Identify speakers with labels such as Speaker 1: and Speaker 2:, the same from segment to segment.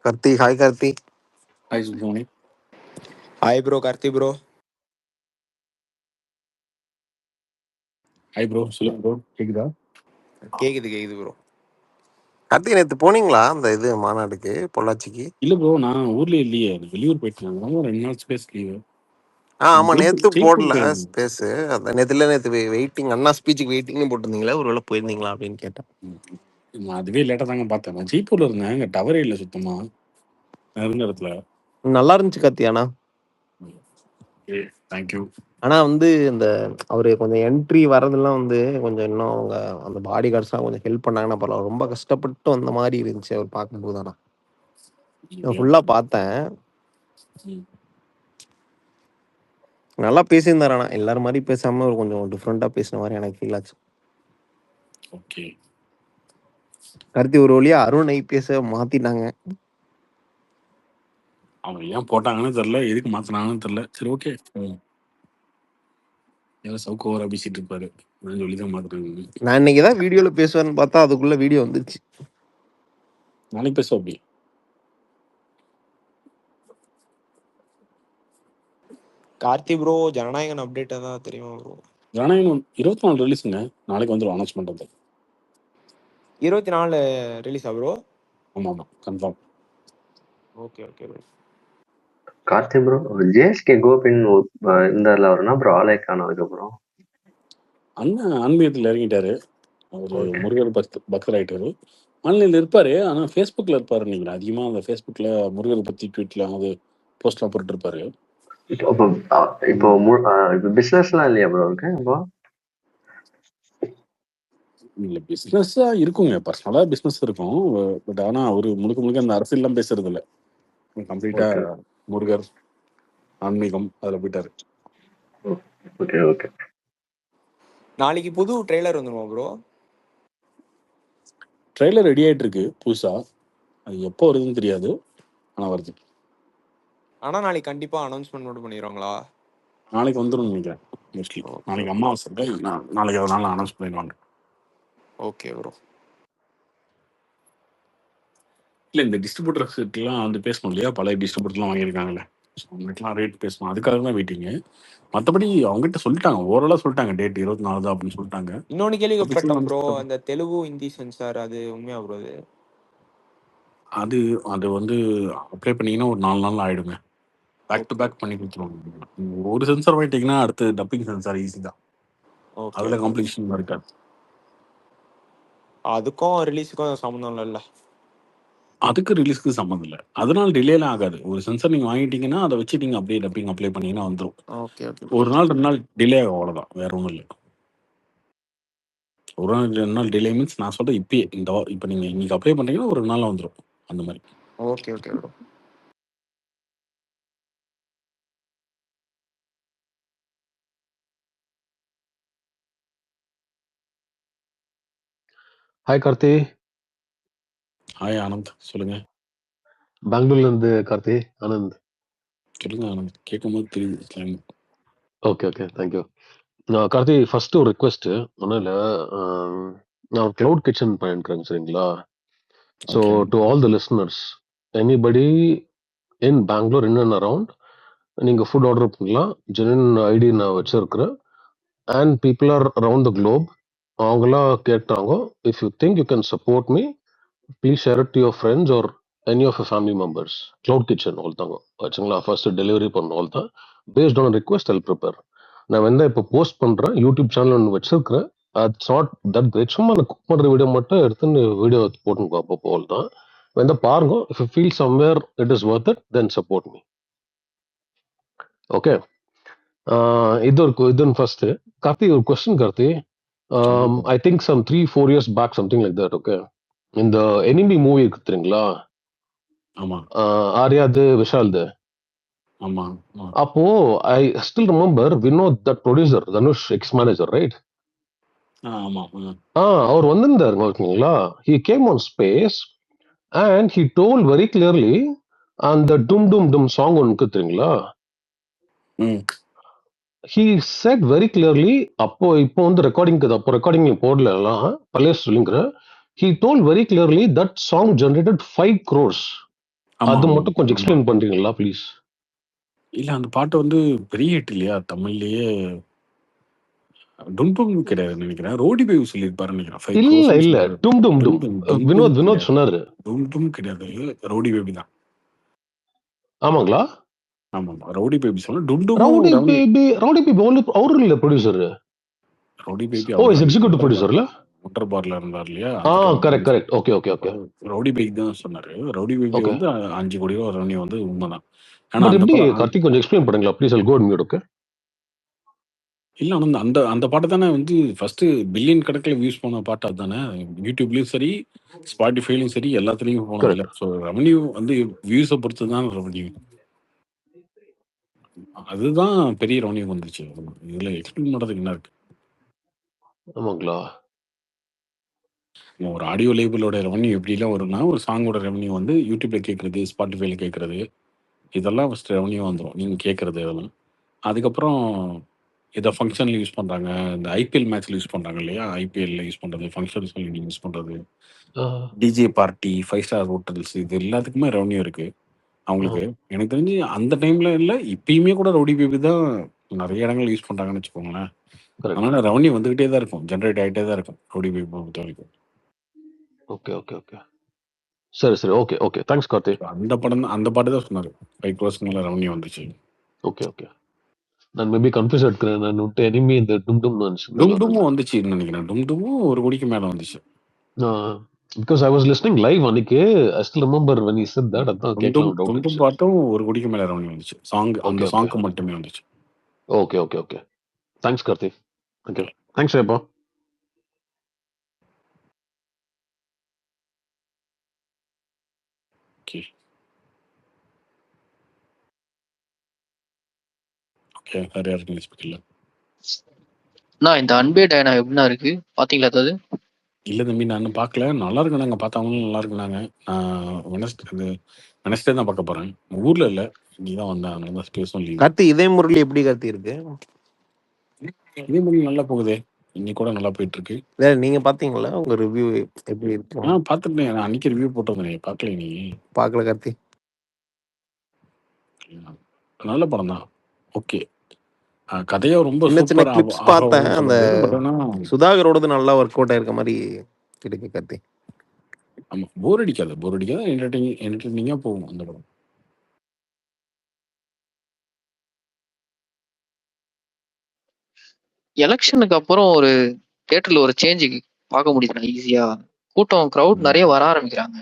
Speaker 1: Karthi, hi Karthi.
Speaker 2: Hi Subramani.
Speaker 3: Hi bro, Karthi bro.
Speaker 2: Hi bro, சொல்லுங்க bro. கேக்குதா?
Speaker 3: கேக்குது ப்ரோ.
Speaker 1: கார்த்தி, நேற்று போனீங்களா அந்த இது மாநாடுக்கு பொள்ளாச்சிக்கு?
Speaker 2: இல்ல ப்ரோ, நான் ஊர்லயே இல்லையே, வெளியூர் போயிட்டேன். 2 நாள் ஸ்பேஸ் லீவு.
Speaker 1: ஆமா, நேற்று போடல
Speaker 2: போயிருந்தேன்.
Speaker 1: ஸ்பேஸ். அந்த நேற்று வெயிட்டிங், அண்ணா ஸ்பீச்சுக்கு வெயிட்டிங்னு போட்டிருந்தீங்களா, ஒருவேளை போயிருந்தீங்களா அப்படின்னு கேட்டேன்.
Speaker 2: நான் அதுவே லேட்டா தாங்க பார்த்தேன். நான் ஜெய்ப்பூர்ல இருந்தேன், அங்க டவரே இல்லை சுத்தமா. நான் இருந்த இடத்துல
Speaker 1: நல்லா இருந்துச்சு கார்த்தி.
Speaker 2: தேங்க்யூ.
Speaker 1: ஆனா இந்த அவரு கொஞ்சம் என்ட்ரி வரதெல்லாம் கொஞ்சம் இன்னும் அவங்க அந்த பாடி கார்ட்ஸ்லாம் கொஞ்சம் ஹெல்ப் பண்ணாங்கன்னா பரவாயில்ல. ரொம்ப கஷ்டப்பட்டு வந்த மாதிரி இருந்துச்சு அவர் பார்க்கும்போது. ஆனா நான் ஃபுல்லா பார்த்தேன். நல்லா பேசியிருந்தாரு. ஆனா எல்லாரும் மாதிரி பேசாம ஒரு கொஞ்சம் டிஃப்ரெண்டா பேசின மாதிரி எனக்கு ஃபீல் ஆச்சு.
Speaker 2: ஓகே
Speaker 1: கார்த்தி, ஒரு வழியா அருண் ஐபிஎஸ் மாத்திட்டாங்க.
Speaker 2: அவங்க ஏன் போட்டாங்கன்னு தெரியல, எதுக்கு மாத்தினாங்கன்னு தெரியல. சரி ஓகே. யாரோ சவுக்கு ஓவரா பேசிட்டு இருப்பாரு, நான் சொல்லிதான் மாத்துறாங்க.
Speaker 1: நான் இன்னைக்கு தான் வீடியோல பேசுவேன்னு பார்த்தா அதுக்குள்ள வீடியோ வந்துருச்சு.
Speaker 2: நாளைக்கு பேசுவோம் அப்படி.
Speaker 3: கார்த்தி ப்ரோ, ஜனநாயகன் அப்டேட் தான் தெரியுமா ப்ரோ?
Speaker 2: ஜனநாயகன் 24 ரிலீஸுங்க. நாளைக்கு வந்துடும் அனௌன்ஸ் பண்றது.
Speaker 3: 24 ரிலீஸா ப்ரோ?
Speaker 2: ஆமா confirm.
Speaker 3: Okay bro.
Speaker 4: Karthi bro, JSK கோபின் இருந்தார்ல, அவர்னா ப்ரோ ஆளே காணோம் அதுக்கப்புறம்.
Speaker 2: அண்ணன் ஆன்மீகத்தில் இறங்கிட்டாரு. அவரு முருகர் பக்தர் ஆயிட்டாரு. ஆன்லைன்ல இருப்பாரு, ஆனா ஃபேஸ்புக்ல இருப்பாரு. நினைக்கிறேன் அதிகமா அந்த ஃபேஸ்புக்ல முருகர் பத்தி ட்வீட்ல போஸ்ட்லாம் போட்டு இருப்பாரு.
Speaker 4: இப்போ பிசினஸ்லாம் இல்லையா ப்ரோ இருக்கு? இப்போ
Speaker 2: இல்ல, பிசினஸா இருக்குங்க, பர்சனலா பிசினஸ் இருக்கும். பட் ஆனா அவரு முழுக்க அந்த அரசியல்லாம் பேசுறது இல்ல. கம்ப்ளீட்டா முருகர் ஆன்மீகம் அதுல போயிட்டாரு.
Speaker 4: ஓகே.
Speaker 3: நாளைக்கு புது ட்ரெய்லர் வந்துருமா ப்ரோ?
Speaker 2: ட்ரெய்லர் ரெடி ஆயிட்டு இருக்கு புதுசா. அது எப்போ வருதுன்னு தெரியாது, ஆனா வருது.
Speaker 3: ஆனா நாளைக்கு கண்டிப்பா அனௌன்ஸ்மெண்ட் மட்டும் பண்ணிடுவாங்களா?
Speaker 2: நாளைக்கு வந்துடும் நினைக்கிறேன் மோஸ்ட்லி. நாளைக்கு அமாவாசை, நாளைக்கு ஒரு நாள் அனௌன்ஸ் பண்ணிடுவாங்க.
Speaker 3: Okay bro.
Speaker 2: இல்லை, இந்த டிஸ்ட்ரிபியூட்டர்ஸ்லாம் பேசணும் இல்லையா, பழைய டிஸ்ட்ரிபியூட்டர்லாம் வாங்கியிருக்காங்கல்ல, அவங்களுக்குலாம் ரேட் பேசணும். அதுக்காக தான் வெயிட்டிங்கு. மற்றபடி அவங்ககிட்ட சொல்லிட்டாங்க, ஓரளவு சொல்லிட்டாங்க, டேட் 24 தான் அப்படின்னு சொல்லிட்டாங்க.
Speaker 3: இன்னொன்னு கேள்விப்பட்டேன் ப்ரோ, அந்த தெலுங்கு ஹிந்தி சென்சார், அது உண்மையா ப்ரோ?
Speaker 2: அது அப்ளை பண்ணீங்கன்னா ஒரு 4 நாள் ஆயிடுங்க. பேக் டு பேக் பண்ணி கொடுத்துருவாங்க. ஒரு சென்சார் வாங்கிட்டீங்கன்னா அடுத்து டப்பிங் சென்சார் ஈஸி தான். அதுல காம்ப்ளிகேஷன் இருக்காது.
Speaker 3: அதுக்கும் ரிலீஸுக்கும் சம்மந்தம் இல்லை.
Speaker 2: அதுக்கு ரிலீஸ்க்கு சம்மந்தம் இல்லை, அதனால டிலேலாம் ஆகாது. ஒரு சென்சார் நீங்க வாங்கிட்டீங்கன்னா அதை வச்சு நீங்க அப்படியே டப்பிங் அப்ளை பண்ணீங்கன்னா வந்துடும். ஒரு நாள் 2 நாள் டிலே ஆகும், அவ்வளோதான், வேற ஒன்றும் இல்லை. ஒரு நாள் 2 நாள் டிலே மீன்ஸ் நான் சொல்றேன் இப்பயே இப்போ நீங்க இன்னைக்கு அப்ளை பண்றீங்கன்னா ஒரு 2 நாள்ல வந்துடும் அந்த மாதிரி.
Speaker 3: Okay bro.
Speaker 5: Hi Karthi.
Speaker 2: Hi Anand, சொல்லுங்க.
Speaker 5: பெங்களூர்ல இருந்து கார்த்தி. ஆனந்த்.
Speaker 2: சொல்லுங்க ஆனந்த், கேட்கும் போது தெரியுது.
Speaker 5: Okay thank you. கார்த்தி, ஃபர்ஸ்ட் ஒரு ரிக்வெஸ்ட். ஒன்றும் இல்லை, நான் கிளவுட் கிச்சன் பண்ணிருக்கேன், சரிங்களா? So to all the listeners, anybody in Bangalore in and around, நீங்கள் ஃபுட் ஆர்டர் பண்ணலாம். ஜெனின் ஐடி நான் வச்சிருக்கிறேன். And people are around the globe, அவங்களாம் கேட்டாங்க. If you think you can support me, please share it to your friends or any of your family members. Cloud kitchen தாங்க வச்சுங்களா, first delivery பண்ண தான். Based on request Jal prepare. நான் இப்போ post பண்ணுறேன், YouTube channel ஒன்று வச்சிருக்கிறேன். It's not that great, சும்மா நான் குக் பண்ணுற வீடியோ மட்டும் எடுத்து வீடியோ போட்டுங்க அப்போ தான். பாருங்க, if you feel somewhere it is worth it, then support me. Okay, இது ஃபர்ஸ்ட். கார்த்தி, ஒரு question Karthi. I think some 3-4 years back, something like that. Okay, இந்த எனிமி மூவி இருக்கு தெரியுங்களா? ஆர்யாது விஷால்து. அப்போ I still remember Vinoth, that producer, Dhanush ex manager, right? அவர் வந்திருந்தாரு ஓகேங்களா. He came on space and he told very clearly, அந்த டும் டும் டும் சாங் ஒன்று தெரியுங்களா? ஹி செட் வெரி கிளியர்லி, இப்போ ரெக்கார்டிங்க்கு, அப்போ ரெக்கார்டிங் போடலாம், பழைய சொல்லிங்கிற. He told very clearly that song generated 5 crores.
Speaker 2: ஆமா
Speaker 5: அது
Speaker 2: ஆமா
Speaker 5: மட்டும் கொஞ்சம்
Speaker 2: ஆமா
Speaker 5: எக்ஸ்பிளைன் பண்றீங்களா ப்ளீஸ்?
Speaker 2: இல்ல அந்த பாட்டு வந்து பெரிய ஹிட் இல்லையா தமிழ்லயே. டும்டும் கிடையாதுன்னு நினைக்கிறேன். ரோடி பேபி சொல்லியிருப்பாருன்னு நினைக்கிறேன். 5
Speaker 5: இல்ல
Speaker 2: க்ரோஸ்ன்னு
Speaker 5: இல்ல
Speaker 2: சொல்லியிருப்பாரு.
Speaker 5: டும் டும் டும்
Speaker 2: டும் டும் டும்
Speaker 5: வினோத்
Speaker 2: கிடையாது.
Speaker 5: சொன்னாரு.
Speaker 2: டும் கிடையாது. ரோடி பேபி தான்.
Speaker 5: ஆமாங்களா?
Speaker 2: ஆமா ரவுடி பேபி சொன்னா டும்டுமும்
Speaker 5: ரவுடி
Speaker 2: ரவுடி
Speaker 5: பேபி அவரு இல்ல ப்ரொடியூசர்.
Speaker 2: ரவுடி பேபி
Speaker 5: ஓ
Speaker 2: அவர்
Speaker 5: இஸ்
Speaker 2: தான்
Speaker 5: எக்ஸிக்யூட்டிவ்
Speaker 2: மோட்டார்
Speaker 5: ப்ரொடியூசர்ல.
Speaker 2: பார்ல இருந்தார் இல்லையா,
Speaker 5: ஆ
Speaker 2: அதுக்கு அவர்
Speaker 5: correct
Speaker 2: producer.
Speaker 5: Correct. Okay okay okay
Speaker 2: rowdy baby தான் சொன்னாரு. Rowdy baby
Speaker 5: okay.
Speaker 2: வந்து 5 கோடி ரூபா ரெவன்யூ வந்து உண்மைதான். ஆனா
Speaker 5: பட்
Speaker 2: அந்த
Speaker 5: எப்படி
Speaker 2: படம்
Speaker 5: கார்த்திக் கொஞ்சம் எக்ஸ்பிளைன் பண்ணுங்களா please? I'll go on mute. Okay.
Speaker 2: இல்ல ஆனா அந்த அந்த பாட்டு தானே வந்து ஃபர்ஸ்ட் பில்லியன் கணக்கில் வியூஸ் போன பாட்டு அதுதானே. யூடியூப்லயும் சரி, ஸ்பாட்டிஃபைலயும் சரி, எல்லாத்துலயும் போனது இல்ல.
Speaker 5: கரெக்ட்.
Speaker 2: ஸோ ரெவன்யூ வந்து வியூஸை பொறுத்து தான் ரெவன்யூ. அதுதான் பெரிய ரெவன்யூ வந்துச்சு. இதுல எக்ஸ்பிளைன் பண்றதுக்கு என்ன இருக்கு?
Speaker 5: ஆமாங்களா?
Speaker 2: ஒரு ஆடியோ லேபிளோட ரெவன்யூ எப்படிலாம் வரும்னா, ஒரு சாங்கோட ரெவன்யூ வந்து யூடியூப்ல கேட்கறது, ஸ்பாட்டிஃபைல கேட்கறது, இதெல்லாம் ஃபர்ஸ்ட் ரெவன்யூ வந்துடும் நீங்க கேட்கறது இதெல்லாம். அதுக்கப்புறம் இதை ஃபங்க்ஷன்ல யூஸ் பண்றாங்க. இந்த ஐபிஎல் மேட்ச்ல யூஸ் பண்றாங்க இல்லையா, ஐபிஎல்ல யூஸ் பண்றது, ஃபங்க்ஷன்ஸ் நீங்க யூஸ் பண்றது, டிஜே பார்ட்டி, 5 ஸ்டார் ஹோட்டல்ஸ், இது எல்லாத்துக்குமே ரெவன்யூ இருக்கு அவங்களுக்கு. எனக்கு தெரிஞ்சு அந்த டைம்ல இல்ல, இப்பயுமே கூட ரவுடி பேபி தான் நிறைய இடங்கள் யூஸ் பண்றாங்கன்னு வச்சுக்கோங்களேன்.
Speaker 5: கரெக்ட்.
Speaker 2: அதனால ரெவன்யூ வந்துகிட்டே தான் இருக்கும், ஜென்ரேட் ஆகிட்டே தான் இருக்கும் ரவுடி பேபி பொறுத்த வரைக்கும்.
Speaker 5: Okay okay okay. சரி சரி. Okay okay. தேங்க்ஸ் கார்த்திக்.
Speaker 2: அந்த பாட்டு தான் சொன்னாரு 5 crores மேல ரெவன்யூ வந்துச்சு.
Speaker 5: Okay okay. நான் மேபி கன்ஃபியூஸ் எடுக்கிறேன். நான் விட்டு எனிமி இந்த டும் டும்
Speaker 2: டும்டுமும் வந்துச்சுன்னு நினைக்கிறேன். டும்டுமும் 1 கோடிக்கு மேல வந்துச்சு.
Speaker 5: Because I was listening live அன்னைக்கு. I still remember when he said that. அதான் கேட்கலாம் டவுட்
Speaker 2: டும்டும்
Speaker 5: இருந்துச்சு.
Speaker 2: பாட்டும் 1 கோடிக்கு மேல ரெவன்யூ வந்துச்சு. சாங் அந்த
Speaker 5: ஓகே ஓகே
Speaker 2: சாங்க்கு மட்டுமே வந்துச்சு.
Speaker 5: Okay okay okay. Thanks Karthik. Okay. Thanks ரேப்பா.
Speaker 2: Okay okay. வேற யாருக்கு ஸ்பீக் இல்ல?
Speaker 6: நான் இந்த அன்பே டயனா எப்படின்னா இருக்கு பாத்தீங்களா? ஏதாவது
Speaker 2: இல்ல தம்பி, நான் இன்னும் பார்க்கல. நல்லா இருக்குனாங்க, பார்த்தவங்களும் நல்லா இருக்குனாங்க. நான் வெனஸ்டே தான் பார்க்க போறேன். ஊர்ல இல்ல, இங்கதான் வந்தேன். அதனால தான் ஸ்பேஸும் லீவ்.
Speaker 1: கார்த்தி இதே முரளி எப்படி கார்த்தி இருக்கு?
Speaker 2: இதே மாதிரி நல்லா போகுதே, இன்னைக்கு கூட நல்லா போயிட்டு இருக்கு.
Speaker 1: வேற நீங்க பாத்தீங்களா உங்க ரிவ்யூ எப்படி இருக்கு?
Speaker 2: பார்த்துட்டேன். நான் அன்னைக்கு ரிவ்யூ போட்டிருந்தேன், பார்க்கல நீ?
Speaker 1: பார்க்கல கார்த்தி.
Speaker 2: நல்ல படம் தான். ஓகே. கதையா ரொம்ப
Speaker 1: சின்ன சின்ன
Speaker 2: சூப்பர்
Speaker 1: கிளிப்ஸ் பார்த்தேன்.
Speaker 2: சொல்ல
Speaker 1: அந்த
Speaker 2: முடியாது. பட் ஆனா
Speaker 1: சுதாகரோடது நல்லா ஒர்க் அவுட் ஆயிருக்க மாதிரி இருக்கு கார்த்தி.
Speaker 2: ஆமா, போர் அடிக்காது. என்டர்டெய்னிங்கா போகும் அந்த படம்.
Speaker 6: எலெக்ஷனுக்கு அப்புறம் ஒரு தியேட்டர்ல ஒரு சேஞ்ச் பார்க்க முடியுது ஈஸியா. கூட்டம் கிரவுட் நிறைய வர ஆரம்பிக்கிறாங்க.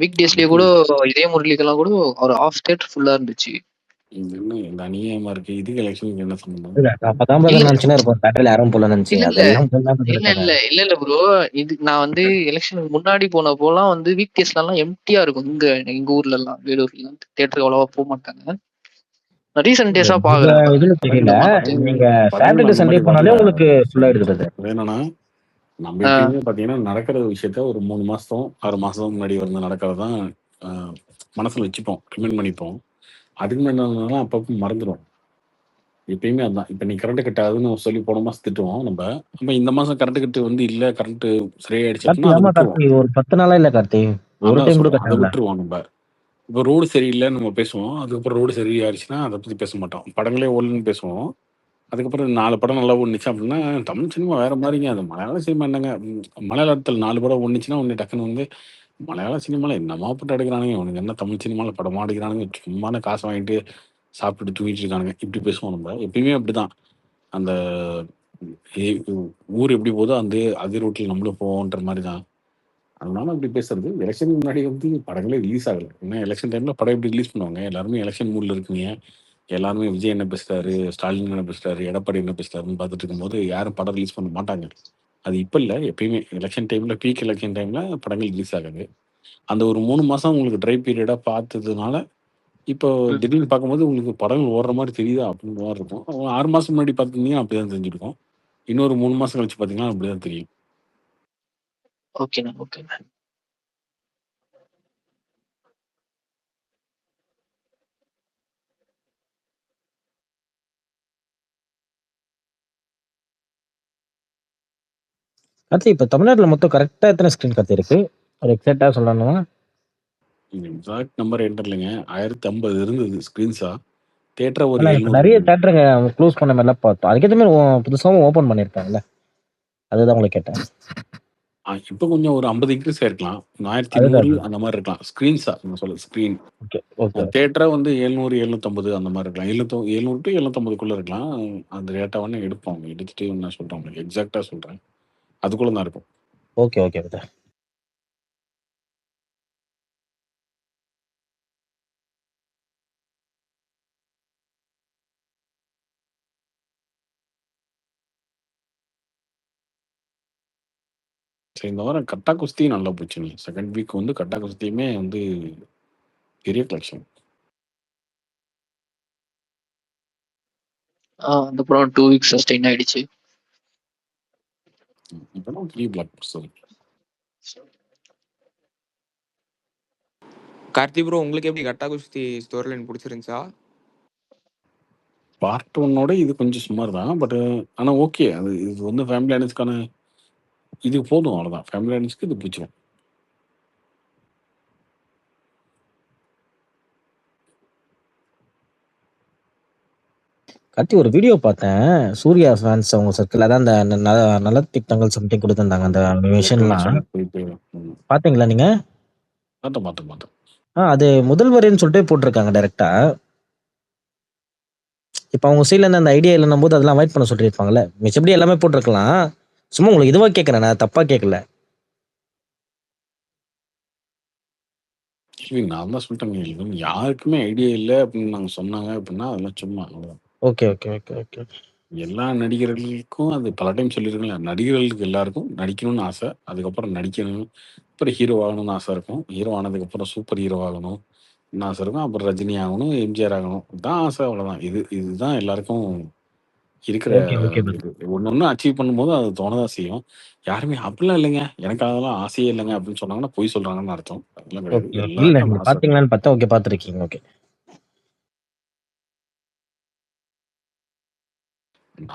Speaker 6: வீக் டேஸ்லயே கூட இதே முரளிக்கெல்லாம் கூட ஒரு ஆஃப் தியேட்டர் ஃபுல்லா இருந்துச்சு.
Speaker 2: இது என்ன இந்த அநியாயமா இருக்கு? இதுக்கு எலெக்ஷனுக்கு என்ன சம்பந்தம்?
Speaker 7: அப்பதான் brother நினைச்சுனே இருப்போம் தேட்டர்ல யாரும் போல நினைச்சு.
Speaker 6: இல்ல
Speaker 7: அதெல்லாம் போய் தான் brother
Speaker 6: இல்ல
Speaker 7: கதை.
Speaker 6: இல்ல இல்ல இல்ல ப்ரோ, இது நான் வந்து எலெக்ஷனுக்கு முன்னாடி போனப்போலாம் வந்து வீக் டேஸ்ல எல்லாம் எம்டியா இருக்கும். எங்க ஊர்ல எல்லாம், வேலூர்ல எல்லாம் தியேட்டருக்கு அவ்வளவா போக மாட்டாங்க. நான் ரீசெண்ட் டேஸா
Speaker 7: உங்க
Speaker 6: பாக்குறேன்.
Speaker 7: இதுல தெரியல. நீங்க சாட்டர்டே சண்டே போனாலே உங்களுக்கு ஃபுல்லா ஆயிடுது brother.
Speaker 2: என்னன்னா, நம்ம எப்பயுமே பாத்தீங்கன்னா நடக்கிற விஷயத்த ஒரு 3 மாசம் 6 மாசம் முன்னாடி வந்து நடக்கிறதான் மனசுல வச்சுப்போம், ரிமைண்ட் பண்ணிப்போம். அதுக்கு முன்னாடி அப்பப்போ மறந்துடும். எப்பயுமே அதுதான். இப்ப நீ கரண்ட் கட் ஆகுதுன்னு சொல்லி போன மாசம் திட்டுவோம் நம்ம இந்த மாசம் கரண்ட் கட்டு வந்து இல்ல, கரண்ட் சரியாயிடுச்சு
Speaker 7: கார்த்தி
Speaker 2: அப்படின்னா அதை
Speaker 7: ஆமா
Speaker 2: விட்டுருவோம்.
Speaker 7: கார்த்தி ஒரு 10 நாளா இல்ல கார்த்தி. ஒரு
Speaker 2: அதான்
Speaker 7: டைம் கூட
Speaker 2: சொல்றோம், அதை
Speaker 7: கட்டல.
Speaker 2: விட்டுருவோம் நம்ம. இப்போ ரோடு சரியில்லைன்னு நம்ம பேசுவோம், அதுக்கப்புறம் ரோடு சரியாயிருச்சுன்னா அதை பத்தி பேச மாட்டோம். படங்களே ஓடலன்னு பேசுவோம். அதுக்கப்புறம் 4 படம் நல்லா ஓடுனுச்சு அப்படின்னா தமிழ் சினிமா வேற மாதிரிங்க, அது மலையாள சினிமா என்னங்க. மலையாளத்தில் 4 படம் ஓடுனுச்சுன்னா ஒன்று டக்குன்னு வந்து மலையாள சினிமாவில் என்னமா போட்டு எடுக்கிறானுங்க, அவனுக்கு என்ன தமிழ் சினிமாவில் படமா எடுக்கிறானுங்க, சும்மான காசு வாங்கிட்டு சாப்பிட்டுட்டு தூங்கிட்டு இருக்கானுங்க, இப்படி பேசுவோம் நம்ம. எப்பயுமே அப்படிதான். அந்த ஊர் எப்படி போதோ அந்த அதே ரூட்டில் நம்மளும் போவோன்ற மாதிரி தான். அதனால அப்படி பேசுறது. எலெக்ஷனுக்கு முன்னாடி வந்து படங்களே ரிலீஸ் ஆகல. ஏன்னா எலெக்ஷன் டைம்ல படம் எப்படி ரிலீஸ் பண்ணுவாங்க? எல்லாருமே எலெக்ஷன் மூட்ல இருக்குங்க. எல்லாருமே விஜய் என்ன பேசுறாரு, ஸ்டாலின் என்ன பேசுறாரு, எடப்பாடி என்ன பேசுறாருன்னு பார்த்துட்டு இருக்கும்போது யாரும் படம் ரிலீஸ் பண்ண மாட்டாங்க. அது இப்போ இல்லை, எப்பயுமே எலெக்ஷன் டைம்ல, பீக் எலெக்ஷன் டைம்ல படங்கள் ரிலீஸ் ஆகாது. அந்த ஒரு 3 மாசம் உங்களுக்கு ட்ரை பீரியடா பார்த்ததுனால இப்போ திடீர்னு பார்க்கும்போது உங்களுக்கு படங்கள் ஓடுற மாதிரி தெரியுதா அப்படின்ற மாதிரி இருக்கும். 6 மாசம் முன்னாடி பார்த்துருந்தீங்கன்னா அப்படிதான் தெரிஞ்சிருக்கும். இன்னொரு 3 மாசம் கழிச்சு பார்த்தீங்கன்னா அப்படிதான் தெரியும்.
Speaker 6: ஓகேண்ணா ஓகேண்ணா.
Speaker 7: கார்த்தி இப்ப தமிழ்நாட்டுல மொத்தம் கரெக்டா எத்தனை ஸ்கிரீன் கார்த்தி இருக்கு? ஒரு எக்ஸாக்டா சொல்லணும்னா
Speaker 2: எக்ஸாக்ட் நம்பர் என்கிட்ட இல்லைங்க. 1050 இருந்தது ஸ்க்ரீன்ஸா. தியேட்டரை ஒரு
Speaker 7: ஆனா இப்ப
Speaker 2: 700
Speaker 7: நிறைய
Speaker 2: இருந்தது.
Speaker 7: தேட்டருங்க க்ளோஸ் பண்ண மாதிரிலாம் பார்த்தோம். அதுக்கேற்ற மாதிரி புதுசாவும் ஓப்பன் பண்ணியிருக்காங்கல்ல. அதுதான் உங்களை கேட்டேன்.
Speaker 2: இப்போ கொஞ்சம் ஒரு 50 இன்க்ரீஸ் ஆயிருக்கலாம். 1100
Speaker 7: அதுதான்.
Speaker 2: அந்த மாதிரி இருக்கலாம். ஸ்க்ரீன்ஸா நான் சொல்ல ஸ்க்ரீன்.
Speaker 7: ஓகே ஓகே
Speaker 2: தியேட்டரா வந்து 700 750 அந்த மாதிரி இருக்கலாம். 700 டு 750க்குள்ள இருக்கலாம். அந்த டேட்டா வேணா எடுப்போம். எடுத்துட்டு நான் சொல்றேன் உங்களுக்கு. எக்ஸாக்டா சொல்றேன். அதுக்குள்ள தான் இருக்கும்.
Speaker 7: Okay okay brother.
Speaker 2: சரி, இந்த வாரம் கட்டா குஸ்தி நல்லா போச்சுங்க. செகண்ட் வீக் வந்து கட்டா குஸ்தியுமே வந்து பெரிய கலெக்ஷன்.
Speaker 6: அந்த படம் 2 வீக்ஸ் சஸ்டெயின் ஆயிடுச்சு.
Speaker 2: இப்பதான் பெரிய பிளாக் பஸ்டர்.
Speaker 3: கார்த்தி ப்ரோ, உங்களுக்கு எப்படி கட்டா குஸ்தி ஸ்டோரி லைன் பிடிச்சிருந்துச்சா?
Speaker 2: பார்ட் 1ஓட இது கொஞ்சம் சுமார் தான். பட் ஆனா ஓகே. அது இது வந்து ஃபேமிலி ஆடியன்ஸ்க்கான இது போதும், அவ்வளவுதான். ஃபேமிலி ஆடியன்ஸ்க்கு இது பிடிச்சிரும்.
Speaker 7: கார்த்தி ஒரு வீடியோ பார்த்தேன். சூர்யா ஃபேன்ஸ் அவங்க சர்க்கிள் அதான் அந்த நலத்திட்டங்கள் சம்திங் கொடுத்துருந்தாங்க அந்த மிஷன்லாம்.
Speaker 2: போயிட்டு
Speaker 7: பாத்தீங்களா நீங்க?
Speaker 2: பார்த்தேன்.
Speaker 7: அது முதல்வரேன்னு சொல்லிட்டு போட்டிருக்காங்க டைரக்டா. இப்ப அவங்க சைட்ல இருந்து அந்த ஐடியா இல்லைன்னும் போது அதெல்லாம் அவாய்ட் பண்ண சொல்லியிருப்பாங்கல்ல. மிச்சபடி எல்லாமே போட்டிருக்கலாம். சும்மா உங்களுக்கு இதுவா கேட்கறேன், நான் தப்பா கேட்கல.
Speaker 2: இல்லைங்க, நான் தான் சொல்லிட்டேங்க. யாருக்குமே ஐடியா இல்லை அப்படின்னு நாங்க சொன்னாங்க அப்படின்னா அதெல்லாம் சும்மா அவ்வளவுதான்.
Speaker 7: Okay okay okay okay.
Speaker 2: எல்லா நடிகர்களுக்கும் அது பல டைம் சொல்லியிருக்கல. நடிகர்களுக்கு எல்லாருக்கும் நடிக்கணும்னு ஆசை. அதுக்கப்புறம் நடிக்கணும். அப்புறம் ஹீரோ ஆகணும்னு ஆசை இருக்கும். ஹீரோ ஆனதுக்கப்புறம் சூப்பர் ஹீரோ ஆகணும் ஆசை இருக்கும். அப்புறம் ரஜினி ஆகணும், எம்ஜிஆர் ஆகணும். இதுதான் ஆசை, அவ்வளவுதான். இதுதான் எல்லாருக்கும் இருக்கிற
Speaker 7: ஓகே ஓகே
Speaker 2: இது. ஒண்ணு அச்சீவ் பண்ணும்போது அது தோணதான் செய்யும். யாருமே அப்படிலாம் இல்லைங்க, எனக்கு அதெல்லாம் ஆசையே இல்லைங்க அப்படின்னு சொன்னாங்கன்னா பொய் சொல்றாங்கன்னு அர்த்தம். அதெல்லாம் கிடையாது.
Speaker 7: ஓகே. இல்ல
Speaker 2: எல்லாருக்கும் அந்த
Speaker 7: நீங்க
Speaker 2: ஆசை.
Speaker 7: பாத்தீங்களான்னு பார்த்தா ஓகே பாத்திருக்கீங்க. ஓகே.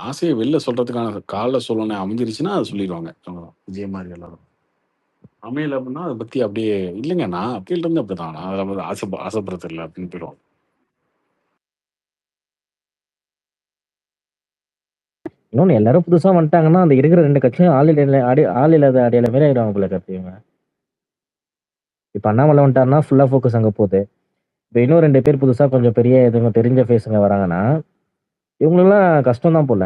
Speaker 2: ஆசையை வெளில சொல்றதுக்கான கால சூழ்நிலை அமைஞ்சிருச்சுன்னா அதை சொல்லிடுவாங்க. அவ்வளவுதான். விஜய் மாதிரி எல்லாரும் அமையல அப்படின்னா அதை பத்தி அப்படியே இல்லைங்க, நான் அப்பீல் இருந்து அப்படிதான். நான் அதில் வந்து ஆசைப்படுறது இல்லை அப்படின்னு போயிடுவாங்க.
Speaker 7: இன்னொன்னு எல்லாரும் புதுசா வந்துட்டாங்கன்னா அந்த இருக்கிற 2 கட்சியும் ஆள் இல்லாத அடையாள மாரி ஆயிடுவாங்க போல கார்த்தி இவங்க. இப்ப அண்ணாமலை வந்துட்டாருன்னா ஃபுல்லா ஃபோக்கஸ் அங்க போகுது. இப்ப இன்னும் 2 பேர் புதுசா கொஞ்சம் பெரிய இதுங்க தெரிஞ்ச ஃபேஸுங்க வராங்கன்னா இவங்களுக்குலாம் கஷ்டம் தான் போல.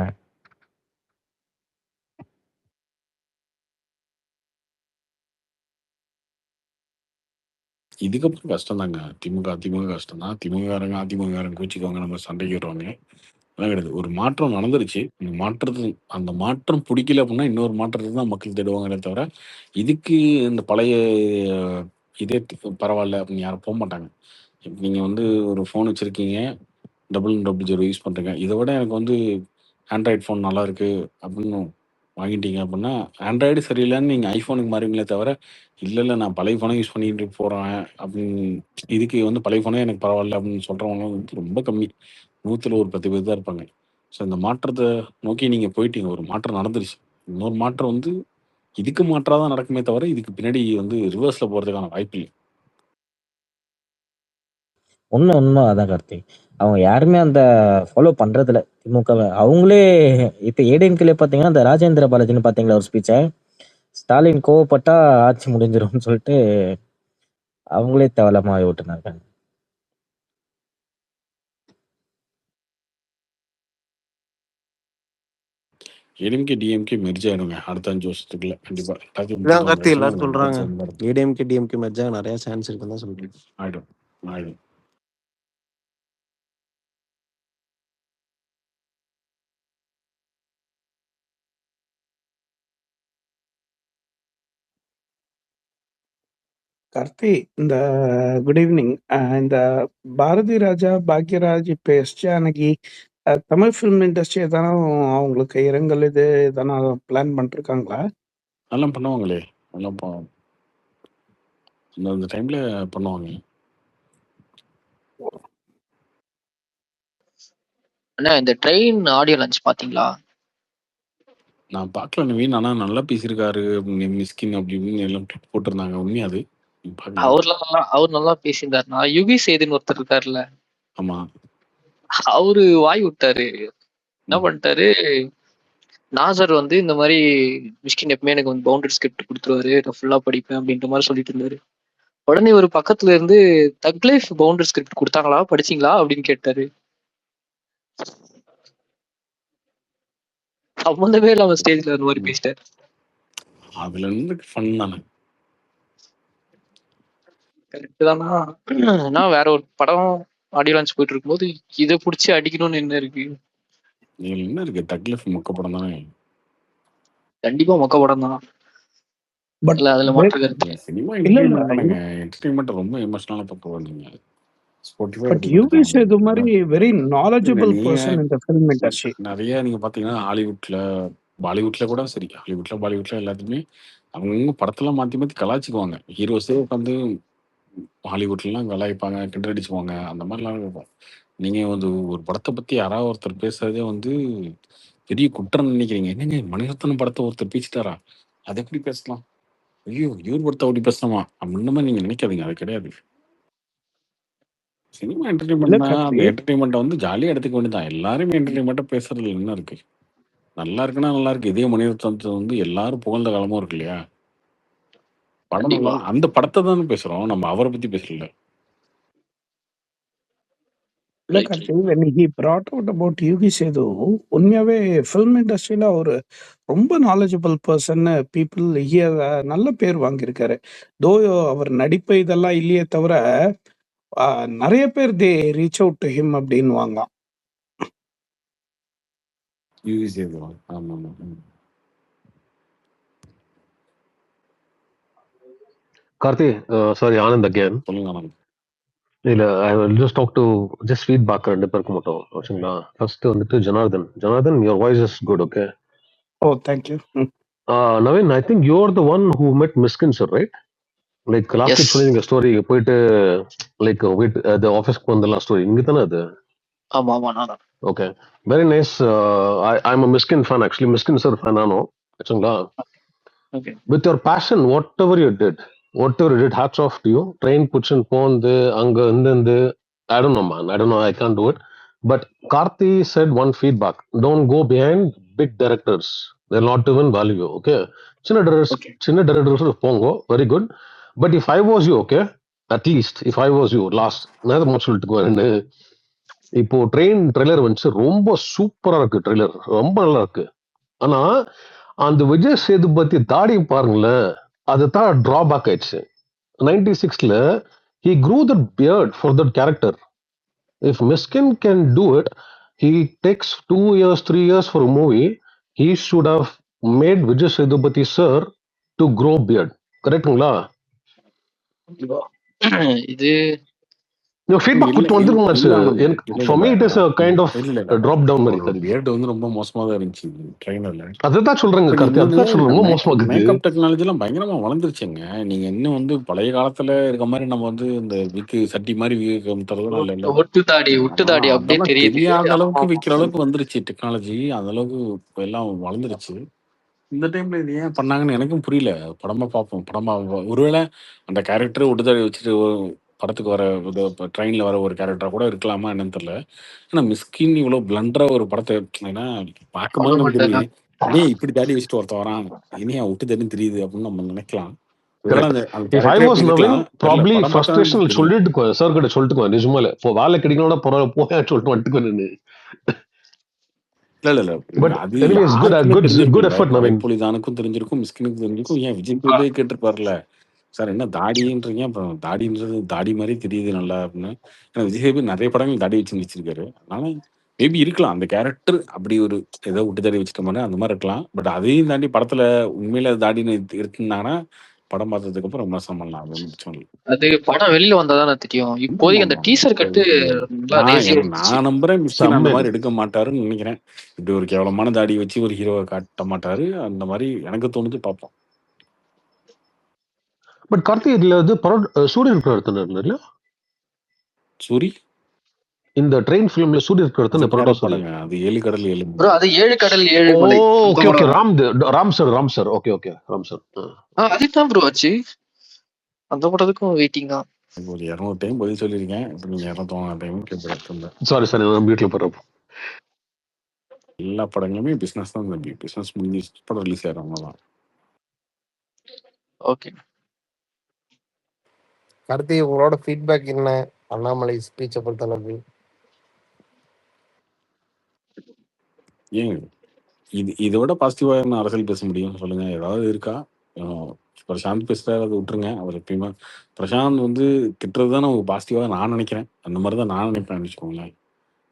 Speaker 2: இதுக்கப்புறம் கஷ்டம் தாங்க. திமுக கஷ்டம் தான். அதிமுககாரங்க கோச்சிக்குவாங்க, நம்ம சண்டைக்கு வருவாங்க. அதெல்லாம் கிடையாது. ஒரு மாற்றம் நடந்துருச்சு. அந்த மாற்றம் பிடிக்கல அப்படின்னா இன்னொரு மாற்றத்தை தான் மக்கள் தேடுவாங்களே தவிர இதுக்கு இந்த பழைய இதே பரவாயில்ல அப்படின்னு யாரும் போக மாட்டாங்க. இப்ப நீங்க வந்து ஒரு ஃபோன் வச்சிருக்கீங்க, 0000 யூஸ் பண்றீங்க. இதை விட எனக்கு வந்து ஆண்ட்ராய்டு ஃபோன் நல்லா இருக்கு அப்படின்னு வாங்கிட்டீங்க அப்படின்னா, ஆண்ட்ராய்டு சரியில்லைன்னு நீங்க ஐஃபோனுக்கு மாறுவீங்களே தவிர, இல்ல நான் பழைய ஃபோனை யூஸ் பண்ணிட்டு போறேன் அப்படின்னு, இதுக்கு வந்து பழைய ஃபோனே எனக்கு பரவாயில்ல அப்படின்னு சொல்றவங்க வந்து ரொம்ப கம்மி. 100ல ஒரு 10 பேர் தான் இருப்பாங்க. ஸோ இந்த மாற்றத்தை நோக்கி நீங்க போயிட்டீங்க. ஒரு மாற்றம் நடந்துருச்சு. இன்னொரு மாற்றம் வந்து இதுக்கு மாற்றா தான் நடக்குமே தவிர, இதுக்கு பின்னாடி வந்து ரிவர்ஸ்ல போறதுக்கான வாய்ப்பு இல்லை.
Speaker 7: உண்மை அதான் கார்த்தி. அவங்க யாருமே அந்த ஃபாலோ பண்றதில்ல திமுகவை. அவங்களே இப்ப ஏடிஎம்கேல பாத்தீங்கன்னா அந்த ராஜேந்திர பாலாஜின்னு பாத்தீங்களா ஒரு ஸ்பீச்சை, ஸ்டாலின் கோவப்பட்டா ஆட்சி முடிஞ்சிரும்னு சொல்லிட்டு அவங்களே தேவலாம விட்டுனாங்க.
Speaker 2: ஏடிஎம்கே டிஎம்கே மெர்ஜ் ஆயிடுங்க அடுத்த 5 வருஷத்துக்குள்ள. கண்டிப்பா
Speaker 1: இதான் கார்த்தி எல்லாரும்
Speaker 2: எல்லாத்தையும்
Speaker 1: சொல்றாங்க. ஏடிஎம்கே டிஎம்கே மெர்ஜ் ஆக நிறைய சான்ஸ் இருக்குன்னு தான் சொல்றேன்.
Speaker 2: ஆயிடும்.
Speaker 8: கார்த்தி, இந்த குட் ஈவினிங். இந்த பாரதி ராஜா, பாக்யராஜ், இப்போ எஸ் ஜானகி, தமிழ் ஃபிலிம் இண்டஸ்ட்ரி எதனா அவங்களுக்கு இரங்கல் இது எதனா பிளான் பண்ணிருக்காங்களா?
Speaker 2: அதெல்லாம் பண்ணுவாங்களே. அதெல்லாம் அந்த டைம்ல பண்ணுவாங்க.
Speaker 6: அண்ணா இந்த ட்ரெயின் ஆடியோ லான்ச் பாத்தீங்களா?
Speaker 2: நான் பார்க்கல நவீன். ஆனா நல்லா பேசியிருக்காரு, மிஸ்கின் அப்படி இப்படின்னு எல்லாம் போட்டிருந்தாங்க. உண்மையா அது? பார்க்கலாம்.
Speaker 6: அவர் நல்லா பேசியிருந்தாருண்ணா. யுகி சேதுன்னு ஒருத்தர் இருக்காருல்ல,
Speaker 2: ஆமா.
Speaker 6: அவரு வாய் விட்டாரு. என்ன பண்ணிட்டாரு, நாசர் வந்து இந்த மாதிரி மிஷ்கின் எப்பவுமே எனக்கு வந்து பவுண்டரி ஸ்கிரிப்ட் கொடுத்துருவாரு, நான் ஃபுல்லா படிப்பேன் அப்படின்ற மாதிரி சொல்லிட்டு இருந்தாரு. உடனே ஒரு பக்கத்துல இருந்து தக் லைஃப் பவுண்டரி ஸ்கிரிப்ட் கொடுத்தாங்களா, படிச்சீங்களா அப்படின்னு கேட்டாரு. சம்பந்தமே இல்லாம ஸ்டேஜ்ல அந்த மாதிரி பேசிட்டாரு.
Speaker 2: அதுல இருந்து ஃபன் தானே.
Speaker 6: கரெக்ட் தானா? நான் வேற ஒரு படம் ஆடியோ லான்ச் போயிட்டு இருக்கும்போது இதை பிடிச்சி அடிக்கணும்னு என்ன இருக்கு?
Speaker 2: இதுல என்ன இருக்கு, தக்லீஃப் மொக்க படம் தானே.
Speaker 6: கண்டிப்பா மொக்க படம் தான்.
Speaker 8: பட்
Speaker 6: இல்ல அதுல மாற்று கருத்து.
Speaker 2: சினிமா
Speaker 8: இல்ல
Speaker 2: என்டர்டைன்மெண்ட் தானேங்க. என்டர்டைன்மெண்ட் ரொம்ப எமோஷனலா பார்க்க நீங்க ஸ்பாட்டிஃபை
Speaker 8: பட் யூகி சேது மாதிரி வெரி நாலேஜபிள்
Speaker 2: நீங்க
Speaker 8: பர்சன் இந்த ஃபிலிம் இண்டஸ்ட்ரி.
Speaker 2: நிறைய நீங்க பாத்தீங்கன்னா ஹாலிவுட்ல, பாலிவுட்ல கூட சரி, ஹாலிவுட்ல பாலிவுட்ல எல்லாத்துக்குமே அவங்க படத்தெல்லாம் மாத்தி மாத்தி கலாய்ச்சிக்குவாங்க. ஹீரோஸே உட்காந்து ஹாலிவுட்லாம் கலாய்ப்பாங்க, கிண்டடிச்சுவாங்க, அந்த மாதிரிலாம் இருக்கும். நீங்க வந்து ஒரு படத்தை பத்தி யாராவது ஒருத்தர் பேசுறதே வந்து பெரிய குற்றம் நினைக்கிறீங்க. என்னங்க மணிரத்னம் படத்தை ஒருத்தர் பேசிட்டாரா, அதை எப்படி பேசலாம், ஐயோ இவர் படத்தை அப்படி பேசலாமா அப்படின்ற மாதிரி நீங்க நினைக்காதீங்க. அது கிடையாது. சினிமா
Speaker 8: இல்ல
Speaker 2: என்டர்டைன்மெண்ட்னா அந்த
Speaker 8: கார்த்தி,
Speaker 2: என்டர்டைன்மெண்ட்டை வந்து ஜாலியாக எடுத்துக்க வேண்டியதான். எல்லாருமே என்டர்டைன்மெண்ட்டாக பேசுறதுல என்ன இருக்கு, நல்லா இருக்குன்னா நல்லா இருக்கு. இதே மணிரத்னத்தை வந்து எல்லாரும் புகழ்ந்த காலமும் இருக்கு இல்லையா. படம் நல்லா,
Speaker 6: கண்டிப்பா.
Speaker 2: அந்த படத்தை தானே பேசுறோம், நம்ம அவரை பத்தி பேசல.
Speaker 8: இல்ல
Speaker 6: Right,
Speaker 8: Karthi, when he brought out about Yuki Setu, உண்மையாவே ஃபிலிம் இண்டஸ்ட்ரியில ஒரு ரொம்ப நாலேஜபிள் பர்சன், பீப்புள் நல்ல பேர் வாங்கியிருக்காரு. தோ அவர் நடிப்பு இதெல்லாம் இல்லையே தவிர நிறைய பேர் தே ரீச் அவுட் டு ஹிம் அப்படின்வாங்க.
Speaker 2: யூகி சேதுவா? ஆமா ஆமா.
Speaker 5: Karthi, sorry, Anand again.
Speaker 2: சொல்லுங்க ஆனந்த்.
Speaker 5: இல்ல, I will just talk to just feedback ரெண்டு பேருக்கு மட்டும் வச்சுங்களா. ஃபர்ஸ்ட் வந்துட்டு Janardhan, your voice is good, okay.
Speaker 8: Oh thank you.
Speaker 5: Naveen, I think you're the one who met Miskin sir, right? Like last
Speaker 6: Yes.
Speaker 5: week சொன்னீங்க story போயிட்டு, like வீட் the ஆஃபீஸ்க்கு வந்தெல்லாம் story இங்க தானே அது?
Speaker 6: ஆமா ஆமா நான் தான்.
Speaker 5: Okay, very nice. I'm a Miskin fan actually. Miskin sir fan நானும் வச்சுங்களா.
Speaker 6: Okay.
Speaker 5: With your passion, whatever you did, hats off to you. Train puts in போந்து அங்க இருந்து, I don't know man, I don't know, I can't do it. But Karthi said one feedback: don't go behind big directors, they'll not even value you, okay.
Speaker 6: Okay.
Speaker 5: சின்ன directors போங்க, very good. But if I was you, okay, at least if I was you, last நான் மட்டும் சொல்லிட்டு வரேன்னு, இப்போ train trailer வந்துச்சு, ரொம்ப சூப்பரா இருக்கு ட்ரெய்லர், ரொம்ப நல்லா இருக்கு. ஆனா அந்த விஜய் சேதுபதி தாடி பாருங்களேன், அதுதான் டிராபேக் ஆயிடுச்சு. 96ல he grew the beard for that character. If Miskin can do it, he takes 2 years 3 years for a movie, he should have made Vijay Sethupathi sir to grow beard. கரெக்ட்டுங்களா?
Speaker 6: இது
Speaker 5: ஃபீட்பேக் கொடுத்து வந்துருங்க. For me it is a kind of drop down மாதிரி
Speaker 2: அவரோட
Speaker 5: தெரியுது.
Speaker 2: beard வந்து ரொம்ப மோசமா தான் இருந்துச்சு ட்ரெயினர்ல.
Speaker 5: அதுதான் சொல்றேங்க கார்த்தி, அதுதான் சொல்றேன், ரொம்ப மோசமா இருக்குது.
Speaker 2: மேக்கப் டெக்னாலஜி எல்லாம் பயங்கரமா வளர்ந்துருச்சுங்க. நீங்க இன்னும் வந்து பழைய காலத்துல இருக்க மாதிரி நம்ம வந்து இந்த விக்கு சட்டி மாதிரி தரதெல்லாம் இல்ல.
Speaker 6: ஒட்டு தாடி அப்படியே
Speaker 2: அதெல்லாம்
Speaker 6: தெரியுது.
Speaker 2: தெரியாத அளவுக்கு விற்கிற அளவுக்கு வந்துருச்சு டெக்னாலஜி. அந்த அளவுக்கு இப்ப எல்லாம் வளர்ந்துருச்சு. இந்த டைம்ல இது ஏன் பண்ணாங்கன்னு எனக்கும் புரியல. படமா பார்ப்போம். படமா ஒருவேளை அந்த கேரக்டர் ஒட்டுதாடி வச்சுட்டு படத்துக்கு வர ட்ரெயின்ல வர ஒரு கேரக்டரா கூட இருக்கலாமா என்னன்னு தெரியல. ஆனா மிஸ்கின் இவ்வளவு பிளண்டரா ஒரு படத்தை, ஏன்னா பார்க்கும்போது நமக்கு தெரியும், ஏன் இப்படி தாடி வச்சுட்டு ஒருத்தன் வரான், இனியா விட்டு தாடின்னு தெரியுது அப்படின்னு நம்ம நினைக்கலாம்.
Speaker 5: If I was Naveen, probably frustration சொல்லிட்டு சார் கிட்ட சொல்லிட்டு நிஜமால இப்போ வேலை கிடைக்கணும்னா பரவாயில்ல போயா சொல்லிட்டு வந்துட்டு.
Speaker 2: இல்ல
Speaker 5: But anyways, good effort Naveen.
Speaker 2: புலிதானுக்கும் தெரிஞ்சிருக்கும், மிஸ்கினுக்கும் தெரிஞ்சிருக்கும். ஏன் விஜய் சேதுபதி கேட்டிருப்பார்ல, சார் என்ன தாடின்றீங்க, அப்புறம் தாடின்றது தாடி மாதிரி தெரியுது நல்லா அப்படின்னு. ஏன்னா விஜய் சேதுபதி நிறைய படங்கள் தாடி வச்சு வச்சிருக்காரு. அதனால மேபி இருக்கலாம் அந்த கேரக்டர் அப்படி ஒரு ஏதோ விட்டு தாடி வச்சுட்ட மாதிரி அந்த மாதிரி இருக்கலாம். பட் அதையும் தாண்டி படத்துல உண்மையில தாடின்னு இருந்தாங்கன்னா படம் பார்த்ததுக்கு அப்புறம் விமர்சனம் பண்ணலாம். அது ஒன்றும் பிரச்சனை இல்லை.
Speaker 6: அது படம் வெளியில வந்தாதானே தெரியும். இப்போதைக்கு அந்த டீசர் கட்டு
Speaker 2: நான் நம்புறேன் மிஸ்கின் அந்த மாதிரி எடுக்க மாட்டாருன்னு நினைக்கிறேன். இப்படி ஒரு கேவலமான தாடி வச்சு ஒரு ஹீரோவை காட்ட மாட்டாரு, அந்த மாதிரி எனக்கு தோணுது. பார்ப்போம்.
Speaker 5: பட் கார்த்தி இதுல வந்து சூரிய இருக்கிற இல்ல,
Speaker 2: சூரி
Speaker 5: இந்த ட்ரெயின் ஃபிலிம்ல சூரிய இருக்கிற ப்ரொடியூசர்,
Speaker 2: அது 7 கடல் 7
Speaker 6: ப்ரோ, அது 7 கடல் 7 மலை.
Speaker 5: Okay okay, Ram sir, okay okay Ram sir, okay Ram sir.
Speaker 6: அதுதான் ப்ரோ ஆச்சு. அந்த படத்துக்கும் வெயிட்டிங் தான்.
Speaker 2: ஒரு 200 டைம் பதில் சொல்லியிருக்கேன். இப்போ நீங்க 200 டைம் கேட்பீங்க.
Speaker 5: சாரி சார், நான் மியூட்ல போறேன்.
Speaker 2: எல்லா படங்களுமே பிசினஸ் தான் தம்பி. பிசினஸ் முடிஞ்சு படம் ரிலீஸ் ஆகிறவங்க தான்.
Speaker 6: ஓகே.
Speaker 1: கார்த்தி, உங்களோட ஃபீட்பேக் என்ன அண்ணாமலை ஸ்பீச்சை பொறுத்தளவுக்கு?
Speaker 2: ஏன் இதை விட பாசிட்டிவா என்ன அரசியல் பேச முடியும் சொல்லுங்க? ஏதாவது இருக்கா? பிரசாந்த் பேசுறாரு, அதை விட்டுருங்க. அவர் எப்பயுமே பிரசாந்த் வந்து திட்டுறது தான் நமக்கு பாசிட்டிவா நான் நினைக்கிறேன். அந்த மாதிரி தான் நான் நினைப்பேன் வச்சுக்கோங்களேன்.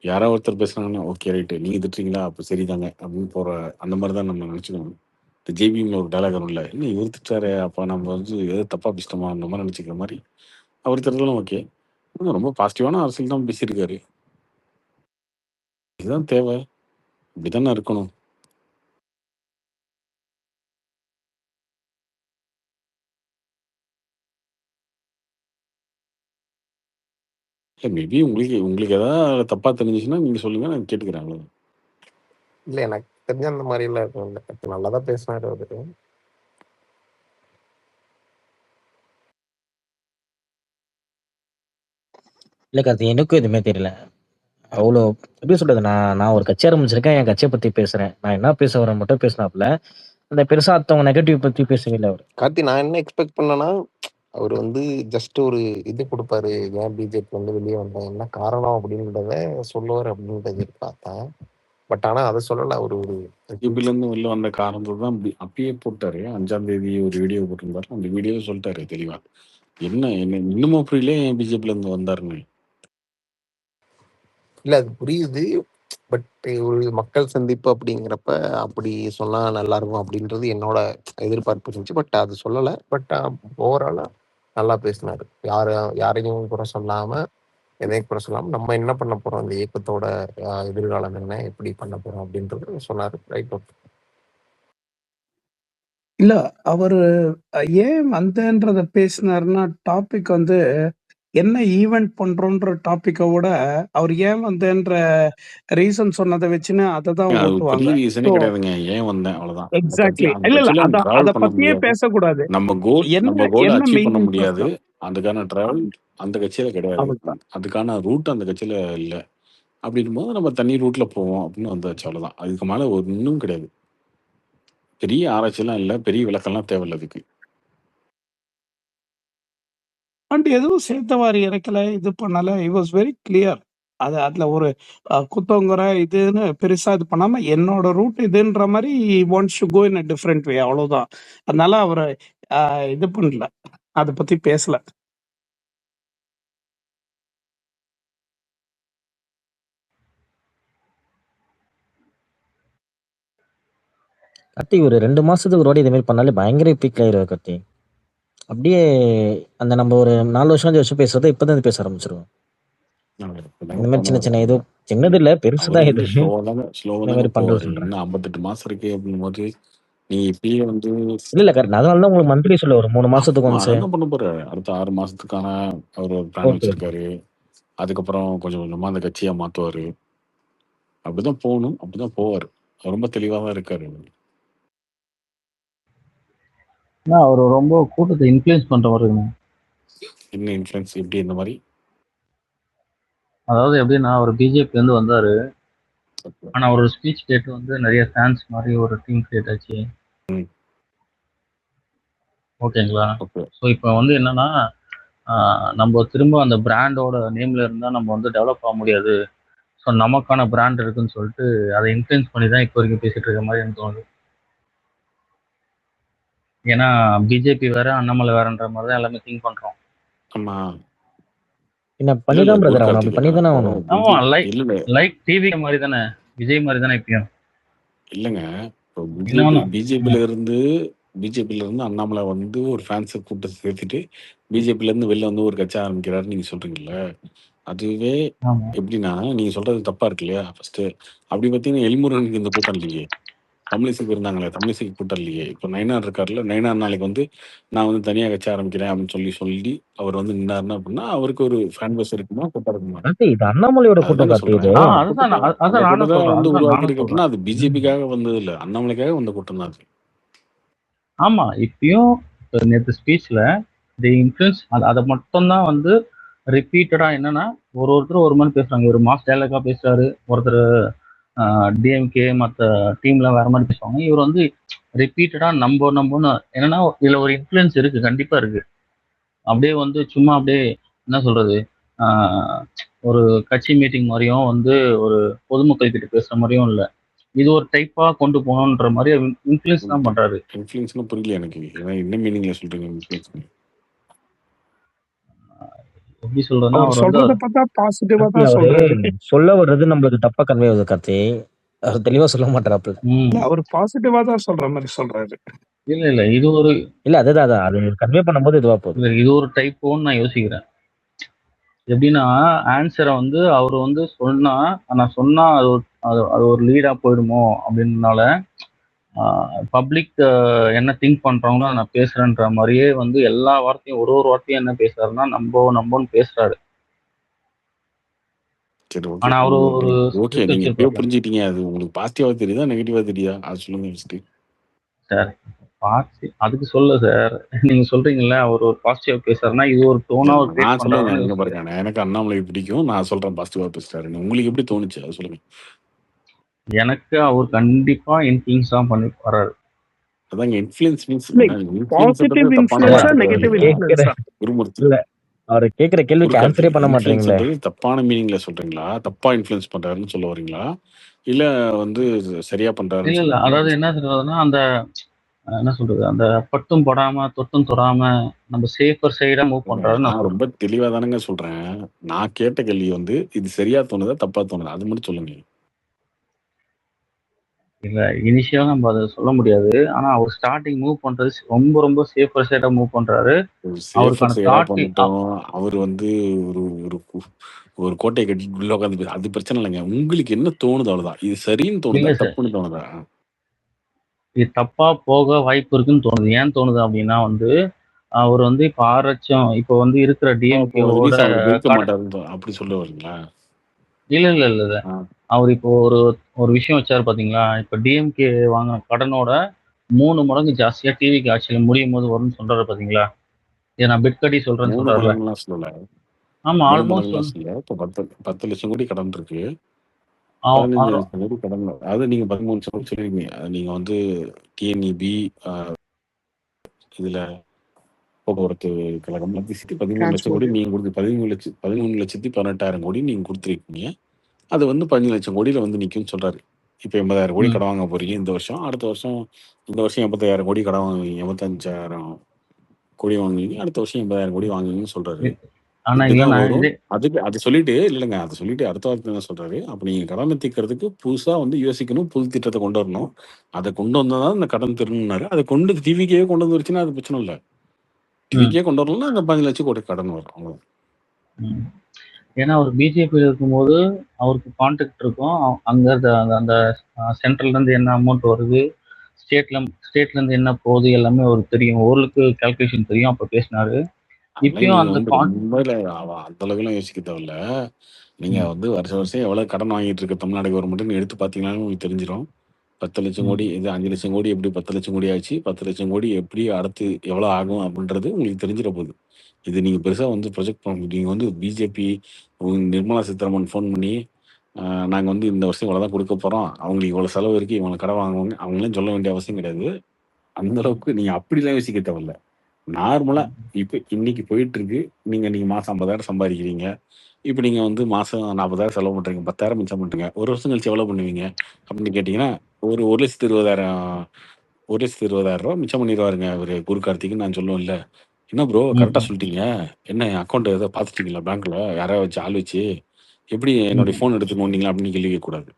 Speaker 2: யாராவது ஒருத்தர் பேசுறாங்கன்னா ஓகே ரைட்டு, நீங்க திட்டுறீங்களா அப்போ சரிதாங்க அப்படின்னு போற அந்த மாதிரி தான் நம்ம நினைச்சுக்கணும். இந்த ஜேபிஎம்ல ஒரு டைலாக் வரும்ல, என்ன இவர் திட்டாரு அப்போ நம்ம வந்து எது தப்பா பேசிட்டோமா அந்த மாதிரி நினைச்சுக்கிற மாதிரி அவர் திட்டுறதும் ஓகே. ரொம்ப பாசிட்டிவான அரசியல் தான் பேசியிருக்காரு. இதுதான் தேவை, இப்படிதானே இருக்கணும். மேபி உங்களுக்கு ஏதாவது தப்பா தெரிஞ்சுச்சுன்னா நீங்க சொல்லுங்க, நான் கேட்டுக்கிறேன். அவ்வளவுதான்.
Speaker 1: இல்லை, எனக்கு தெரிஞ்ச அந்த மாதிரிலாம் இருக்கும். இல்லை, நல்லா தான் பேசினாரு அவரு.
Speaker 7: இல்லை கார்த்தி, எனக்கும் எதுவுமே தெரியல. அவ்வளோ எப்படி சொல்றது, நான் ஒரு கட்சி ஆரம்பிச்சிருக்கேன், என் கட்சியை பத்தி பேசுறேன். நான் என்ன பேச வரேன் மட்டும் பேசினாப்புல. அந்த பெருசா அடுத்தவங்க நெகட்டிவ் பத்தி பேசவே இல்லை அவரு.
Speaker 1: கார்த்தி, நான் என்ன எக்ஸ்பெக்ட் பண்ணேன்னா, அவர் வந்து ஜஸ்ட் ஒரு இது கொடுப்பாரு, ஏன் பிஜேபி வந்து வெளியே வந்தேன், என்ன காரணம் அப்படின்றத சொல்லுவார் அப்படின்றது பார்த்தேன். பட் ஆனால் அதை சொல்லலை. அவர் ஒரு
Speaker 2: பிஜேபிலேருந்து வெளில வந்த காரணத்தை தான் அப்பயே போட்டாரு. 5ஆம் தேதி ஒரு வீடியோ போட்டிருந்தாரு. அந்த வீடியோவில் சொல்லிட்டாரு தெளிவா. என்ன இன்னமும் புரியல ஏன் பிஜேபிலேருந்து வந்தாருன்னு.
Speaker 1: இல்லை, அது புரியுது. பட் ஒரு மக்கள் சந்திப்பு அப்படிங்கிறப்ப அப்படி சொன்னா நல்லா இருக்கும் அப்படின்றது என்னோட எதிர்பார்ப்பு இருந்துச்சு. பட் அது சொல்லலை. பட் ஓவராலா நல்லா பேசினாரு. யாரையும் குறை சொல்லாம, எதையும் குறை சொல்லாம, நம்ம என்ன பண்ண போறோம், இந்த இயக்கத்தோட எதிர்காலம் என்ன, எப்படி பண்ண போறோம் அப்படின்றது சொன்னாரு. ரைட். ஓகே.
Speaker 8: இல்ல அவரு ஏன் வந்தேன்றத பேசினாருன்னா, டாபிக் வந்து என்ன ஈவென்ட் பண்றோன்ற டாபிக்கை விட அவர் ஏன் வந்தேன்ற ரீசன் சொன்னதை வச்சுன்னு அதை தான்
Speaker 2: அது
Speaker 8: ஓட்டுவாங்க.
Speaker 2: பெரிய ரீசனே கிடையாதுங்க. ஏன் வந்தேன் அவ்வளவுதான்.
Speaker 8: எக்ஸாக்ட்லி.
Speaker 2: அந்த
Speaker 8: இல்ல
Speaker 2: கட்சியில
Speaker 8: அத
Speaker 2: டிராவல் பண்ண
Speaker 8: பத்தியே
Speaker 2: முடியாது.
Speaker 8: பேசக்கூடாது.
Speaker 2: நம்ம கோல்
Speaker 8: என்ன
Speaker 2: அச்சீவ் பண்ண
Speaker 8: மெயின்
Speaker 2: முடியாது. அதுக்கான டிராவல் அந்த கட்சியில கிடையாது.
Speaker 8: அவ்வளவுதான்.
Speaker 2: அதுக்கான ரூட் அந்த கட்சியில இல்ல. அப்படின்னும் போது நம்ம தனி ரூட்ல போவோம் அப்படின்னு வந்தாச்சு, அவ்வளவுதான். அதுக்கு மேல ஒன்றும் கிடையாது. பெரிய ஆராய்ச்சியெல்லாம் இல்லை, பெரிய விளக்கம்லாம் தேவையில்லை அதுக்கு.
Speaker 8: அண்ட் எதுவும் சேர்த்தவாரி இறக்கல, இது பண்ணல. It was very clear. அதுல ஒரு குத்தங்குறை இதுன்னு பெருசா இது பண்ணாம என்னோட ரூட் இதுன்ற மாதிரி wants to go in a different way, அவ்வளவுதான். அதனால அவரை இது பண்ணல, அதை பத்தி பேசல.
Speaker 7: கார்த்தி ஒரு 2 மாசத்துக்கு ஒரு வாட்டி இதே மாதிரி பண்ணாலே பயங்கர பீக் ஆயிடுவார் கார்த்தி. அப்படியே அந்த நம்ம ஒரு 4 வருஷம் 5 வருஷம் பேசுறதை இப்பதான் பேச ஆரம்பிச்சிருவோம். இந்த மாதிரி சின்ன சின்ன இது சின்னது இல்ல, பெருசுதான் இது. இந்த மாதிரி பண்றது சொல்றேன்.
Speaker 2: இன்னும் 58 மாசம் இருக்கு அப்படின்னும் போது நீங்க இப்பயே வந்து
Speaker 7: இல்ல கரெக்ட். அதனால தான் உங்களுக்கு மந்த்லி சொல்ல ஒரு 3 மாசத்துக்கு ஒன்ஸ்
Speaker 2: அதான் பண்ண போறாரு. அடுத்த 6 மாசத்துக்கான அவர் ஒரு பிளான் வச்சிருக்காரு. அதுக்கப்புறம் கொஞ்சம் கொஞ்சமா அந்த கட்சியை மாத்துவாரு. அப்படிதான் போகணும், அப்படிதான் போவாரு. ரொம்ப தெளிவா தான் இருக்காரு.
Speaker 9: அவர் ரொம்ப கூட்டத்தை இன்ஃப்ளூயன்ஸ் பண்ற மாதிரி இருக்குங்க.
Speaker 2: என்ன இன்ஃப்ளூயன்ஸ்? எப்படி இந்த மாதிரி?
Speaker 9: அதாவது எப்படின்னா அவர் பிஜேபி இருந்து வந்தாரு. ஆனா அவரோட ஸ்பீச் கேட்டு வந்து நிறைய ஃபேன்ஸ் மாதிரி ஒரு டீம் கிரியேட் ஆச்சு. ஓகேங்களா? ஸோ இப்போ வந்து என்னன்னா நம்ம திரும்ப அந்த பிராண்டோட நேம்ல இருந்தா நம்ம வந்து டெவலப் ஆக முடியாது. ஸோ நமக்கான பிராண்ட் இருக்குன்னு சொல்லிட்டு அதை இன்ஃப்ளூயன்ஸ் பண்ணி தான் இப்போ வரைக்கும் பேசிட்டு இருக்க மாதிரி எனக்கு தோணுது. ஏன்னா பிஜேபி வேற அண்ணாமலை வேறன்ற மாதிரி தான் எல்லாமே திங்க் பண்றோம்.
Speaker 2: ஆமா,
Speaker 7: என்ன பண்ணிதான் பிரதர் அவன் அப்படி பண்ணி தானே ஆகணும்.
Speaker 9: ஆமா, லைக் டிவி மாதிரி தானே, விஜய் மாதிரி தானே இப்பயும்.
Speaker 2: இல்லைங்க, இப்போ பிஜேபியில இருந்து அண்ணாமலை வந்து ஒரு ஃபேன்ஸை கூட்டத்தை சேர்த்துட்டு பிஜேபியில இருந்து வெளில வந்து ஒரு கட்சி ஆரம்பிக்கிறாரு நீங்க சொல்றீங்கல்ல, அதுவே எப்படின்னா நீங்க சொல்றது தப்பா இருக்கு இல்லையா? ஃபர்ஸ்ட் அப்படி பார்த்தீங்கன்னா எல்முருகனுக்கு இந்த கூட்டம் இல்லையே, தமிழிசைக்கு இருந்தாங்களே, தமிழிசைக்கு கூட்டம் இல்லையே. இப்போ நயனார் இருக்காருல்ல, நயனார் நாளைக்கு வந்து நான் வந்து தனியா கட்சி ஆரம்பிக்கிறேன் அப்படின்னு சொல்லி அவர் வந்து நின்னாருன்னா அப்படின்னா அவருக்கு ஒரு ஃபேன் பேஸ் இருக்குமா, கூட்டம் இருக்குமா?
Speaker 7: இது அண்ணாமலையோட கூட்டம் கார்த்தி. இது
Speaker 2: வந்து உருவாக்கிருக்கு அப்படின்னா அது பிஜேபிக்காக வந்தது இல்ல, அண்ணாமலைக்காக வந்த கூட்டம் தான் அது.
Speaker 9: ஆமா, இப்பயும் நேற்று ஸ்பீச்ல தி இன்ஃப்ளூயன்ஸ் அதை மட்டும் தான் வந்து ரிப்பீட்டடா என்னன்னா ஒருத்தர் ஒரு மாதிரி பேசுறாங்க. ஒரு மாஸ் டைலாக்கா பேசுறாரு, ஒருத்தர் டிஎம்கே மற்ற டீம்ல வேற மாதிரி பேசுவாங்க. இவர் வந்து ரிப்பீட்டடா நம்பன்னு என்னன்னா இதுல ஒரு இன்ஃப்ளூயன்ஸ் இருக்கு, கண்டிப்பா இருக்கு. அப்படியே வந்து சும்மா அப்படியே என்ன சொல்றது, ஒரு கட்சி மீட்டிங் மாதிரியும் வந்து ஒரு பொதுமக்கள் கிட்ட பேசுற மாதிரியும் இல்ல, இது ஒரு டைப்பா கொண்டு போகணுன்ற மாதிரி இன்ஃப்ளூயன்ஸ் தான் பண்றாரு.
Speaker 2: இன்ஃப்ளூயன்ஸ்னு புரியல எனக்கு. ஏன்னா என்ன மீனிங்ல சொல்றீங்க இன்ஃப்ளூயன்ஸ்?
Speaker 9: எப்படி சொல்றதுன்னா
Speaker 8: அவர்
Speaker 9: அவர் வந்து
Speaker 8: சொல்றத பார்த்தா பாசிட்டிவா தான்
Speaker 7: அவரு
Speaker 8: சொல்றாரு.
Speaker 7: சொல்ல வர்றது நம்மளுக்கு தப்பா கன்வே ஆகுது கார்த்தி. அவர் தெளிவா சொல்ல மாட்டாராப்ல.
Speaker 8: இல்ல, அவர் பாசிட்டிவா தான் சொல்ற மாதிரி சொல்றாரு.
Speaker 9: இல்ல இது ஒரு
Speaker 7: இல்ல அதுதான் அது கன்வே பண்ணும்போது இதுவா போகுது.
Speaker 9: இது ஒரு டைப்போன்னு நான் யோசிக்கிறேன். எப்படின்னா ஆன்சரை வந்து அவர் வந்து சொன்னா நான் சொன்னா அது ஒரு லீடா போயிடுமோ அப்படின்றனால பப்ளிக் என்ன திங்க் பண்றாங்களோ நான் பேசுறேன்ற மாதிரியே வந்து எல்லா வார்த்தையும் ஒரு வார்த்தையும் என்ன பேசுறாருன்னா நம்பன்னு பேசுறாரு.
Speaker 2: சரி,
Speaker 9: ஆனா அவரு ஒரு
Speaker 2: ஓகே. நீங்க எப்பயோ புரிஞ்சுக்கிட்டீங்க. அது உங்களுக்கு பாசிட்டிவா தெரியுதா நெகட்டிவா தெரியுதா அது சொல்லுங்க ஃபர்ஸ்ட்.
Speaker 9: சார் அதுக்கு சொல்ல சார், நீங்க சொல்றீங்கல்ல அவர் ஒரு பாசிட்டிவா பேசுறாருன்னா இது ஒரு டோனா ஒரு
Speaker 2: நான் சொல்றேன். நீங்க பாருங்க, எனக்கு அண்ணாமலை பிடிக்கும், நான் சொல்றேன் பாசிட்டிவா பேசுறாருன்னு. உங்களுக்கு எப்படி தோணுச்சு அது சொல்லுங்க.
Speaker 9: எனக்கு அவர் கண்டிப்பா இன்ஃப்ளூயன்ஸ் தான் பண்ணி வர்றாரு.
Speaker 2: அதாங்க influence means
Speaker 8: positive influenza negative influenza?
Speaker 2: Gurumurthy,
Speaker 7: இல்ல அவர் கேக்குற கேள்விக்கு ஆன்சரே பண்ண மாட்டீங்களே.
Speaker 2: தப்பான மீனிங்ல சொல்றீங்களா? தப்பா இன்ஃப்ளூயன்ஸ் பண்றாருன்னு சொல்ல வரீங்களா? இல்ல வந்து சரியா பண்றாருன்னு?
Speaker 9: இல்ல அதாவது என்ன சொல்றதுன்னா அந்த என்ன சொல்றது, அந்த பட்டும் படாம தொட்டும் தொடாம நம்ம சேஃபர் சைடா மூவ் பண்றாரு.
Speaker 2: நான் ரொம்ப தெளிவா தானங்க சொல்றேன். நான் கேட்ட கேள்வி வந்து இது சரியா தோணுதா தப்பா தோணுதா அது மட்டும் சொல்லுங்க.
Speaker 9: இல்ல இனிஷியலா நம்ம அதை சொல்ல முடியாது. ஆனா அவர் ஸ்டார்டிங் மூவ் பண்றது ரொம்ப ரொம்ப சேஃபர் சைடா மூவ் பண்றாரு. அவருக்கான
Speaker 2: அவர் வந்து ஒரு கோட்டையை கட்டிட்டு உள்ள உட்காந்து அது பிரச்சனை இல்லைங்க. உங்களுக்கு என்ன தோணுது அவ்வளவுதான். இது சரின்னு தோணுதா தப்புன்னு தோணுதா?
Speaker 9: இது தப்பா போக வாய்ப்பு இருக்குன்னு தோணுது. ஏன் தோணுது அப்படின்னா வந்து அவர் வந்து இப்ப 6 லட்சம் இப்ப வந்து இருக்கிற டிஎம்கேவோட
Speaker 2: அப்படி சொல்ல வரீங்களா?
Speaker 9: இல்ல அவர் இப்போ ஒரு விஷயம் வச்சாரு பாத்தீங்களா, இப்ப டிஎம்கே வாங்கின கடனோட 3 மடங்கு ஜாஸ்தியா டிவிக்கு ஆட்சியில முடியும் போது வரும்னு சொல்றாரு பாத்தீங்களா. இதை நான் பெட் கட்டி சொல்றேன்னு சொல்றாருல. ஆமா, ஆல்மோஸ்ட்
Speaker 2: 10 லட்சம் கோடி கடன் இருக்கு. 15 லட்சம் கோடி கடன். அது நீங்க 13 லட்சம் கோடி சொல்லிருக்கீங்க. நீங்க வந்து டிஎன்இபி இதுல போக்குவரத்து கழகம் 13 லட்சம் கோடி நீங்க கொடுத்து 13,18,000 கோடி நீங்க கொடுத்துருக்கீங்க. அது வந்து 15 லட்சம் கோடியில வந்து நிக்கும்னு சொல்றாரு. இப்ப 80,000 கோடி கடன் வாங்க போறீங்க இந்த வருஷம். அடுத்த வருஷம் இந்த வருஷம் 85,000 கோடி கடன் வாங்குவீங்க. 85,000 கோடி வாங்குவீங்க. அடுத்த வருஷம் 80,000 கோடி வாங்குவீங்கன்னு சொல்றாரு. அது சொல்லிட்டு இல்லைங்க, அதை சொல்லிட்டு அடுத்த வாரத்துல என்ன சொல்றாரு, அப்ப நீங்க கடனை தீர்க்கறதுக்கு புதுசா வந்து யோசிக்கணும், புது திட்டத்தை கொண்டு வரணும். அதை கொண்டு வந்தாதான் இந்த கடன் தீரணும்னாரு. அதை கொண்டு டிவிக்கே கொண்டு வந்துருச்சுன்னா அது பிரச்சனை இல்லை. டிவிக்கே கொண்டு வரணும்னா அந்த 15 லட்சம் கோடி கடன் வரும். அவ்வளவு.
Speaker 9: ஏன்னா அவர் பிஜேபியில் இருக்கும்போது அவருக்கு கான்டாக்ட் இருக்கும். அங்க அந்த சென்ட்ரல்ல இருந்து என்ன அமௌண்ட் வருது, ஸ்டேட்ல இருந்து என்ன போகுது எல்லாமே அவருக்கு தெரியும். ஓரளவுக்கு கால்குலேஷன் தெரியும். அப்ப பேசினாரு. இப்பயும் அந்த
Speaker 2: அந்த அளவுக்கு யோசிக்க தேவையில்ல. நீங்க வந்து வருஷம் எவ்வளவு கடன் வாங்கிட்டு இருக்க தமிழ்நாடு கவர்மெண்ட் எடுத்து பாத்தீங்கன்னாலும் உங்களுக்கு தெரிஞ்சிடும். 10 லட்சம் கோடி இது 5 லட்சம் கோடி எப்படி 10 லட்சம் கோடி ஆச்சு, 10 லட்சம் கோடி எப்படி அடுத்து எவ்வளவு ஆகும் அப்படின்றது உங்களுக்கு தெரிஞ்சிட போகுது. இது நீங்க பெருசா வந்து ப்ரொஜெக்ட் பண்ண நீங்க வந்து பிஜேபி நிர்மலா சீதாராமன் ஃபோன் பண்ணி நாங்க வந்து இந்த வருஷம் இவ்வளவுதான் கொடுக்க போறோம், அவங்களுக்கு இவ்வளவு செலவு இருக்கு, இவங்க கடன் வாங்குவாங்க அவங்களாம் சொல்ல வேண்டிய அவசியம் கிடையாது. அந்த அளவுக்கு நீங்க அப்படிலாம் யோசிக்க தேவையில்ல. நார்மலா இப்ப இன்னைக்கு போயிட்டு இருக்கு. நீங்க மாசம் 50,000 சம்பாதிக்கிறீங்க. இப்ப நீங்க வந்து மாசம் 40,000 செலவு பண்றீங்க, 10,000 மிச்சம் பண்றீங்க. ஒரு வருஷம் கழிச்சு எவ்வளவு பண்ணுவீங்க அப்படின்னு கேட்டீங்கன்னா ஒரு 1,20,000 ரூபாய் மிச்சம் பண்ணிடுவாருங்க அவரு குரு கார்த்திக்னு நான் சொல்லுவேன் இல்ல. என்ன ப்ரோ கரெக்டா சொல்லிட்டீங்க, என்ன அக்கௌண்ட் ஏதோ பாத்துட்டீங்களா பேங்க்ல யாராவது வச்சு ஆள் வச்சு, எப்படி என்னுடைய போன் எடுத்து நோண்டிங்களா அப்படின்னு கேள்வி கேட்க கூடாது.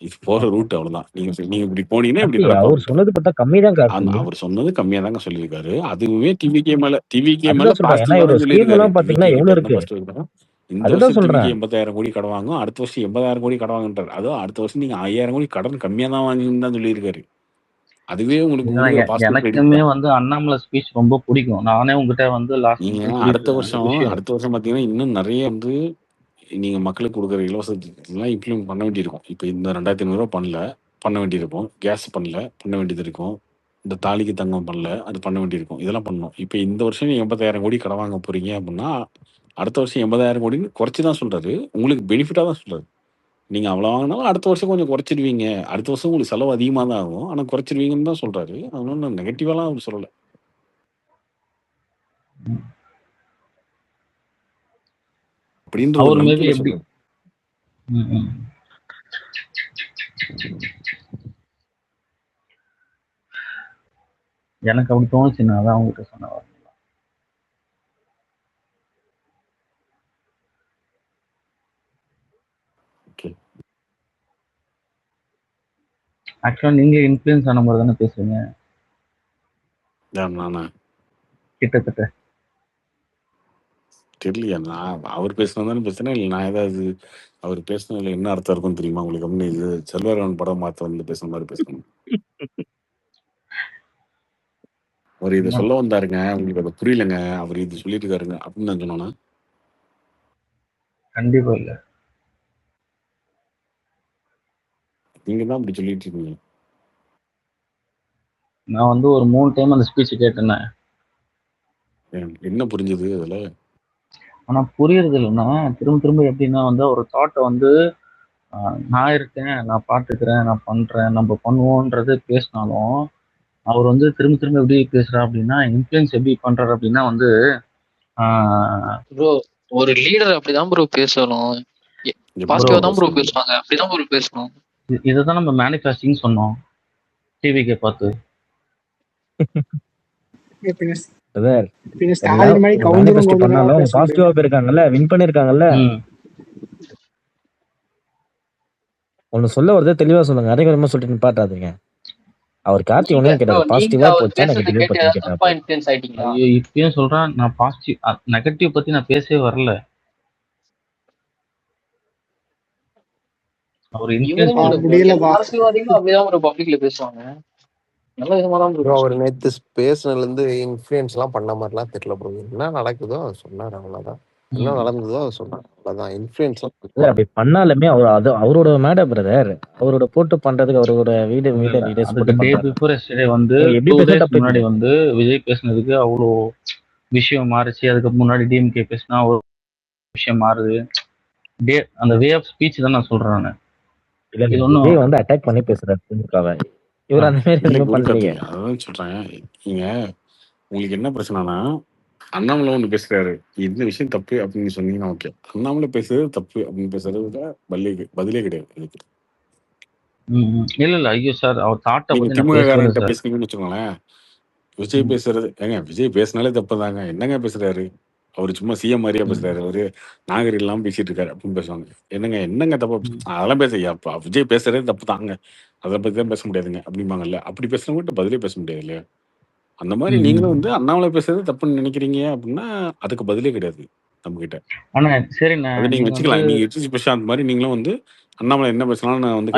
Speaker 2: இது போற ரூட் அவ்வளவுதான். நீங்க இப்படி போனீங்கன்னா இப்படி
Speaker 7: அவர் சொன்னது பார்த்தா கம்மி தான் கார்த்தி.
Speaker 2: அவர் சொன்னது கம்மியா தாங்க சொல்லியிருக்காரு. அதுவே டிவிகே மேல
Speaker 7: பாத்தீங்கன்னா எவ்வளவு இருக்கு.
Speaker 2: இந்த வருஷம் டிவிகே 80,000 கோடி கடன் வாங்கும், அடுத்த வருஷம் 80,000 கோடி கடன் வாங்குன்றாரு. அதுவும் அடுத்த வருஷம் நீங்க 5,000 கோடி கடன் கம்மியா தான் வாங்குன்னு தான் சொல்லியிருக்காரு. அதுவே உங்களுக்கு
Speaker 9: எனக்குமே வந்து அண்ணாமலை ஸ்பீச் ரொம்ப பிடிக்கும். நானே உங்ககிட்ட வந்து
Speaker 2: அடுத்த வருஷம் பாத்தீங்கன்னா இன்னும் நிறைய வந்து நீங்க மக்களுக்கு கொடுக்குற இலவச திட்டத்தெல்லாம் இம்ப்ளிமெண்ட் பண்ண வேண்டியிருக்கும். இப்ப இந்த 2,500 ரூபாய் பண்ண வேண்டியிருக்கும். கேஸ் பண்ண வேண்டியது இருக்கும். இந்த தாலிக்கு தங்கம் பண்ணல, அது பண்ண வேண்டியிருக்கும். இதெல்லாம் பண்ணணும். இப்ப இந்த வருஷம் நீங்க 80,000 கோடி கடன் வாங்க போறீங்க அப்படின்னா, அடுத்த வருஷம் 80,000 கோடின்னு குறைச்சு தான் சொல்றாரு. உங்களுக்கு பெனிஃபிட்டா தான் சொல்றாரு. நீங்க அவ்வளோ வாங்குனாலும் அடுத்த வருஷம் கொஞ்சம் குறைச்சிடுவீங்க. அடுத்த வருஷம் உங்களுக்கு செலவு அதிகமா தான் ஆகும். ஆனா குறைச்சிடுவீங்கன்னு தான் சொல்றாரு. அது ஒண்ணும் நெகட்டிவாலாம் அவர் சொல்லல. அப்படின்ற ஒரு
Speaker 9: அவர் மேபி
Speaker 2: நம்பிக்கையில
Speaker 9: எப்படி
Speaker 2: சொல்றாரு.
Speaker 9: ம், ம். எனக்கு அப்படி தோணுச்சு, நான் அதான் உங்ககிட்ட சொன்னேன்.
Speaker 2: ஓகே.
Speaker 9: ஆக்சுவலா நீங்களே இன்ஃப்ளூயன்ஸ் ஆன மாதிரி தானே பேசுறீங்க
Speaker 2: யார் நானா?
Speaker 9: கிட்டத்தட்ட.
Speaker 2: தெரியலையா? நான் அவர் பேசுனது தானே பேசுனேன். இல்ல நான் ஏதாவது அவர் பேசுனதுல என்ன அர்த்தம் இருக்குன்னு தெரியுமா உங்களுக்கு? அப்படின்னு இது செல்வராகவன் படம் மாத்த வந்து பேசுன மாதிரி பேசணும். அவர் இதை சொல்ல வந்தாருங்க, உங்களுக்கு அது புரியலங்க, அவர் இது சொல்லிட்டு இருக்காருங்க அப்படின்னு நான் சொன்னோன்னா
Speaker 9: கண்டிப்பா இல்ல.
Speaker 2: நீங்க தான் அப்படி சொல்லிட்டு இருக்கீங்க.
Speaker 9: நான் வந்து ஒரு 3 டைம் அந்த ஸ்பீச் கேட்டேனே.
Speaker 2: எனக்கு என்ன புரிஞ்சது அதுல?
Speaker 9: ஆனா புரியறது இல்லைன்னா திரும்ப திரும்ப எப்படின்னா வந்து ஒரு தாட்டை வந்து நான் இருக்கேன், நான் பார்த்துக்கிறேன், நான் பண்றேன், நம்ம பண்ணுவோன்றது பேசினாலும் அவர் வந்து திரும்ப திரும்ப எப்படி பேசுறா அப்படின்னா இன்ஃப்ளூயன்ஸ் எப்படி பண்றாரு அப்படின்னா வந்து
Speaker 6: ப்ரோ ஒரு லீடர் அப்படிதான் ப்ரோ பேசணும். பாசிட்டிவா தான் ப்ரோ பேசுவாங்க. அப்படிதான் ப்ரோ பேசணும்.
Speaker 9: இதைதான் நம்ம மேனிஃபெஸ்டிங் சொன்னோம் டிவிக்கு பார்த்து.
Speaker 7: பண்ணாலும் பாசிட்டிவா போயிருக்காங்கல்ல, வின் பண்ணிருக்காங்கல்ல. ஒண்ணு சொல்ல வரதே தெளிவா சொல்லுங்க. அதே மாதிரி சொல்லிட்டு நிப்பாட்டாதீங்க. அவர் கார்த்தி ஒண்ணே கேட்டாரு, பாசிட்டிவா போச்சா நெகட்டிவா போச்சா கேட்டாரு.
Speaker 9: ஐயோ இப்பயும் சொல்றேன், நான் பாசிட்டிவ் நெகட்டிவ் பத்தி நான் பேசவே வரல. அவர்
Speaker 6: அரசியல்வாதிகளும் அப்படிதான் ஒரு பப்ளிக்ல பேசுவாங்க. நல்ல விதமா தான்
Speaker 1: ப்ரோ அவர் நேத்து பேசுனதுல இருந்து இன்ஃப்ளூயன்ஸ் எல்லாம் பண்ண மாதிரிலாம் தெரியல ப்ரோ. என்ன நடக்குதோ அதை சொன்னார், அவ்வளவுதான். என்ன நடந்ததோ அதை சொன்னார், அவ்வளவுதான். இன்ஃப்ளூயன்ஸ்
Speaker 7: அப்படி பண்ணாலுமே அவர் அது அவரோட மேடை பிரதர். அவரோட போட்டு பண்றதுக்கு அவரோட வீடு
Speaker 9: டே பிஃபோர் எஸ்டர்டே வந்து 2 days முன்னாடி வந்து விஜய் பேசுனதுக்கு அவ்வளோ விஷயம் மாறுச்சு. அதுக்கு முன்னாடி டிஎம்கே பேசினா ஒரு விஷயம் மாறுது. அந்த வே ஆஃப் ஸ்பீச் தான் நான் சொல்றேன். நான்
Speaker 7: விஜய் வந்து அட்டாக் பண்ணி பேசுறாரு திமுகவை. இவர் அந்த மாதிரி எதுவும் பண்ணலையே.
Speaker 2: அதான் சொல்றேன். நீங்க உங்களுக்கு என்ன பிரச்சனைனா, அண்ணாமலை ஒண்ணு பேசுறாரு, இந்த விஷயம் தப்பு அப்படின்னு சொன்னீங்கன்னா ஓகே. அண்ணாமலை பேசுறது தப்பு அப்படின்னு பேசுறது பதிலே கிடையாது இதுக்கு.
Speaker 9: இல்ல ஐயோ சார், அவர் தாட்டை
Speaker 2: நீங்க
Speaker 9: பத்தி
Speaker 2: திமுக பேசுனீங்கன்னு வச்சுக்கோங்களேன், விஜய் பேசுறது ஏங்க விஜய் பேசினாலே தப்புதாங்க, என்னங்க பேசுறாரு அவரு, சும்மா சிஎம் மாதிரியா பேசுறாரு, அவரு நாகரிகம் இல்லாம பேசிட்டு இருக்காரு அப்படின்னு பேசுவாங்க. என்னங்க தப்பு, அதெல்லாம் பேச விஜய் பேசுறதே தப்பு தாங்க, அதை பத்தி தான் பேச முடியாதுங்க அப்படிம்பாங்கல்ல. அப்படி பேசுறவங்ககிட்ட பதிலே பேச முடியாது இல்லையா? அந்த மாதிரி நீங்களும் வந்து அண்ணாமலை பேசுறது தப்புன்னு நினைக்கிறீங்க அப்படின்னா அதுக்கு பதிலே கிடையாது நம்ம கிட்ட. அது நீங்க வச்சுக்கலாம். நீங்க எச்சி பிரசாந்த் மாதிரி நீங்களும் வந்து அண்ணாமலை என்ன பேசலாம் நான் வந்து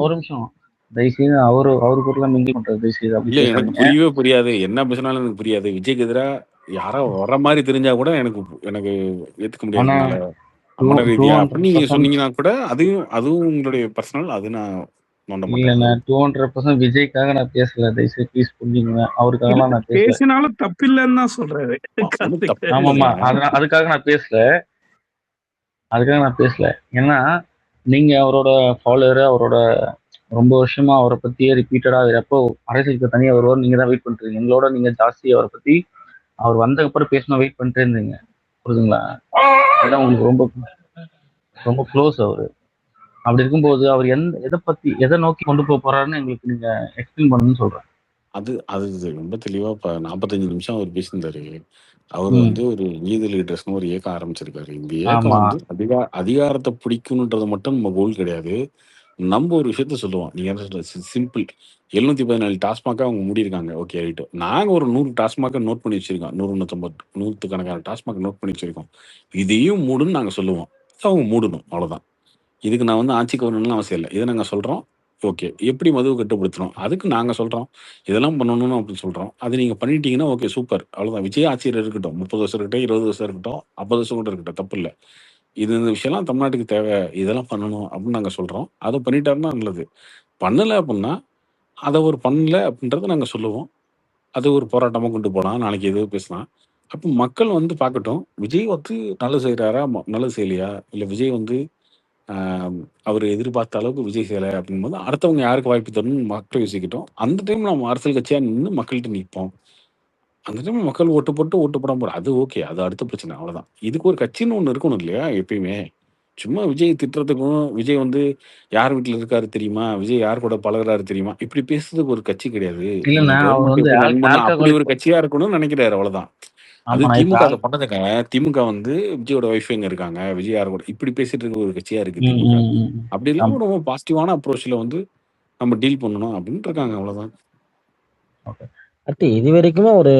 Speaker 9: ஒரு நிமிஷம் தயவுசெய்து அவரு கூட மிங்கிள் பண்றது தயவுசெய்து.
Speaker 2: இல்ல, எனக்கு புரியவே புரியாது, என்ன பேசினாலும் எனக்கு புரியாது. விஜய்க்கு எதிராக யாரோ வர மாதிரி தெரிஞ்சா கூட எனக்கு ஏத்துக்க முடியாது மன ரீதியா. அப்படி நீங்க சொன்னீங்கன்னா கூட அதுவும் உங்களுடைய பர்சனல், அது நான் நோண்ட மாட்டேன்.
Speaker 9: 200% விஜய்க்காக நான் பேசல, தயவுசெய்து ப்ளீஸ் புரிஞ்சுங்க. அவருக்காக நான்
Speaker 8: பேசினாலும் தப்பு இல்லைன்னு தான் சொல்றாரு.
Speaker 9: ஆமாமா, அதுக்காக நான் பேசல. ஏன்னா நீங்க அவரோட ஃபாலோவர், அவரோட ரொம்ப வருஷமா அவரை பத்தியே ரிப்பீட்டடா எப்போ அரசியலுக்கு தனியா வருவார் நீங்க தான் வெயிட் பண்ணிட்டு எங்களோட நீங்க ஜாஸ்தி அவரை பத்தி அவர் வந்ததுக்கு அப்புறம் பேசணும் வெயிட் பண்ணிட்டே இருந்தீங்க, புரியுதுங்களா? அதான் உங்களுக்கு ரொம்ப ரொம்ப க்ளோஸ் அவரு. அப்படி இருக்கும்போது அவர் எதை நோக்கி கொண்டு போக போறாருன்னு எங்களுக்கு நீங்க எக்ஸ்பிளைன் பண்ணணும்னு சொல்றேன்.
Speaker 2: அது ரொம்ப தெளிவா 45 நிமிஷம் அவர் பேசியிருந்தாரு. அவர் வந்து ஒரு நீதி லீடர்ஸ்னு ஒரு இயக்கம் ஆரம்பிச்சிருக்காரு. இந்த இயக்கம் வந்து அதிகாரத்தை பிடிக்கணுன்றது மட்டும் நம்ம கோல் கிடையாது. நம்ம ஒரு விஷயத்த சொல்லுவோம். நீங்க சிம்பிள் 714 டாஸ்மாக அவங்க மூடியிருக்காங்க. Okay right. நாங்க ஒரு 100 டாஸ்மாக நோட் பண்ணி வச்சிருக்கோம். 100 கணக்கான டாஸ்மாக நோட் பண்ணி வச்சிருக்கோம். இதையும் மூடுன்னு நாங்க சொல்லுவோம். அவங்க மூடணும், அவ்வளவுதான். இதுக்கு நான் வந்து ஆட்சிக்கு வரணும்னு அவசியம் இல்லை. இதை நாங்க சொல்றோம். ஓகே, எப்படி மதுவை கட்டுப்படுத்தணும் அதுக்கு நாங்க சொல்றோம், இதெல்லாம் பண்ணணும்னு அப்படின்னு சொல்றோம். அது நீங்க பண்ணிட்டீங்கன்னா ஓகே சூப்பர், அவ்வளவுதான். விஜய் ஆட்சியர் இருக்கட்டும், 30 வருஷம் இருக்கட்டும், 20 வருஷம் இருக்கட்டும், 50 வருஷம் கூட இருக்கட்டும், தப்பு இல்லை. இந்த விஷயம்லாம் தமிழ்நாட்டுக்கு தேவை, இதெல்லாம் பண்ணணும் அப்படின்னு நாங்க சொல்றோம். அதை பண்ணிட்டாருன்னா நல்லது. பண்ணலை அப்படின்னா அதை அவர் பண்ணல அப்படின்றத நாங்கள் சொல்லுவோம். அது ஒரு போராட்டமாக கொண்டு போகலாம், நாளைக்கு எதுவும் பேசலாம். அப்போ மக்கள் வந்து பார்க்கட்டும், விஜய் வந்து நல்லது செய்கிறாரா, நல்லது செய்யலையா, இல்லை விஜய் வந்து அவர் எதிர்பார்த்த அளவுக்கு விஜய் செய்யலை அப்படிங்கும்போது அடுத்தவங்க யாருக்கு வாய்ப்பு தரணும்னு மக்கள் யோசிக்கட்டும். அந்த டைம் நம்ம அரசியல் கட்சியாக நின்று மக்கள்கிட்ட நிற்போம். அந்த டைம் மக்கள் ஓட்டு போட்டு ஓட்டு போடாம போற அது ஓகே. அது அடுத்த பிரச்சனை. அவ்வளோதான். இதுக்கு ஒரு கட்சின்னு ஒண்ணு இருக்கணும் இல்லையா? எப்பயுமே. சும்மா விஜய் திட்டுறதுக்கும், விஜய் வந்து யார் வீட்ல இருக்காரு தெரியுமா? விஜய் யார் கூட பழகுறாரு தெரியுமா? இப்படி பேசுறதுக்கு ஒரு கட்சி கிடையாது. நீங்க
Speaker 9: இல்லண்ணா அவர்
Speaker 2: கவர்மெண்ட்
Speaker 9: வந்து
Speaker 2: எப்படி ரன் பண்ணா
Speaker 9: யாருக்காக
Speaker 2: அப்படி ஒரு கட்சியா இருக்கணும்னு நினைக்கிறாரு. அவ்வளோதான். அது
Speaker 9: ஆமாண்ணா இப்ப
Speaker 2: திமுக அத பண்ணதுங்க. திமுக வந்து விஜயோட ஒய்ஃப் எங்க இருக்காங்க? விஜய் யார் கூட இப்படி பேசிட்டு இருக்க ஒரு கட்சியா இருக்கு திமுக. அப்படி இல்லாம ரொம்ப பாசிட்டிவான அப்ரோச்ல வந்து நம்ம டீல் பண்ணணும் அப்படின்னு இருக்காங்க. அவ்வளோதான்.
Speaker 7: அடுத்து இது வரைக்குமே ஒரு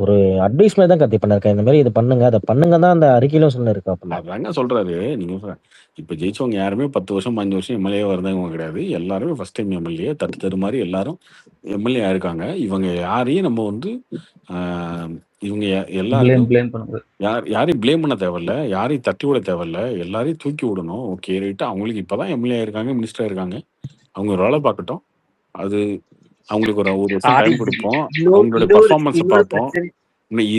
Speaker 7: ஒரு அட்வைஸ் மாதிரி தான் கத்தி பண்ணிருக்கேன். இந்த மாதிரி இது பண்ணுங்க, அதை பண்ணுங்க தான் அந்த அறிக்கையிலும் சொல்லிருக்காப்புல.
Speaker 2: அதாங்க சொல்றாரு. நீங்க இப்ப ஜெயிச்சவங்க யாருமே 10 வருஷம் 5 வருஷம் எம்எல்ஏவா இருந்தவங்க கிடையாது. எல்லாருமே ஃபர்ஸ்ட் டைம் எம்எல்ஏ தட்டு மாதிரி எல்லாரும் எம்எல்ஏ ஆயிருக்காங்க. இவங்க யாரையும் நம்ம வந்து இவங்க எல்லாருக்கும் யாரையும் பிளேம் பண்ண தேவையில்ல, யாரையும் தட்டி விட தேவையில்ல, எல்லாரையும் தூக்கி விடணும். ஓகே ரைட்டு, அவங்களுக்கு இப்பதான் எம்எல்ஏ ஆயிருக்காங்க, மினிஸ்டர் இருக்காங்க, அவங்க ஒரு வேலை பார்க்கட்டும். அது அவங்களுக்கு ஒரு வருஷம் டைம் கொடுப்போம். அவங்களோட பர்ஃபார்மன்ஸை பார்ப்போம்.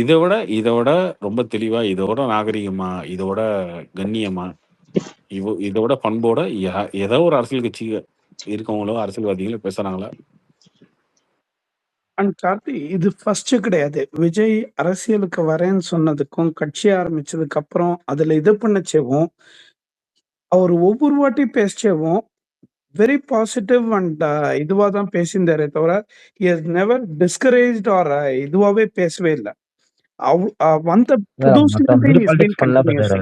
Speaker 2: இதை விட ரொம்ப தெளிவா, இதோட நாகரிகமா, இதோட கண்ணியமா, இதோட பண்போட ஏதோ ஒரு அரசியல் கட்சி இருக்கவங்களோ அரசியல்வாதிகளோ பேசுறாங்களா?
Speaker 8: அண்ட் கார்த்தி, இது ஃபர்ஸ்ட் கிடையாது. விஜய் அரசியலுக்கு வரேன்னு சொன்னதுக்கும், கட்சி ஆரம்பிச்சதுக்கு அப்புறம் அதுல இது பண்ணச்சேவும், அவர் ஒவ்வொரு வாட்டி பேசச்சேவும் வெரி பாசிட்டிவ் அண்ட் இதுவா தான் பேசியிருந்தாரே தவிர, he has never discouraged or இதுவாவே பேசவே இல்ல. வந்த புதுசுலேருந்தே he has been continuous.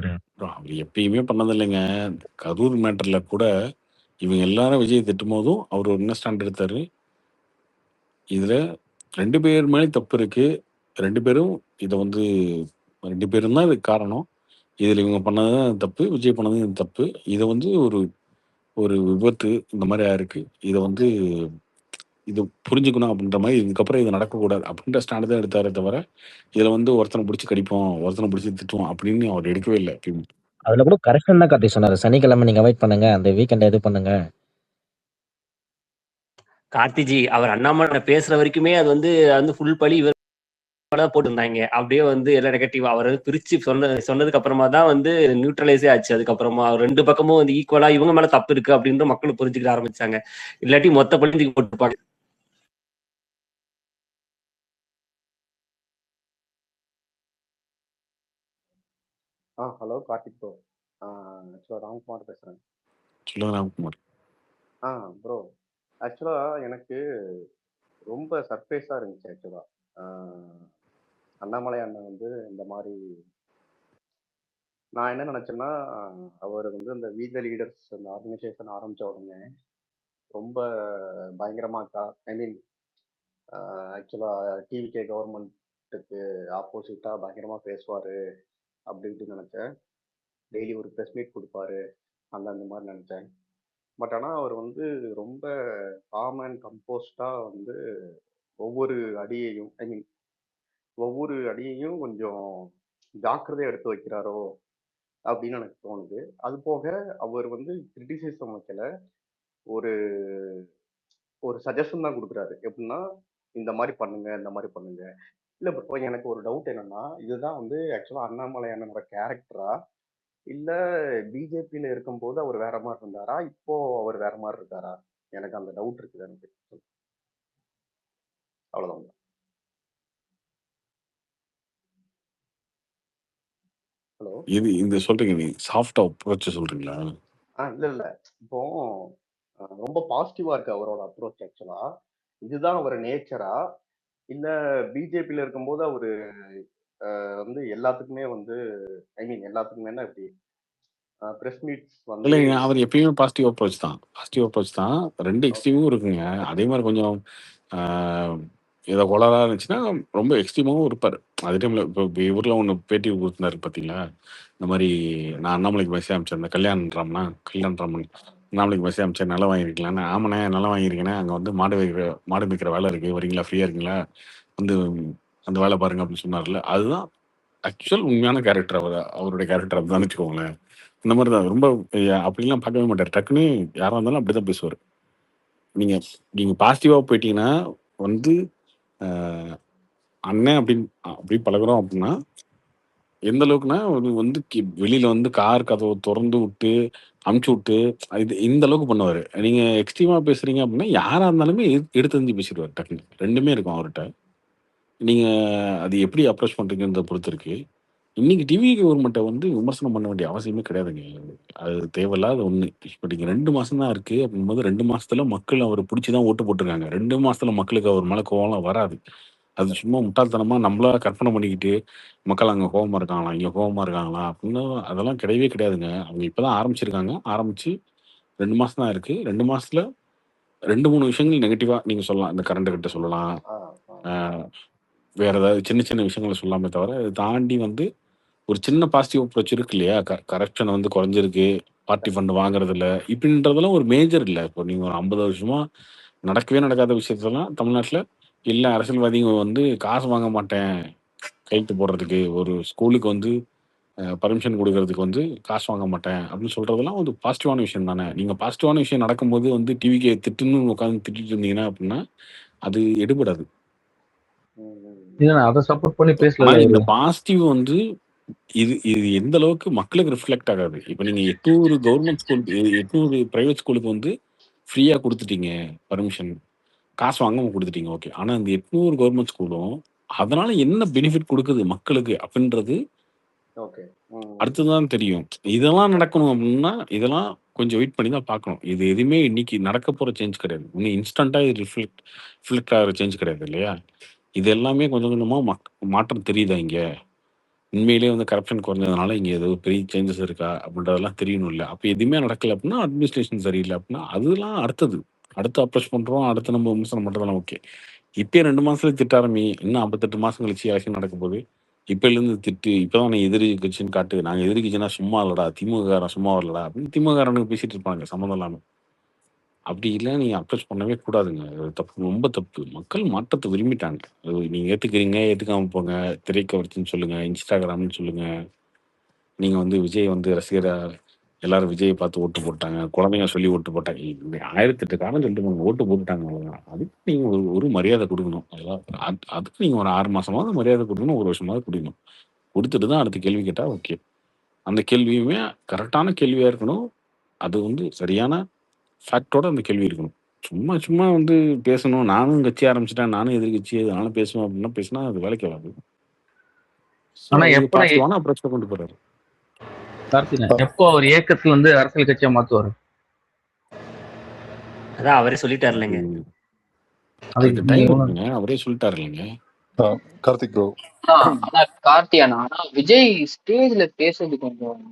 Speaker 2: அவர் எப்பயுமே பண்ணது இல்லைங்க. கரூர் மேட்டர்ல கூட இவங்க எல்லாரும் விஜய் திட்டும் போதும் அவர் என்ன ஸ்டாண்ட் எடுத்தாரு, இதுல 2 பேர் மேலே தப்பு இருக்கு, 2 பேரும் இதை வந்து 2 பேரும் தான் இதுக்கு காரணம், இதுல இவங்க பண்ணதுதான் தப்பு, விஜய் பண்ணதும் தப்பு, இதை வந்து ஒரு ஒரு விபத்து இந்த மாதிரி ஆயிருக்கு, இதை வந்து இது புரிஞ்சுக்கணும் அப்படின்ற மாதிரி, இதுக்கப்புறம் இது நடக்கக்கூடாது அப்படின்ற ஸ்டாண்ட் தான் எடுத்தாரே தவிர, இதுல வந்து ஒருத்தனை பிடிச்சி கடிப்போம், ஒருத்தனை பிடிச்சி திட்டுவோம் அப்படின்னு அவர் எடுக்கவே இல்லை.
Speaker 7: அதுல கூட கரெக்ஷன் தான் கார்த்தி சொன்னாரு. சனிக்கிழமை நீங்க அவாய்ட் பண்ணுங்க, அந்த வீக்கெண்ட் இது பண்ணுங்க.
Speaker 10: கார்த்திஜி அவர் அண்ணாமலை பேசுற வரைக்குமே அது வந்து ஃபுல் பழி இவர் போட்டுருந்தாங்க. அப்படியே வந்து எல்லாம் நெகட்டிவ் அவர் பிரிச்சு சொன்னதுக்கு அப்புறமா தான் வந்து நியூட்ரலைஸே ஆச்சு. அதுக்கப்புறமா 2 பக்கமும் வந்து ஈக்குவலா இவங்க மேல தப்பு இருக்கு அப்படின்ற மக்கள் புரிஞ்சுக்கிற ஆரம்பிச்சாங்க. இல்லாட்டி மொத்த பழி போட்டுப்பாங்க.
Speaker 11: Hello Karthik bro. ராம்குமார் பேசுறேன்.
Speaker 2: சொல்லுங்க ராம்குமார்.
Speaker 11: ப்ரோ, ஆக்சுவலா எனக்கு ரொம்ப சர்ப்ரைஸா இருந்துச்சு. ஆக்சுவலா அண்ணாமலை அண்ணன் வந்து இந்த மாதிரி, நான் என்ன நினைச்சேன்னா, அவர் வந்து இந்த வி த லீடர்ஸ் அந்த ஆர்கனைசேஷன் ஆரம்பிச்ச உடனே ரொம்ப பயங்கரமா ஐ மீன் ஆக்சுவலா டிவிகே கவர்மெண்ட்டுக்கு ஆப்போசிட்டா பயங்கரமா பேசுவாரு அப்படின்ட்டு நினைச்சேன். டெய்லி ஒரு ப்ரெஸ் மீட் கொடுப்பாரு அந்த மாதிரி நினைச்சேன். பட் ஆனால் அவர் வந்து ரொம்ப காம் அண்ட் கம்போஸ்டாக வந்து ஒவ்வொரு அடியையும் கொஞ்சம் ஜாக்கிரதையாக எடுத்து வைக்கிறாரோ அப்படின்னு எனக்கு தோணுது. அது போக அவர் வந்து கிரிட்டிசிசம் வைக்கல, ஒரு ஒரு சஜஷன் தான் கொடுக்குறாரு. எப்படின்னா இந்த மாதிரி பண்ணுங்க, இந்த மாதிரி பண்ணுங்க. இல்லை ப்ரோ, எனக்கு ஒரு டவுட் என்னன்னா, இதுதான் வந்து ஆக்சுவலாக அண்ணாமலை அண்ணனோட கேரக்டரா, இல்ல பிஜேபியில இருக்கும்போது அவர் வேற மாதிரி இருந்தாரா, இப்போ அவர் வேற மாதிரி இருக்காரா? எனக்கு அந்த டவுட் இருக்குது. எனக்கு அவ்வளவுதான். ஹலோ,
Speaker 2: இது இந்த சொல்றீங்க, நீ சாஃப்டா அப்ரோச் சொல்றீங்களா?
Speaker 11: இல்ல இப்போ ரொம்ப பாசிட்டிவா இருக்கு அவரோட அப்ரோச். ஆக்சுவலா இதுதான் அவர் நேச்சரா, இல்ல பிஜேபியில இருக்கும்போது அவரு வந்து எல்லாத்துக்குமே வந்து ஐ மீன் எல்லாத்துக்குமே எப்படி பிரஸ் மீட்ஸ் வந்து
Speaker 2: இல்லைங்க, அவர் எப்பயுமே பாசிட்டிவ் அப்ரோச் தான். 2 எக்ஸ்ட்ரீமும் இருக்குங்க. அதே மாதிரி கொஞ்சம் ஏதோ கொலரா இருந்துச்சுன்னா ரொம்ப எக்ஸ்ட்ரீமாவும் இருப்பார். அதே டைம்ல இப்போ இவரில் ஒன்று பேட்டி கொடுத்துருந்தாரு பார்த்தீங்களா, இந்த மாதிரி நான் அண்ணாமலைக்கு மெசேஜ் அனுப்பிச்சேன், கல்யாண் ராமன் அண்ணாமலைக்கு மெசேஜ் அனுப்பிச்சேன், நிலம் வாங்கியிருக்கலான்னு. ஆமாண்ணே நிலம் வாங்கியிருக்கேனே, அங்கே வந்து மாடு மேய்க்கிற வேலை இருக்குது, வரீங்களா, ஃப்ரீயாக இருக்கீங்களா, வந்து அந்த வேலை பாருங்க அப்படின்னு சொன்னார்ல. அதுதான் ஆக்சுவல் உண்மையான கேரக்டர். அவருடைய கேரக்டர் அதுதான் வச்சுக்கோங்களேன். இந்த மாதிரி தான் ரொம்ப அப்படிலாம் பார்க்கவே மாட்டார். டக்குன்னு யாராக இருந்தாலும் அப்படி தான் பேசுவார். நீங்க நீங்க பாசிட்டிவா போயிட்டீங்கன்னா வந்து அண்ணன் அப்படி பழகுறோம் அப்படின்னா எந்த அளவுக்குன்னா வந்து வெளியில வந்து கார் கதவை திறந்து விட்டு அமுச்சு விட்டு இது இந்த அளவுக்கு பண்ணுவாரு. நீங்க எக்ஸ்ட்ரீமா பேசுறீங்க அப்படின்னா யாரா இருந்தாலுமே எடுத்து எறிஞ்சு பேசிடுவாரு டக்குன்னு. ரெண்டுமே இருக்கும் அவர்கிட்ட. நீங்க அது எப்படி அப்ரோச் பண்றீங்கன்றத பொறுத்து இருக்கு. இன்னைக்கு டிவி கவர்மெண்ட்டை வந்து விமர்சனம் பண்ண வேண்டிய அவசியமே கிடையாதுங்க. அது தேவையில்லாத ஒண்ணு. இப்ப நீங்க 2 மாசம் தான் இருக்கு அப்படிங்கும்போது 2 மாசத்துல மக்கள் அவரை பிடிச்சி தான் ஓட்டு போட்டிருக்காங்க. 2 மாசத்துல மக்களுக்கு அவர் மேல கோவம்லாம் வராது. அது சும்மா முட்டாள்தனமா நம்மளா கற்பனை பண்ணிக்கிட்டு மக்கள் அங்க கோவமா இருக்காங்களா, இங்க கோவமா இருக்காங்களா அப்படின்னு அதெல்லாம் கிடையவே கிடையாதுங்க. அவங்க இப்பதான் ஆரம்பிச்சிருக்காங்க. ஆரம்பிச்சு 2 மாசம் தான் இருக்கு. 2 மாசத்துல 2, 3 விஷயங்கள் நெகட்டிவா நீங்க சொல்லலாம். இந்த கரண்ட் கட்ட சொல்லலாம். வேற ஏதாவது சின்ன சின்ன விஷயங்களை சொல்லாமே தவிர இதை தாண்டி வந்து ஒரு சின்ன பாசிட்டிவ் அப்ரோச் இருக்கு இல்லையா? கரப்ஷன் வந்து குறைஞ்சிருக்கு, பார்ட்டி ஃபண்ட் வாங்குறது இல்ல இப்படின்றதெல்லாம் ஒரு மேஜர் இல்லை. இப்போ நீங்க ஒரு 50 வருஷமா நடக்கவே நடக்காத விஷயத்தெல்லாம் தமிழ்நாட்டுல இல்ல அரசியல்வாதிங்க வந்து காசு வாங்க மாட்டேன் கையெழுத்து போடுறதுக்கு, ஒரு ஸ்கூலுக்கு வந்து பர்மிஷன் கொடுக்கறதுக்கு வந்து காசு வாங்க மாட்டேன் அப்படின்னு சொல்றதெல்லாம் ஒரு பாசிட்டிவான விஷயம் தானே. நீங்க பாசிட்டிவான விஷயம் நடக்கும்போது வந்து டிவிக்கு திட்டுன்னு உட்காந்து திட்டிட்டு இருந்தீங்கன்னா அப்படின்னா அது எடுபடாது.
Speaker 9: அதை சப்போர்ட் பண்ணி
Speaker 2: ஆனா
Speaker 9: பேசல
Speaker 2: இந்த பாசிட்டிவ் வந்து இது இது எந்த அளவுக்கு மக்களுக்கு ரிஃப்ளெக்ட் ஆகாது. இப்போ நீங்க 800 கவர்மெண்ட் ஸ்கூல் 800 பிரைவேட் ஸ்கூலுக்கு வந்து ஃப்ரீயா கொடுத்துட்டீங்க பர்மிஷன், காசு வாங்காம கொடுத்துட்டீங்க ஓகே. ஆனா இந்த 800 கவர்மெண்ட் ஸ்கூலும் அதனால என்ன பெனிஃபிட் கொடுக்குது மக்களுக்கு அப்படின்றது
Speaker 11: ஓகே.
Speaker 2: அடுத்துதான் தெரியும். இதெல்லாம் நடக்கணும் அப்படின்னா இதெல்லாம் கொஞ்சம் வெயிட் பண்ணி தான் பார்க்கணும். இது எதுவுமே இன்னைக்கு நடக்க போற சேஞ்ச் கிடையாது. இன்னும் இன்ஸ்டன்டா இது ரிஃப்ளெக்ட் ஆகிற சேஞ்ச் கிடையாது இல்லையா? இது எல்லாமே கொஞ்சம் கொஞ்சமா மாற்றம் தெரியுதா இங்க? உண்மையிலேயே வந்து கரப்ஷன் குறைஞ்சதுனால இங்க ஏதோ பெரிய சேஞ்சஸ் இருக்கா அப்படின்றதெல்லாம் தெரியணும் இல்ல. அப்ப எதுவுமே நடக்கல அப்படின்னா அட்மினிஸ்ட்ரேஷன் சரியில்லை அப்படின்னா அதெல்லாம் அடுத்தது. அடுத்து அப்ரோச் பண்றோம், அடுத்து நம்ம விமர்சனம் பண்றதெல்லாம் ஓகே. இப்பயே 2 மாசத்துல திட்ட ஆரம்பி, இன்னும் 58 மாசம் கழிச்சு எலெக்ஷன் நடக்க போகுது. இப்பல இருந்து திட்டு, இப்பதான் நீ எதிரி கட்சின்னு காட்டு. நாங்க எதிரி கட்சினா சும்மா இல்லடா, திமுககாரன் சும்மா வரலடா அப்படின்னு திமுககாரனுக்கு பேசிட்டு இருப்பாங்க சம்மந்தம் இல்லாம. அப்படி இல்லை நீங்க அப்ரோச் பண்ணவே கூடாதுங்க. அது தப்பு, ரொம்ப தப்பு. மக்கள் மாற்றத்தை விரும்பிட்டாங்க. அது நீங்க ஏத்துக்கிறீங்க, ஏத்துக்காம போங்க. திரைக்கவர்ச்சின்னு சொல்லுங்க, இன்ஸ்டாகிராம்னு சொல்லுங்க. நீங்க வந்து விஜய் வந்து ரசிகரா எல்லாரும் விஜயை பார்த்து ஓட்டு போட்டாங்க, குழந்தைங்க சொல்லி ஓட்டு போட்டாங்க. 1008 காரணம் சொல்லிட்டு போங்க, ஓட்டு போட்டுட்டாங்க அவ்வளவுதான். அதுக்கு நீங்க ஒரு மரியாதை கொடுக்கணும். அதுக்கு நீங்க ஒரு 6 மாசமாவது மரியாதை கொடுக்கணும், 1 வருஷமாவது கொடுக்கணும். கொடுத்துட்டு தான் அடுத்த கேள்வி கேட்டா ஓகே. அந்த கேள்வியுமே கரெக்டான கேள்வியா இருக்கணும். அது வந்து சரியான ஃபேக்டோட அந்த கேள்வி இருக்கணும். சும்மா சும்மா வந்து பேசணும், நானும் கட்சி ஆரம்பிச்சிட்டேன், நானும் எதிர்கட்சி நானும் பேசுவேன் அப்படின்னா பேசினா அது வேலைக்கு வராது.
Speaker 9: ஆனா
Speaker 2: அது
Speaker 9: எப்ப
Speaker 2: பாசிட்டிவான அப்ரோச் கொண்டு போறாரு.
Speaker 9: கார்த்திகேயன் எப்போ அவர் இயக்கத்துல வந்து அரசியல் கட்சியா மாத்துவாரு?
Speaker 10: அதான் அவரே சொல்லிட்டாரு இல்லைங்க.
Speaker 2: அதுக்கு டைம் இருக்குங்க, அவரே சொல்லிட்டாரு இல்லைங்க.
Speaker 12: கார்த்திக் ப்ரோ,
Speaker 6: அதான் கார்த்தியானா, ஆனா விஜய் ஸ்டேஜ்ல பேசுறது கொஞ்சம்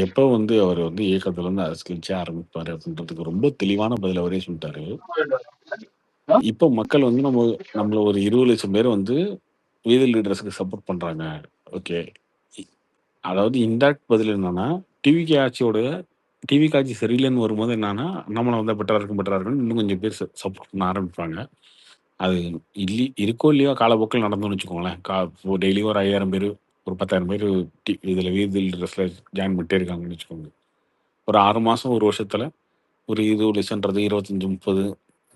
Speaker 2: எப்ப வந்து அவர் வந்து இயக்கத்துல இருந்து அரசியல் கட்சி ஆரம்பிப்பாரு அப்படின்றதுக்கு ரொம்ப தெளிவான பதில் அவரே சொல்லிட்டாரு. இப்போ மக்கள் வந்து நம்மள ஒரு 20 லட்சம் பேர் வந்து வீதி லீடர்ஸ்க்கு சப்போர்ட் பண்றாங்க. ஓகே, அதாவது இன்டைரக்ட் பதில் என்னன்னா டிவி காட்சி சரியில்லைன்னு வரும்போது என்னன்னா நம்மளை வந்து பெட்டரா இருக்குன்னு இன்னும் கொஞ்சம் பேர் சப்போர்ட் பண்ண ஆரம்பிப்பாங்க. அது இருக்கோ இல்லையோ காலப்போக்கில் நடந்தோம்னு வச்சுக்கோங்களேன். டெய்லி ஒரு 5000 பேர் ஒரு 10,000 பேர் இதில் வீதி ட்ரெஸ்ல ஜாயின் பண்ணிட்டே இருக்காங்கன்னு வச்சுக்கோங்க. ஒரு 6 மாதம் 1 வருஷத்துல ஒரு 20 லட்சம்ன்றது 25, 30,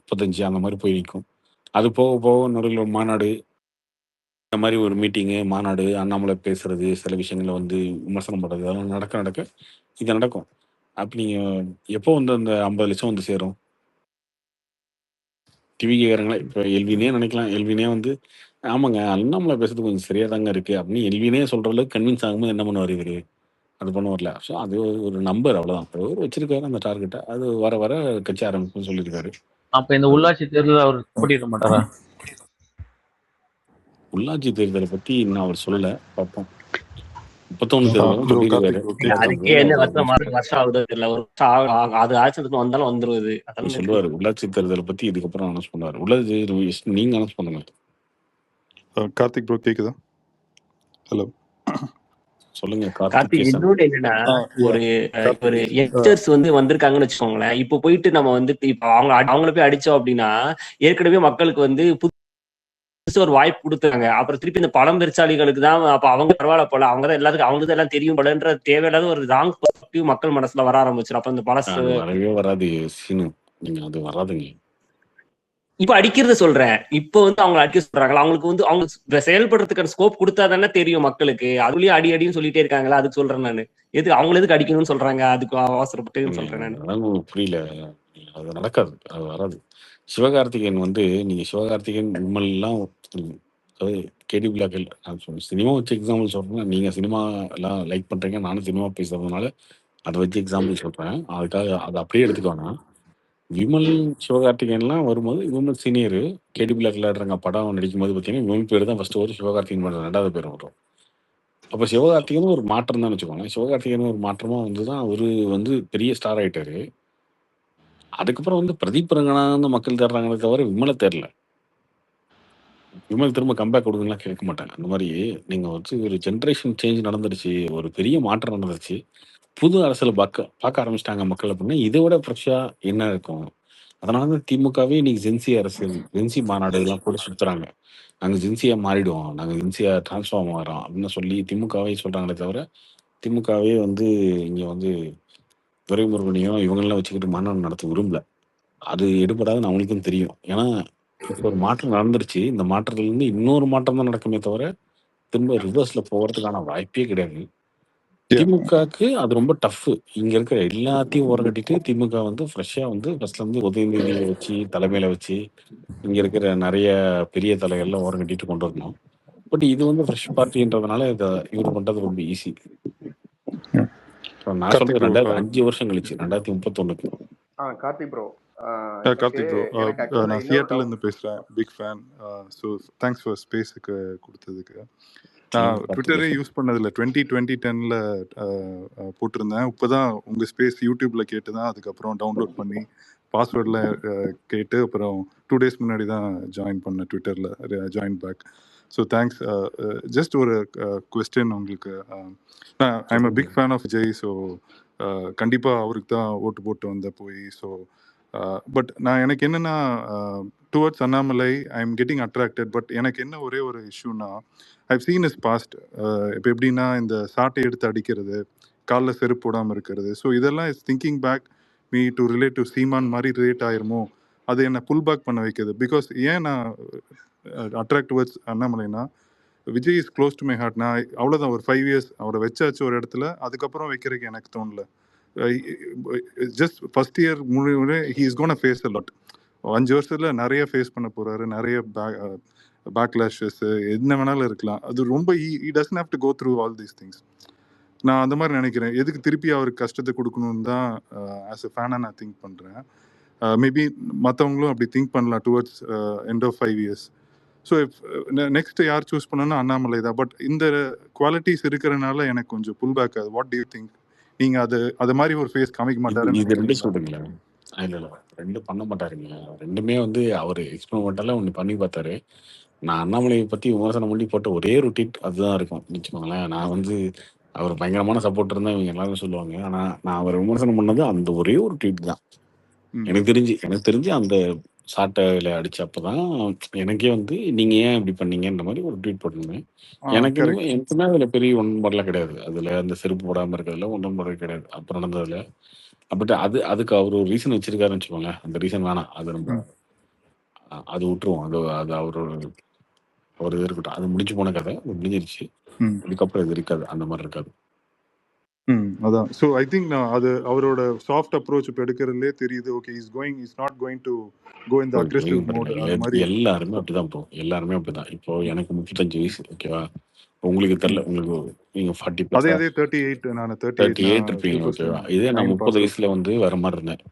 Speaker 2: 35 அந்த மாதிரி போய் நிற்கும். அது போக போக நடுவில் ஒரு மாநாடு, இந்த மாதிரி ஒரு மீட்டிங்கு, மாநாடு, அண்ணாமலை பேசுறது, சில விஷயங்களை வந்து விமர்சனம் பண்ணுறது அதெல்லாம் நடக்க இது நடக்கும். அப்படி நீங்கள் எப்போ வந்து அந்த 50 லட்சம் வந்து சேரும்? டிவி கேட்குறாங்களா? இப்போ எல்வினே நினைக்கலாம். எல்வினே வந்து ஆமாங்க அண்ணாமலை பேசுறது கொஞ்சம் சரியா தாங்க இருக்கு அப்படின்னு எல்வினே சொல்ற அளவுக்கு கன்வின்ஸ் ஆகும்போது என்ன பண்ணுவார் இவரு? அது பண்ணுவார்ல. ஸோ அது ஒரு நம்பர் அவ்வளோதான். அவர் வச்சிருக்காரு அந்த டார்கெட்டை. அது வர வர கட்சி ஆரம்பிக்கும்னு சொல்லியிருக்காரு.
Speaker 9: அப்ப இந்த உள்ளாட்சி தேர்தல் அவர் போட்டியிட மாட்டாரா?
Speaker 2: உள்ளாட்சி தேர்தலை பத்தி இன்னும் அவர் சொல்லல, பார்ப்போம். 31 தேர்தலும் சொல்லியிருக்காரு.
Speaker 10: அதுக்கே என்ன வருஷம் ஆகுது இல்ல, ஒரு அது ஆட்சிக்கு வந்தாலும் வந்துருவது
Speaker 2: அதெல்லாம் சொல்லுவாரு. உள்ளாட்சி தேர்தலை பத்தி இதுக்கப்புறம் அனௌன்ஸ் பண்ணுவாரு. உள்ளாட்சி நீங்க அனௌன்ஸ் பண்ணுங்க.
Speaker 12: கார்த்திக் ப்ரோ கேக்குதா? ஹலோ
Speaker 2: சொல்லுங்க
Speaker 10: கார்த்திக். இன்னொன்று என்னன்னா, ஒரு யங்ஸ்டர்ஸ் வந்து வந்திருக்காங்கன்னு வச்சுக்கோங்களேன். இப்போ போயிட்டு நம்ம வந்துட்டு இப்போ அவங்கள போய் அடிச்சோம் அப்படின்னா ஏற்கனவே மக்களுக்கு வந்து ஒரு வாய்ப்பு கொடுத்தாங்க. அப்புறம் திருப்பி இந்த பழம் பெருச்சாளிகளுக்கு தான் அப்ப அவங்க பரவாயில்ல போல, அவங்கதான் எல்லாத்துக்கும் அவங்களுக்கு எல்லாம் தெரியும் போலன்ற தேவையில்லாத ஒரு ராங் பெர்ஸ்பெக்டிவ் மக்கள் மனசுல வர ஆரம்பிச்சிடும். அப்ப இந்த பழசு
Speaker 2: வரவே வராது. சீனு அது வராதுங்க.
Speaker 10: இப்ப அடிக்கிறத சொல்றேன். இப்ப வந்து அவங்க அடிக்க சொல்றாங்களா? அவங்களுக்கு வந்து அவங்க செயல்படுறதுக்கான ஸ்கோப் கொடுத்தா தானே தெரியும் மக்களுக்கு. அதுலயே அடி அடின்னு சொல்லிட்டே இருக்காங்களா? அதுக்கு சொல்றேன் நானு. அவங்கள எதுக்கு அடிக்கணும்னு சொல்றாங்க? அதுக்கு அவசரப்பட்டுன்னு சொல்றேன் நானு.
Speaker 2: அதெல்லாம் புரியல. அது நடக்காது. அது வராது. சிவகார்த்திகேயன் வந்து நீங்க சிவகார்த்திகேயன், விமல்லாம் அதாவது கேடி பிளாக்கில் நான் சினிமா வச்சு எக்ஸாம்பிள் சொல்றேன்னா, நீங்க சினிமா எல்லாம் லைக் பண்றீங்க. நானும் சினிமா பேசுறதுனால அதை வச்சு எக்ஸாம்பிள் சொல்றேன். அதுக்காக அதை அப்படியே எடுத்துக்கோனா. விமல் சிவகார்த்திகேயன்லாம் வரும்போது விமல் சீனியர் கேடி பிளாக் விளையாடுறாங்க படம் நடிக்கும் போது பார்த்தீங்கன்னா விமல் பேர் தான் ஃபர்ஸ்ட் வரும், சிவகார்த்திகேயன் படம் 2வது பேர் வரும். அப்போ சிவகார்த்திகேயன் ஒரு மாற்றம் தான் வச்சுக்கோங்க. சிவகார்த்திகேயன் ஒரு மாற்றமா வந்து தான் அவரு வந்து பெரிய ஸ்டார் ஆயிட்டாரு. அதுக்கப்புறம் வந்து பிரதீப் ரங்கநாதன் மக்கள் தேடுறாங்களே தவிர விமலை தேடல. விமல் திரும்ப கம்பேக் கொடுங்கன்னா கேட்க மாட்டாங்க. அந்த மாதிரி நீங்க வந்து ஒரு ஜென்ரேஷன் சேஞ்ச் நடந்துருச்சு, ஒரு பெரிய மாற்றம் நடந்துருச்சு, புது அரசியல் பார்க்க ஆரம்பிச்சிட்டாங்க மக்கள் அப்படின்னா இதை விட ஃப்ரெஷ்ஷா என்ன இருக்கும்? அதனால தான் திமுகவே இன்னைக்கு ஜென்சி அரசியல், ஜென்சி மாநாடு எல்லாம் கூட சுத்துறாங்க. நாங்க ஜென்சியா மாறிடுவோம், நாங்க ஜென்சியா டிரான்ஸ்ஃபார்ம் ஆகிறோம் அப்படின்னு சொல்லி திமுகவே சொல்றாங்களே தவிர திமுகவே வந்து இங்க வந்து துரைமுருகனையும் இவங்கெல்லாம் வச்சுக்கிட்டு மாநாடு நடத்த விரும்பல. அது எடுபடாதுன்னு அவங்களுக்கும் தெரியும். ஏன்னா இப்போ ஒரு மாற்றம் நடந்துருச்சு. இந்த மாற்றத்துல இருந்து இன்னொரு மாற்றம் தான் நடக்குமே தவிர திரும்ப ரிவர்ஸ்ல போகிறதுக்கான வாய்ப்பே கிடையாது. திமுகக்கு அது ரொம்ப டஃப். இங்க இருக்கிற எல்லாத்தையும் ஓரங்கட்டிட்டு திமுக வந்து ஃப்ரெஷ்ஷா வந்து ஃபர்ஸ்ட்ல இருந்து உதயநிதியை வச்சு தலைமையில வச்சு இங்க இருக்கிற நிறைய பெரிய தலைகள்லாம் ஓரங்கட்டிட்டு கொண்டு வரணும். பட் இது வந்து ஃப்ரெஷ் பார்ட்டின்றதுனால இதை இவர் பண்றது ரொம்ப ஈஸி. நான்
Speaker 12: கார்த்திக்
Speaker 2: சொல்றது
Speaker 12: ப்ரோ
Speaker 2: 5 வருஷம் கழிச்சு 2031.
Speaker 11: கார்த்திக் ப்ரோ
Speaker 12: கார்த்திக் ப்ரோ
Speaker 11: எனக்கு actually
Speaker 12: நான்
Speaker 11: இன்னொரு
Speaker 12: சியாட்டில்
Speaker 11: doubt.
Speaker 12: இருந்து பேசுகிறேன், big fan. So thanks for ஸ்பேஸுக்கு கொடுத்ததுக்கு. நான் ட்விட்டரே யூஸ் பண்ணதில்லை. 2010 போட்டிருந்தேன். இப்போ தான் உங்கள் ஸ்பேஸ் யூடியூப்பில் கேட்டு தான் அதுக்கப்புறம் டவுன்லோட் பண்ணி பாஸ்வேர்டில் கேட்டு அப்புறம் 2 days முன்னாடி தான் ஜாயின் பண்ணேன் ட்விட்டரில், join back. So thanks. Just ஒரு கொஸ்டின் உங்களுக்கு. I am a big fan of Vijay. So கண்டிப்பாக அவருக்கு தான் ஓட்டு போட்டு வந்த போய். ஸோ பட் எனக்கு என்னென்னா towards Annamalai I am getting attracted. But எனக்கு என்ன ஒரே ஒரு இஷ்யூனா, ஐவ் சீன் இஸ் பாஸ்ட். இப்போ எப்படின்னா இந்த சாட்டை எடுத்து அடிக்கிறது, காலில் செருப்பு போடாமல் இருக்கிறது, ஸோ இதெல்லாம் is thinking back me to relate to Seeman மாதிரி ரிலேட் ஆயிருமோ, அது என்னை புல் பேக் பண்ண வைக்குது. பிகாஸ் ஏன் நான் அட்ராக்ட் டுவர்ட்ஸ் அண்ணாமலைனா, Vijay is close to my heart. நான் அவ்வளோதான், ஒரு 5 years அவரை வச்சாச்சு ஒரு இடத்துல, அதுக்கப்புறம் வைக்கிறதுக்கு எனக்கு தோணல. ஜஸ்ட் ஃபர்ஸ்ட் இயர் முழு he is gonna face a lot. 5 வருஷத்தில் நிறைய ஃபேஸ் பண்ண போகிறாரு, நிறைய பேக்லாஷஸ் என்ன வேணாலும் இருக்கலாம். அது ரொம்ப he doesn't have to go through all these things. நான் அந்த மாதிரி நினைக்கிறேன். எதுக்கு திருப்பி அவருக்கு கஷ்டத்தை கொடுக்கணும்னு தான் ஆஸ் அ ஃபேனாக நான் திங்க் பண்ணுறேன். மேபி மற்றவங்களும் அப்படி திங்க் பண்ணலாம் towards end of 5 years. So next யார் சூஸ் பண்ணணும்னா அண்ணாமலை தான். பட் இந்த குவாலிட்டிஸ் இருக்கிறனால எனக்கு கொஞ்சம் புல் பேக் ஆகுது. What do you think? நீங்க அது மாதிரி ஒரு ஃபேஸ் காமிக்க மாட்டாருன்னு
Speaker 2: இது 2
Speaker 12: நினைக்கிறீங்களா?
Speaker 2: சொல்றீங்களா? இல்ல 2 பண்ண மாட்டாருங்க. 2மே வந்து அவர் எக்ஸ்பெரிமெண்டலா ஒன்று பண்ணி பார்த்தாரு. நான் அண்ணாமலையை பத்தி விமர்சனம் பண்ணி போட்ட ஒரே ஒரு ட்வீட் அதுதான் இருக்கும் வச்சுக்கோங்களேன். நான் வந்து அவர் பயங்கரமான சப்போர்ட் இருந்தா இவங்க எல்லாரும் சொல்லுவாங்க. ஆனா நான் அவர் விமர்சனம் பண்ணது அந்த ஒரே ஒரு ட்வீட் தான். எனக்கு தெரிஞ்சு அந்த சாட்டையில அடிச்சப்பதான் எனக்கே வந்து நீங்க ஏன் இப்படி பண்ணீங்கன்ற மாதிரி ஒரு ட்வீட் போட்டிருந்தேன். எனக்குமே அதுல பெரிய ஒன்றுபாடுலாம் கிடையாது. அதுல அந்த செருப்பு போடாம இருக்கிறதுல ஒன்றுபாடு கிடையாது அப்ப நடந்ததுல. பட் அதுக்கு அவர் ஒரு ரீசன் வச்சிருக்காருன்னு வச்சுக்கோங்களேன். அந்த ரீசன் வேணாம், அது நம்ம அது விட்டுருவோம். அது அவரோட ஒரு இது இருக்கட்டும். அது முடிஞ்சு போன கதை, அது முடிஞ்சிருச்சு. இதுக்கப்புறம் இது இருக்காது, அந்த மாதிரி இருக்காது.
Speaker 12: அதான். ஸோ ஐ திங்க் அது அவரோட சாஃப்ட் அப்ரோச் இப்போ எடுக்கிறதுலே தெரியுது. Okay, is not going to go in the aggressive mode. அது மாதிரி
Speaker 2: எல்லாருமே அப்படிதான் ப்ரோ, எல்லாருமே அப்படிதான். இப்போ எனக்கு 35 வயசு, ஓகேவா? உங்களுக்கு தெரியல, உங்களுக்கு நீங்க 40 பிளஸ்,
Speaker 12: அதே 38, நான்
Speaker 2: 38 இருப்பீங்க, ஓகேவா? இதே நான் 30 வயசுல வந்து வர மாதிரி இருந்தேன்.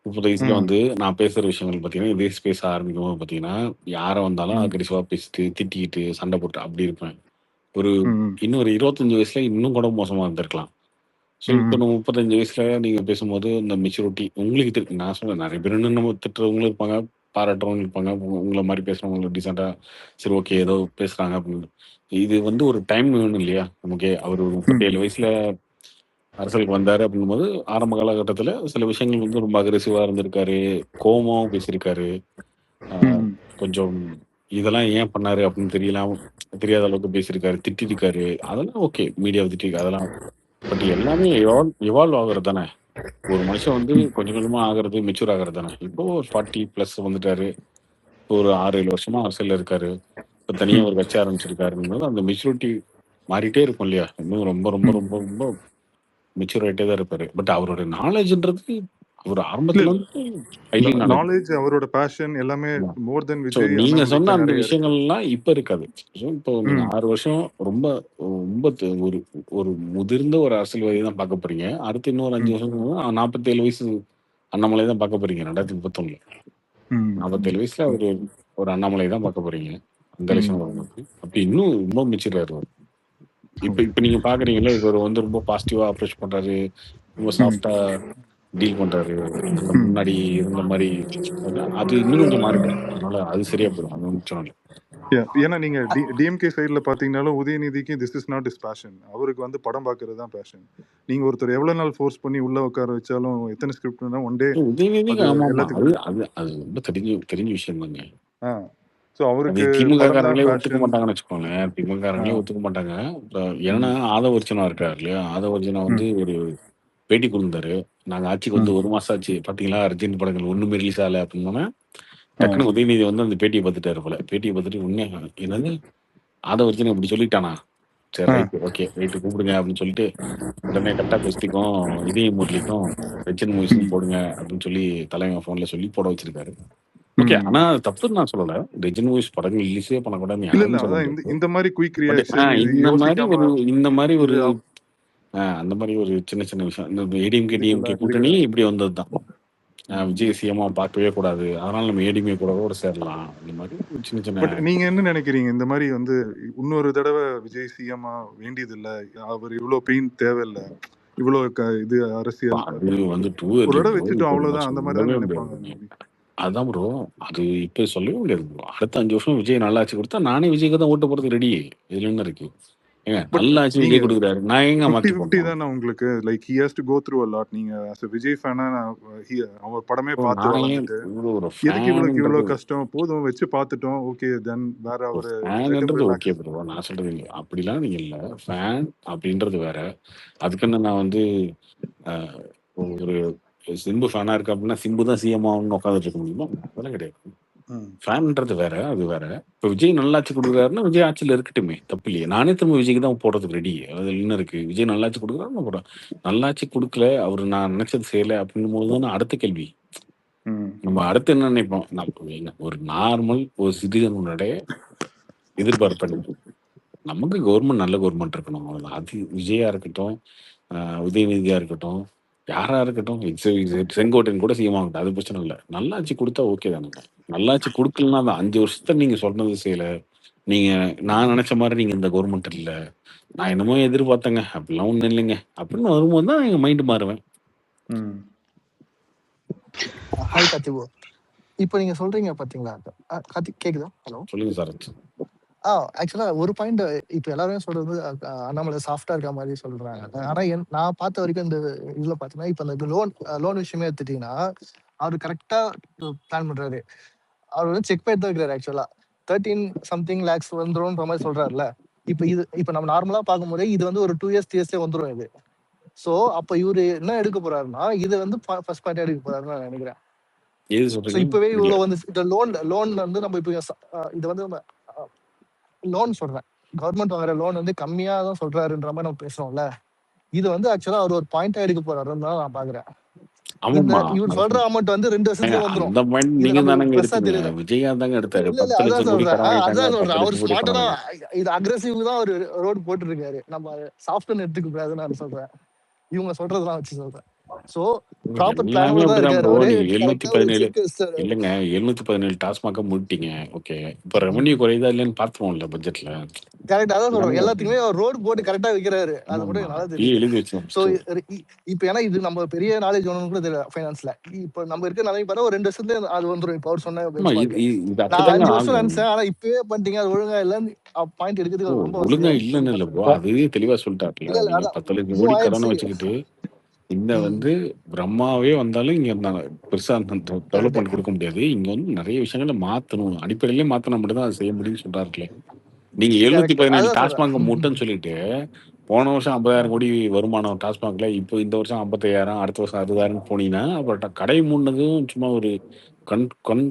Speaker 2: 30 வயசுல வந்து நான் பேசுற விஷயங்கள் பார்த்தீங்கன்னா, இதே ஸ்பேஸ் ஆரம்பிக்கும் போது பார்த்தீங்கன்னா, யாரை வந்தாலும் அக்ரெசிவா பேசிட்டு திட்டிக்கிட்டு சண்டை போட்டு அப்படி இருப்பேன். இன்னொரு 25 வயசுல இன்னும் கூட மோசமா இருந்திருக்கலாம். ஸோ இப்போ நம்ம 35 வயசுல நீங்க பேசும்போது இந்த மெச்சூரிட்டி உங்களுக்கு இருக்கு. நான் சொல்றேன், நிறைய பேர் இன்னும் நம்ம திட்டுறவங்களும் இருப்பாங்க, பாராட்டுறவங்க இருப்பாங்க, உங்களை மாதிரி பேசுறவங்க டீசெண்டா சரி ஓகே ஏதோ பேசுறாங்க அப்படின்னு. இது வந்து ஒரு டைம் வேணும் இல்லையா நமக்கு? அவர் ஒரு 37 வயசுல அரசியலுக்கு வந்தாரு அப்படிங்கும்போது ஆரம்ப காலகட்டத்துல சில விஷயங்கள் வந்து ரொம்ப அக்ரெசிவா இருந்திருக்காரு, கோபமாவும் பேசியிருக்காரு. கொஞ்சம் இதெல்லாம் ஏன் பண்ணாரு அப்படின்னு தெரியாத அளவுக்கு பேசியிருக்காரு, திட்டிருக்காரு. அதெல்லாம் ஓகே, மீடியாவை திட்டிருக்காரு, அதெல்லாம். பட் எல்லாமே எவால்வ் ஆகுறது தானே. ஒரு மனுஷன் வந்து கொஞ்சம் கொஞ்சமா ஆகிறது மெச்சூர் ஆகிறது தானே. இப்போ ஒரு 40+ வந்துட்டாரு. ஒரு 6-7 வருஷமா அரசியல்ல இருக்காரு. இப்போ தனியா ஒரு கட்சி ஆரம்பிச்சிருக்காருங்கும்போது அந்த மெச்சூரிட்டி மாறிட்டே இருக்கும் இல்லையா? இன்னும் ரொம்ப ரொம்ப ரொம்ப ரொம்ப மெச்சூர் ஆகிட்டே தான் இருப்பாரு. பட் அவரோட நாலேஜ்ன்றது அவர் ஆரம்பத்துல இருந்து ஹைலி நாலேஜ்.
Speaker 12: நாலேஜ், அவரோட பேஷன் எல்லாமே மோர் தென்
Speaker 2: ஸோ
Speaker 12: விஜய்,
Speaker 2: நீங்க சொன்ன
Speaker 12: அண்ணாமலைக்கு
Speaker 2: அந்த
Speaker 12: நிறைய இருக்கு.
Speaker 2: விஷயங்கள்லாம் இப்போ இருக்காது. ஸோ இப்போ நீங்க 6 வருஷம் ரொம்ப ரொம்ப ஒரு ஒரு முதிர்ந்த ஒரு அரசியல்வாதி தான் பார்க்க போறீங்க. அடுத்து இன்னொரு 5 வருஷம் 47 வயசு அண்ணாமலை தான் பார்க்க போறீங்க 2031. 47 வயசுல ஒரு அண்ணாமலை தான் பார்க்க போறீங்க அந்த எலெக்ஷன் வரும்போது. அப்படி இன்னும் ரொம்ப மெச்சூர் ஆயிருவார். இப்போ நீங்க பாக்குறீங்கல்ல, இவர் வந்து ரொம்ப பாசிட்டிவா அப்ரோச் பண்றாரு, ரொம்ப சாஃப்டா டீல் பண்றாரு. அந்த முன்னாடி இருந்த மாதிரி அது இன்னும் கொஞ்சம் மாறிடும். அதனால அது சரியா போயிடும். அது பிரச்சனை இல்லை.
Speaker 12: ஏன்னா நீங்க டிஎம்கே சைடுல பாத்தீங்கன்னாலும் உதயநிதிக்கு this is not is passion. அவருக்கு வந்து படம் பார்க்கறது தான் பேஷன். நீங்க ஒருத்தர் எவ்வளவு நாள் ஃபோர்ஸ் பண்ணி உள்ள உட்கார வச்சாலும் எத்தனை ஸ்கிரிப்ட்னா ஒன் டே
Speaker 2: உதயநிதிக்கு ஆமா
Speaker 12: எல்லாத்துக்கும்
Speaker 2: அது ரொம்ப தெரிஞ்ச விஷயம் தாங்க.
Speaker 12: சோ அவருக்கு
Speaker 2: திமுக காரங்களே ஒத்துக்க மாட்டாங்கன்னு வச்சுக்கோங்களேன். திமுக காரங்களே ஒத்துக்க மாட்டாங்க. ஏன்னா ஆதவர்ஜனா இருக்காரு இல்லையா? ஆதவர்ஜனா வந்து ஒரு பேட்டி கொடுத்தாரு. நாங்க ஆட்சிக்கு வந்து 1 மாசம் ஆச்சு, பாத்தீங்களா அர்ஜென்ட் படங்கள் ஒண்ணுமே ரிலீஸ் ஆகல அப்படின்னா டக்குனு உதயநிதி வந்து அந்த பேட்டியை பார்த்துட்டாரு போல. பேட்டியை பார்த்துட்டு உண்மை என்னது ஆதவர்ஜன் இப்படி சொல்லிட்டானா, சரி ரைட் ஓகே ரைட்டு கூப்பிடுங்க அப்படின்னு சொல்லிட்டு உடனே கட்டா குஸ்திக்கும் இதய முரளிக்கும் ரெஜன் மூவிஸ்க்கும் போடுங்க அப்படின்னு சொல்லி தலைவன் போன்ல சொல்லி போட வச்சிருக்காரு. ஓகே, ஆனா தப்புன்னு நான் சொல்லல. ரெஜன் மூவிஸ் படங்கள் ரிலீஸே பண்ணக்கூடாதுன்னு யாரும் சொல்ல முடியாது.
Speaker 12: இந்த மாதிரி குயிக்
Speaker 2: But,
Speaker 12: ரியாக்ஷன்
Speaker 2: அந்த மாதிரி ஒரு சின்ன சின்ன விஷயம் இந்த ஏடிஎம்கே டிஎம்கே கூட்டணி இப்படி வந்ததுதான். விஜய் சிஎம்மா பார்க்கவே கூடாது, அதனால நம்ம ஏடிஎம்கே கூட சேரலாம். இந்த மாதிரி சின்ன சின்ன.
Speaker 12: நீங்க என்ன நினைக்கிறீங்க? இந்த மாதிரி வந்து இன்னொரு தடவை விஜய் சிஎம்மா வேண்டியது இல்ல, அவர் இவ்வளவு பெயின் தேவையில்லை, இவ்வளவு இது அரசியல்
Speaker 2: அது வந்து
Speaker 12: ஒரு தடவை வச்சுட்டோம் அவ்வளவுதான், அந்த மாதிரி தான் நினைப்பாங்க.
Speaker 2: அதான் ப்ரோ, அது இப்ப சொல்லவே முடியாது ப்ரோ. அடுத்த 5 வருஷம் விஜய் நல்லா ஆட்சி கொடுத்தா நானே விஜய்க்கு தான் ஓட்டு போறது ரெடி. இதுல என்ன இருக்கு? ஏங்க நல்ல ஆட்சி விஜய் கொடுக்குறாரு, நான் எங்க மாத்தி
Speaker 12: 50-50 தானே உங்களுக்கு? Like he has to go through a lot. நீங்க as a விஜய் ஃபேனா அவர் படமே பார்த்து வளர்ந்துட்டு எதுக்கு இவ்வளவு கஷ்டம், போதும் வச்சு பார்த்துட்டோம், ஓகே தென் வேற அவரு
Speaker 2: ஓகே ப்ரோ. நான் சொல்றது அப்படிலாம் நீங்க இல்ல, ஃபேன் அப்படின்றது வேற. அதுக்குன்னு நான் வந்து ஒரு சிம்பு ஃபேனா இருக்கு அப்படின்னா சிம்பு தான் சிஎம் ஆகணும்னு உட்காந்துட்டு இருக்க முடியுமா? அதெல்லாம் கிடையாது. ஃபேன்ன்றது வேற, அது வேற. இப்போ விஜய் நல்லாட்சி கொடுக்குறாருன்னா விஜய் ஆட்சியில் இருக்கட்டுமே, தப்பு இல்லையே. நானே திரும்ப விஜய்க்கு தான் போடுறதுக்கு ரெடி. அது என்ன இருக்கு? விஜய் நல்லாட்சி கொடுக்குறாரு நான் போடுறேன். நல்லாட்சி கொடுக்கல, அவர் நான் நினைச்சது செய்யலை அப்படின்னும் போது தான் அடுத்த கேள்வி. நம்ம அடுத்து என்ன நினைப்போம்? ஒரு நார்மல் ஒரு சிட்டிசனுடைய எதிர்பார்ப்பு நமக்கு கவர்மெண்ட் நல்ல கவர்மெண்ட் இருக்கணும், அவ்வளவுதான். அது விஜயா இருக்கட்டும், உதயநிதியா இருக்கட்டும், யாரா இருக்கட்டும், செங்கோட்டையன் கூட சிஎம் ஆகட்டும், அது பிரச்சனை இல்லை. நல்லாட்சி கொடுத்தா ஓகே தானுங்க. நல்லாட்சி கொடுக்கலன்னா தான் 5 வருஷத்தை நீங்க சொன்னது செய்யல, நீங்க நான் நினைச்ச மாதிரி நீங்க இந்த கவர்மெண்ட் இல்லை, நான் என்னமோ எதிர்பார்த்தேங்க அப்படிலாம் ஒண்ணும் இல்லைங்க அப்படின்னு வரும்போது தான் எங்க மைண்ட் மாறுவேன்.
Speaker 13: ஹாய் கார்த்திகோ, இப்போ நீங்க சொல்றீங்க பாத்தீங்களா? கார்த்திக் கேக்குதா? ஹலோ
Speaker 2: சொல்லுங்க சார்.
Speaker 13: ஆக்சுவலா ஒரு பாயிண்ட் இப்ப எல்லாருமே சொல்றது அண்ணாமலை சாஃப்டா இருக்க மாதிரி சொல்றாங்க. ஆனா நான் பார்த்த வரைக்கும் இந்த இதுல பாத்தீங்கன்னா இப்ப இந்த லோன் விஷயமே எடுத்துட்டீங்கன்னா அவரு கரெக்டா பிளான் பண்றாரு. அவர் வந்து செக் பண்ணிட்டு இருக்கிறாரு. ஆக்சுவலா 13 lakhs வந்துரும்ன்ற மாதிரி சொல்றாருல. இப்ப நம்ம நார்மலா பார்க்கும்போது இது வந்து ஒரு 2 years 3 years வந்துரும் இது. சோ அப்ப இவரு என்ன எடுக்க போறாருன்னா இது வந்து ஃபர்ஸ்ட் பாயிண்ட் எடுக்க போறாருன்னு நான் நினைக்கிறேன். இப்பவே இவ்வளவு வந்து இந்த லோன் வந்து நம்ம இப்ப இது வந்து நம்ம லோன் சொல்றேன், கவர்மெண்ட் வாங்குற லோன் வந்து கம்மியா தான் சொல்றாருன்ற மாதிரி நம்ம பேசுறோம்ல. இது வந்து ஆக்சுவலா அவர் ஒரு பாயிண்டா எடுக்க போறாருன்னு தான் நான் பாக்குறேன். இவர் சொல்ற அமௌண்ட் வந்து 2 வருஷத்துலயே வந்துரும். அதான் சொல்றேன், அவர் ஸ்மார்ட்டா தான் இது அக்ரெசிவ் தான் ஒரு ரோடு போட்டு இருக்காரு. நம்ம சாஃப்ட்வேர் எடுத்துக்க கூடாதுன்னு நான் சொல்றேன், இவங்க சொல்றதெல்லாம் வச்சு சொல்றேன். சோ ப்ராப்பர் பிளான்ல தான் இருக்காரு அவரு.
Speaker 2: 717 டாஸ்மாக மூடிட்டீங்க. ஓகே, இப்ப ரெவென்யூ குறையுதா இல்லன்னு பார்த்துவோம்ல பட்ஜெட்ல.
Speaker 13: கரெக்ட், அதான் சொல்றோம். எல்லாத்துக்குமே ரோடு போட்டு கரெக்டா வைக்கிறாரு. அது கூட நல்லா தெரியும். சோ இப்ப ஏன்னா இது நம்ம பெரிய நாலேஜ் ஒண்ணு கூட தெரியல ஃபைனான்ஸ்ல. இப்ப நம்ம இருக்க நிலைமை பார்த்தா ஒரு 2 வருஷத்துல அது வந்துரும். இப்ப அவர் சொன்ன நான் 5 வருஷம் நினைச்சேன், ஆனா இப்பவே பண்ணிட்டீங்க, அது ஒழுங்கா இல்லன்னு பாயிண்ட் எடுக்கிறதுக்கு ரொம்ப
Speaker 2: ஒழுங்கா இல்லன்னு இல்ல ப்ரோ, அது தெளிவா சொல்லிட்டாருல. 10 லட்சம் கோடி கடனை வச்சுக்கிட்டு இந்த வந்து பிரம்மாவே வந்தாலும் இங்க பெருசா டெவலப்மெண்ட் கொடுக்க முடியாது. இங்க வந்து நிறைய விஷயங்களை மாத்தணும், அடிப்படையிலே மாத்தணும் மட்டும் தான் அதை செய்ய முடியும்னு சொல்றாருல. நீங்க 717 டாஸ்மாக் மூட்டைன்னு சொல்லிட்டு போன வருஷம் 50,000 கோடி வருமானம் டாஸ்மாக்ல, இப்போ இந்த வருஷம் 55,000, அடுத்த வருஷம் 60,000 போனீங்கன்னா, அப்புறம் கடை மூடினதும் சும்மா ஒரு கண் கண்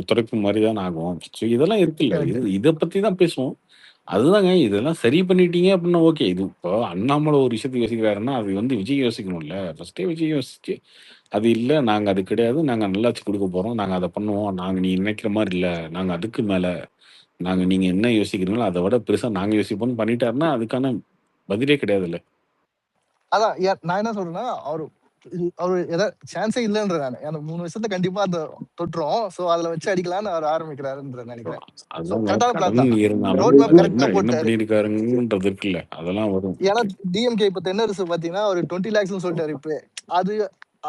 Speaker 2: துடைப்பு மாதிரி தான் ஆகும். ஸோ இதெல்லாம் இருக்குல்ல, இதை பத்தி தான் பேசுவோம். அதுதாங்க, இதெல்லாம் சரி பண்ணிட்டீங்க அப்படின்னா ஓகே. இது இப்போ அண்ணாமலை ஒரு விஷயத்துக்கு யோசிக்கிறாருன்னா அது வந்து விஜய் யோசிக்கணும்ல. ஃபர்ஸ்டே விஜய் யோசிச்சு அது இல்லை, நாங்கள் அது கிடையாது, நாங்கள் நல்லாச்சு கொடுக்க போகிறோம், நாங்கள் அதை பண்ணுவோம், நாங்கள் நீ நினைக்கிற மாதிரி இல்லை, நாங்கள் அதுக்கு மேலே, நாங்கள் நீங்கள் என்ன யோசிக்கிறீங்களோ அதை விட பெருசாக நாங்கள் யோசிப்போம்னு பண்ணிட்டாருன்னா அதுக்கான பதிலே கிடையாதுல்ல.
Speaker 13: அதான் நான் என்ன சொல்றேன்னா, அவரு ஏதாவது சான்ஸே இல்லைன்ற நான். அந்த 3 வருஷத்தை கண்டிப்பா அந்த தொட்டுரும். சோ அதுல வச்சு அடிக்கலாம்னு அவர் ஆரம்பிக்கிறாருன்ற நினைக்கிறேன். ரோட் மேப் கரெக்டா
Speaker 2: என்ன
Speaker 13: போட்டாரு.
Speaker 2: பண்ணிருக்காருன்றது இருக்குல்ல, அதெல்லாம் வரும்.
Speaker 13: ஏன்னா டிஎம்கே இப்ப தென்னரசு பாத்தீங்கன்னா ஒரு 20 lakhs சொல்லிட்டாரு. இப்ப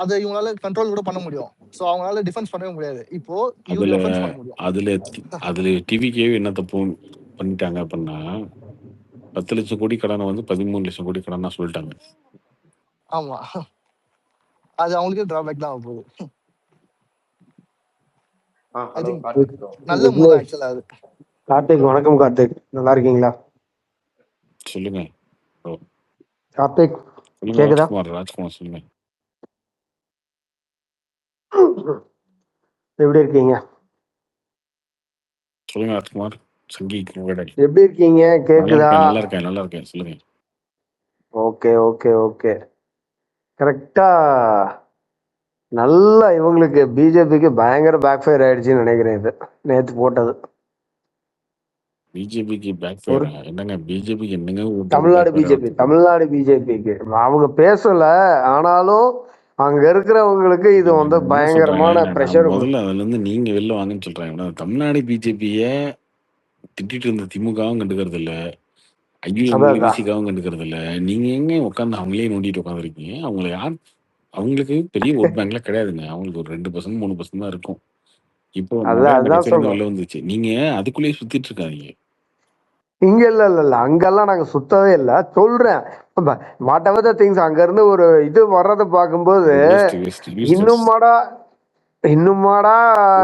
Speaker 13: அதை இவங்களால கண்ட்ரோல் கூட பண்ண முடியும். சோ அவங்களால டிஃபென்ஸ் பண்ணவே முடியாது. இப்போ இவங்க டிஃபென்ஸ் பண்ண முடியும்.
Speaker 2: அதுல டிவிக்கே என்ன தப்பு பண்ணிட்டாங்க அப்படின்னா, 10 லட்சம் கோடி கடனை வந்து 13 லட்சம் கோடி கடனா சொல்லிட்டாங்க.
Speaker 13: ஆமா, அது அவங்களுக்கே டிராபேக் தான் போகுது. நல்ல மூவ் ஆக்சுவலா அது.
Speaker 14: கார்த்திக் வணக்கம். கார்த்திக் நல்லா இருக்கீங்களா?
Speaker 2: சொல்லுங்க
Speaker 14: கார்த்திக், கேக்குதா?
Speaker 2: ராஜ்குமார் சொல்லுங்க.
Speaker 14: எப்படி இருக்கீங்க?
Speaker 2: சொல்லுங்க ராஜ்குமார்.
Speaker 14: எப்படி இருக்கீங்க? கேக்குதா?
Speaker 2: நல்லா இருக்கேன் சொல்லுங்க.
Speaker 14: Okay okay okay. கரெக்டா நல்லா இவங்களுக்கு பிஜேபிக்கு பயங்கர பேக் ஃபயர் ஆயிடுச்சுன்னு நினைக்கிறேன். இது நேத்து போட்டது
Speaker 2: பிஜேபிக்கு பேக் ஃபயர் என்னங்க? பிஜேபிக்கு என்னங்க?
Speaker 14: தமிழ்நாடு பிஜேபிக்கு அவங்க பேசல, ஆனாலும் அங்க இருக்கிறவங்களுக்கு இது வந்து பயங்கரமான பிரஷர்.
Speaker 2: முதல்ல அதுல இருந்து நீங்க வெளில வாங்கன்னு சொல்றாங்க. தமிழ்நாடு பிஜேபிய திட்டிட்டு இருந்த திமுகவும் கண்டுக்கிறது இல்ல, ஐபிசிகாவும் கண்டுக்கிறது இல்ல. நீங்க எங்க உட்காந்து அவங்களே நோண்டிட்டு உட்காந்துருக்கீங்க? அவங்களை யார்? அவங்களுக்கு பெரிய ஓட் பேங்க்ல கிடையாதுங்க. அவங்களுக்கு ஒரு 2% 3% தான் இருக்கும். இப்போ வெளில வந்துச்சு. நீங்க அதுக்குள்ளேயே சுத்திட்டு இருக்காதீங்க.
Speaker 14: இங்க இல்ல அங்கெல்லாம் நாங்க சுத்தவே இல்லை. சொல்றேன், வாட் எவர் த திங்ஸ் அங்க இருந்து ஒரு இது வர்றதை பார்க்கும்போது இன்னுமாடா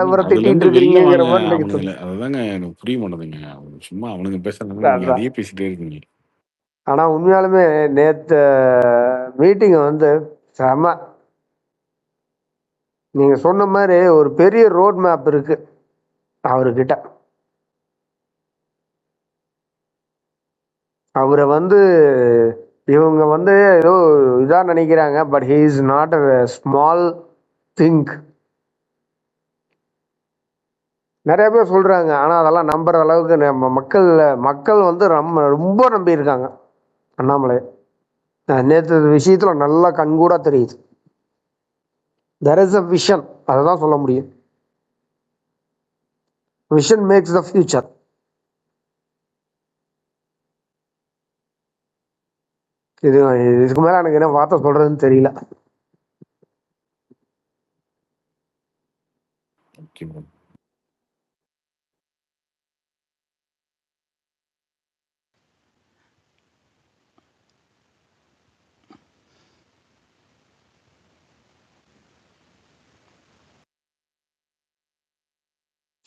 Speaker 14: இவரை திட்டிட்டு இருக்கீங்கிற மாதிரி.
Speaker 2: அதுதாங்க எனக்கு புரிய மாட்டேங்குங்க. சும்மா அவனுங்க பேசுறாங்க, அதையே பேசிட்டே இருக்கீங்க.
Speaker 14: ஆனா உண்மையாலுமே நேத்து மீட்டிங் வந்து செம. நீங்க சொன்ன மாதிரி ஒரு பெரிய ரோட் மேப் இருக்கு அவர்கிட்ட. அவரை வந்து இவங்க வந்து ஏதோ இதா நினைக்கிறாங்க, but he is not a small think. நிறைய பேர் சொல்றாங்க, ஆனா அதெல்லாம் நம்புற அளவுக்கு நம்ம மக்கள் வந்து ரொம்ப நம்பி இருக்காங்க அண்ணாமலை. நேற்று விஷயத்துல நல்லா கண்கூடா தெரியுது. there is a vision, அதுதான் சொல்ல முடியும். vision makes the future. இதுக்கு மேல எனக்கு என்ன வார்த்தை சொல்றதுன்னு தெரியல.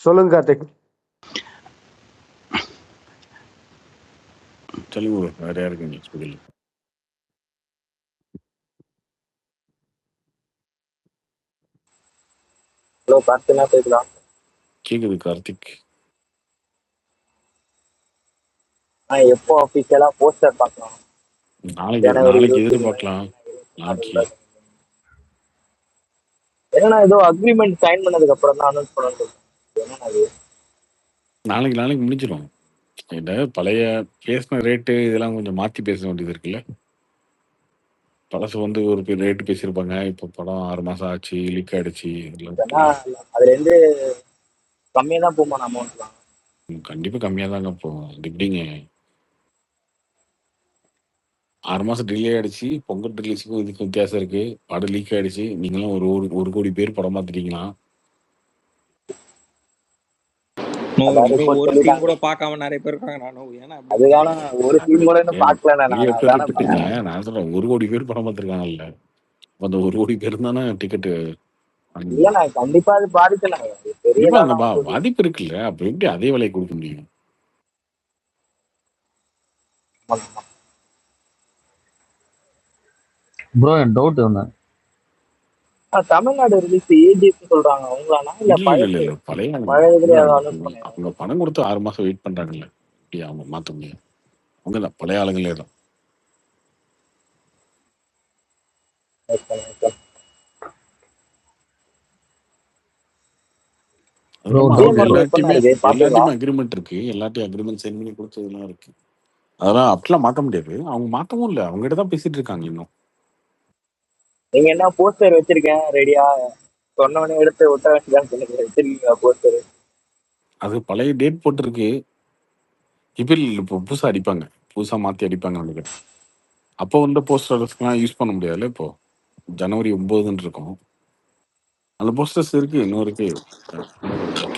Speaker 14: சொல்லுங்க கார்த்திக்.
Speaker 2: சொல்லுங்க, வேற யாருக்குங்க பதில்?
Speaker 15: ஹலோ கார்த்தினா, கேக்குதா?
Speaker 2: கேக்குது கார்த்திக்.
Speaker 15: எப்போ அபிஷியலா போஸ்டர் பார்க்கலாம்?
Speaker 2: நாளைக்கு எதிர்பார்க்கலாம்.
Speaker 15: என்னன்னா ஏதோ அக்ரிமெண்ட் சைன் பண்ணதுக்கு அப்புறம் தான் அனௌன்ஸ் பண்ணணும்.
Speaker 2: நாளைக்கு முடிஞ்சிடும். பழைய பேசின ரேட்டு இதெல்லாம் கொஞ்சம் மாத்தி பேச வேண்டியது இருக்குல்ல. பழசு வந்து ஒரு ரேட்டு பேசியிருப்பாங்க, இப்போ படம் 6 மாசம் ஆச்சு, லீக் ஆயிடுச்சு.
Speaker 15: அதுல இருந்து கம்மியா தான் போமா அமௌண்ட்லாம்?
Speaker 2: கண்டிப்பா கம்மியா தாங்க போகும். அது எப்படிங்க? 6 மாசம் டிலே ஆயிடுச்சு. பொங்கல் ரிலீஸுக்கும் இதுக்கும் வித்தியாசம் இருக்கு. படம் லீக் ஆயிடுச்சு. நீங்களும் ஒரு கோடி பேர் படம் பார்த்துட்டீங்களா?
Speaker 3: ஒரு சீன் கூட பார்க்காம நிறைய பேர் இருக்காங்க.
Speaker 15: அதுதான ஒரு சீன் கூட இன்னும் பார்க்கல.
Speaker 2: நான் சொல்றேன், 1 கோடி பேர் படம் பார்த்துருக்காங்கல்ல. அந்த 1 கோடி பேர் தானே டிக்கெட்.
Speaker 15: இல்ல கண்டிப்பா அது பாதிக்கல.
Speaker 2: பாதிப்பு இருக்குல்ல. அப்ப எப்படி அதே விலையை கொடுக்க முடியும்?
Speaker 9: ப்ரோ என் டவுட் ஒன்று.
Speaker 15: தமிழ்நாடு ரிலீஸ் ஏஜிஎஸ் சொல்றாங்க அவங்களானா இல்ல
Speaker 2: இல்ல இல்ல இல்ல
Speaker 15: பழசு
Speaker 2: இல்ல பழைய ஆளுங்க
Speaker 15: பழைய இதுல
Speaker 2: இல்ல,
Speaker 15: ஏதாவது
Speaker 2: அவங்க
Speaker 15: அனௌன்ஸ் பண்ணாங்க.
Speaker 2: அவங்க பணம் கொடுத்து 6 மாசம் வெயிட் பண்றாங்கல்ல, இப்படி அவங்க மாத்த முடியும். அவங்க தான் பழைய ஆளுங்களே தான். அது
Speaker 9: ப்ரோ
Speaker 2: இல்லாம
Speaker 9: டவுட்
Speaker 2: அவங்க
Speaker 9: ப்ரோ.
Speaker 15: எப்ப
Speaker 2: எல்லார்ட்டையுமே
Speaker 15: இருக்கு பாத்தீங்களா?
Speaker 2: எல்லார்ட்டையுமே அக்ரிமெண்ட் இருக்கு, எல்லார்ட்டையும் அக்ரிமெண்ட் சைன் பண்ணி கொடுத்ததுலாம் இருக்கு. அதெல்லாம் அப்படிலாம் மாத்த முடியாது. அவங்க மாத்தவும் இல்லை, அவங்ககிட்ட தான் பேசிட்டு இருக்காங்க இன்னும்.
Speaker 15: நீங்க என்ன போஸ்டர் வச்சிருக்கேன் ரெடியா சொன்னவனே எடுத்து விட்ட வேண்டியதான் சொல்லுங்க. வச்சிருக்கீங்களா போஸ்டர்?
Speaker 2: அது பழைய டேட் போட்டிருக்கு. இப்போ இல்லை, இப்போ புதுசா அடிப்பாங்க, புதுசா மாத்தி அடிப்பாங்க நினைக்கிறேன். அப்போ வந்து போஸ்டர்ஸ்லாம் யூஸ் பண்ண முடியாதுல்ல. இப்போ ஜனவரி 9 இருக்கும், அந்த போஸ்டர்ஸ் இருக்கு, இன்னும் இருக்கு.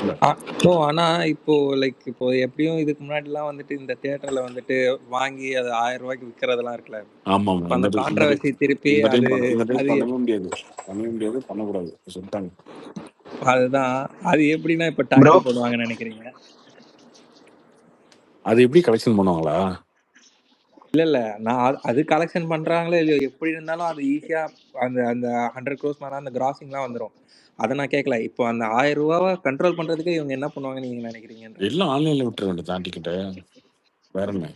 Speaker 2: வைக்கல.
Speaker 3: ப்ரோ ஆனா இப்போ லைக் இப்போ எப்படியும் இதுக்கு முன்னாடிலாம் வந்துட்டு இந்த தியேட்டர்ல வந்துட்டு வாங்கி அது 1000 ரூபாய்க்கு விற்கிறதெல்லாம் இருக்குல்ல.
Speaker 2: ஆமா
Speaker 3: இப்போ
Speaker 2: ஆமா,
Speaker 3: அந்த கான்ட்ரவர்சி திருப்பி
Speaker 2: இந்த
Speaker 3: அது
Speaker 2: டைம்
Speaker 3: அது
Speaker 2: பண்ணவே முடியாது, பண்ணக்கூடாது சொல்லிட்டாங்க.
Speaker 3: அதுதான் அது எப்படின்னா இப்போ
Speaker 15: ப்ரோ
Speaker 3: டேக்கிள் போடுவாங்கன்னு நினைக்கிறீங்க?
Speaker 2: அது எப்படி கலெக்ஷன் பண்ணுவாங்களா?
Speaker 3: இல்ல நான் அது கலெக்ஷன் பண்றாங்களோ இல்லையோ, எப்படி இருந்தாலும் அது ஈஸியா அந்த அந்த 100 crores மேல அந்த கிராசிங்லாம் வந்துடும். அதை நான் கேட்கல. இப்போ அந்த 1000 ரூபாவை கண்ட்ரோல் பண்றதுக்கு இவங்க என்ன பண்ணுவாங்கன்னு நீங்க நினைக்கிறீங்கன்ற?
Speaker 2: எல்லாம் ஆன்லைன்ல விட்டுற வேண்டியது டிக்கெட்ட, வேற என்ன?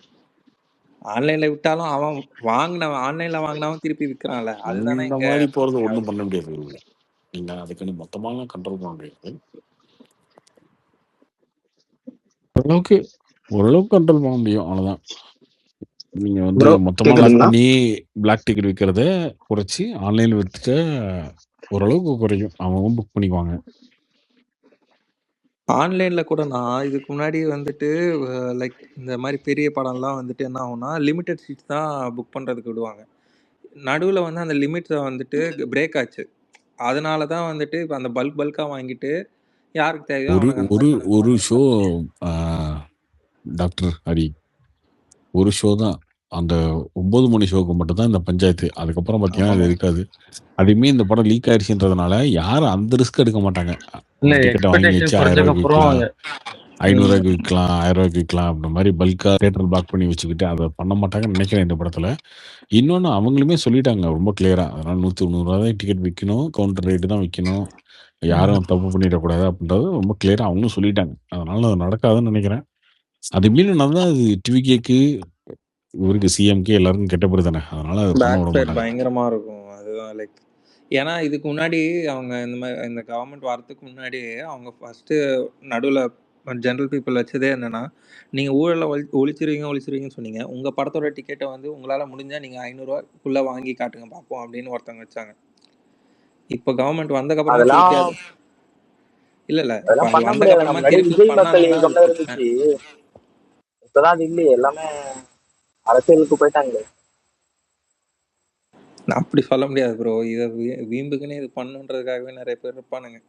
Speaker 3: ஆன்லைன்ல விட்டாலும் அவன் ஆன்லைன்ல வாங்கினவன் திருப்பி விற்கிறான்ல, அதுதானே
Speaker 2: அந்த
Speaker 3: இங்க
Speaker 2: மாதிரி போறது
Speaker 3: பிரச்சனையா
Speaker 2: ஒன்றும்
Speaker 3: இருக்கு.
Speaker 2: பண்ண முடியாது. நீங்க அதுக்குன்னு மொத்தமாக கண்ட்ரோல் பண்ண முடியாது. ஓரளவுக்கு கண்ட்ரோல் பண்ண முடியும், அவ்வளவுதான். நீங்க வந்து
Speaker 14: ப்ரோ
Speaker 2: மொத்தமா லாக்
Speaker 14: கேக்குதுங்களா?
Speaker 2: பண்ணி பிளாக் டிக்கெட் விற்கிறத குறைச்சி ஆன்லைன்ல வித்துட்டு ஓரளவுக்கு குறையும், அவங்க புக் பண்ணிக்குவாங்க.
Speaker 3: ஆன்லைன்ல கூட நான் இதுக்கு முன்னாடி வந்துட்டு லைக் இந்த மாதிரி பெரிய படம்லாம் வந்துட்டு என்ன ஆகும்னா லிமிட்டட் சீட்ஸ் தான் புக் பண்றதுக்கு விடுவாங்க. நடுவில் வந்து அந்த லிமிட்ஸை வந்துட்டு பிரேக் ஆச்சு. அதனால தான் வந்துட்டு இப்போ அந்த பல்கா வாங்கிட்டு யாருக்கு தேவையோ
Speaker 2: ஒரு
Speaker 3: அவனுக்கு அந்த
Speaker 2: ஒரு
Speaker 3: மாதிரி கனெக்ட்
Speaker 2: ஒரு
Speaker 3: பண்ணிட்டு
Speaker 2: ஷோ
Speaker 3: இருக்காங்க.
Speaker 2: டாக்டர் ஹரி, ஒரு ஷோ தான், அந்த 9 மணி ஷோக்கு மட்டும் தான் இந்த பஞ்சாயத்து. அதுக்கப்புறம் பார்த்தீங்கன்னா அது
Speaker 3: ஆமாமா.
Speaker 2: இருக்காது. அதுவுமே இந்த படம் லீக் ஆயிடுச்சுன்றதுனால யாரும் அந்த ரிஸ்க் எடுக்க மாட்டாங்க.
Speaker 9: இல்ல
Speaker 2: ஒரு டிக்கெட்டை வாங்கி வச்சு
Speaker 9: எக்ஸ்பெக்டேஷன்
Speaker 2: 1000
Speaker 9: குறைஞ்சதுக்கு
Speaker 2: ரூபாய்க்கு
Speaker 9: அப்புறம்
Speaker 2: விற்கலாம், 500 விற்கலாம், 1000 விற்கலாம். அந்த மாதிரி பல்கா தியேட்டர் பிளாக் பண்ணி வச்சுக்கிட்டு அதை பண்ண மாட்டாங்கன்னு நினைக்கிறேன் இந்த படத்துல. இன்னொன்று அவங்களுமே சொல்லிட்டாங்க ரொம்ப கிளியரா, அதனால 190 தான் டிக்கெட் விற்கணும், கவுண்டர் ரேட்டு தான் விற்கணும், யாரும் தப்பு பண்ணிடக்கூடாது அப்படின்றது ரொம்ப கிளியரா அவங்களும் சொல்லிட்டாங்க. அதனால அது நடக்காதுன்னு நினைக்கிறேன். அது மீறி நடந்தா அது டிவிகேக்கு, இவருக்கு சிஎம்கே எல்லாருக்கும் கெட்ட பேர் தானே, அதனால அதை பண்ண
Speaker 3: பேக்
Speaker 2: விட
Speaker 3: ஃபயர்
Speaker 2: மாட்டாங்க.
Speaker 3: பயங்கரமா இருக்கும். அதுதான் லைக் ஏன்னா இதுக்கு முன்னாடி அவங்க இந்த மாதிரி இந்த கவர்மெண்ட் வரதுக்கு முன்னாடியே அவங்க ஃபர்ஸ்ட் நடுவில் ஜென்ரல் பீப்புள் வச்சதே என்னன்னா, நீங்கள் ஊழலை ஒழிச்சிருவீங்கன்னு சொன்னீங்க. உங்கள் படத்தோட டிக்கெட்டை வந்து உங்களால் முடிஞ்சால் நீங்கள் 500 ரூபாய்க்குள்ளே வாங்கி காட்டுங்க பார்ப்போம் அப்படின்னு ஒருத்தவங்க வச்சாங்க. இப்போ கவர்மெண்ட் வந்தக்கப்புறமா திருப்பி
Speaker 15: அதெல்லாம்
Speaker 3: அது இல்லை இப்போ
Speaker 15: அதெல்லாம்
Speaker 3: அது
Speaker 15: பண்ண முடியாது.
Speaker 3: வந்தக்கப்புறமா
Speaker 15: முன்னாடி
Speaker 3: திருப்பி
Speaker 15: விஜய் மக்கள்
Speaker 3: பண்ணாங்கன்னா அது
Speaker 15: இயக்கம்லாம்
Speaker 3: பிரச்சனை.
Speaker 15: இருந்துச்சு. இப்பதான் அது இல்லையே, எல்லாமே அரசியலுக்கு போயிட்டாங்களே.
Speaker 3: நான் அப்படி சொல்ல முடியாது ப்ரோ. இதை வீம்புக்குன்னு இது பண்ணுன்றதுக்காகவே நிறைய பேர் இருப்பானுங்க.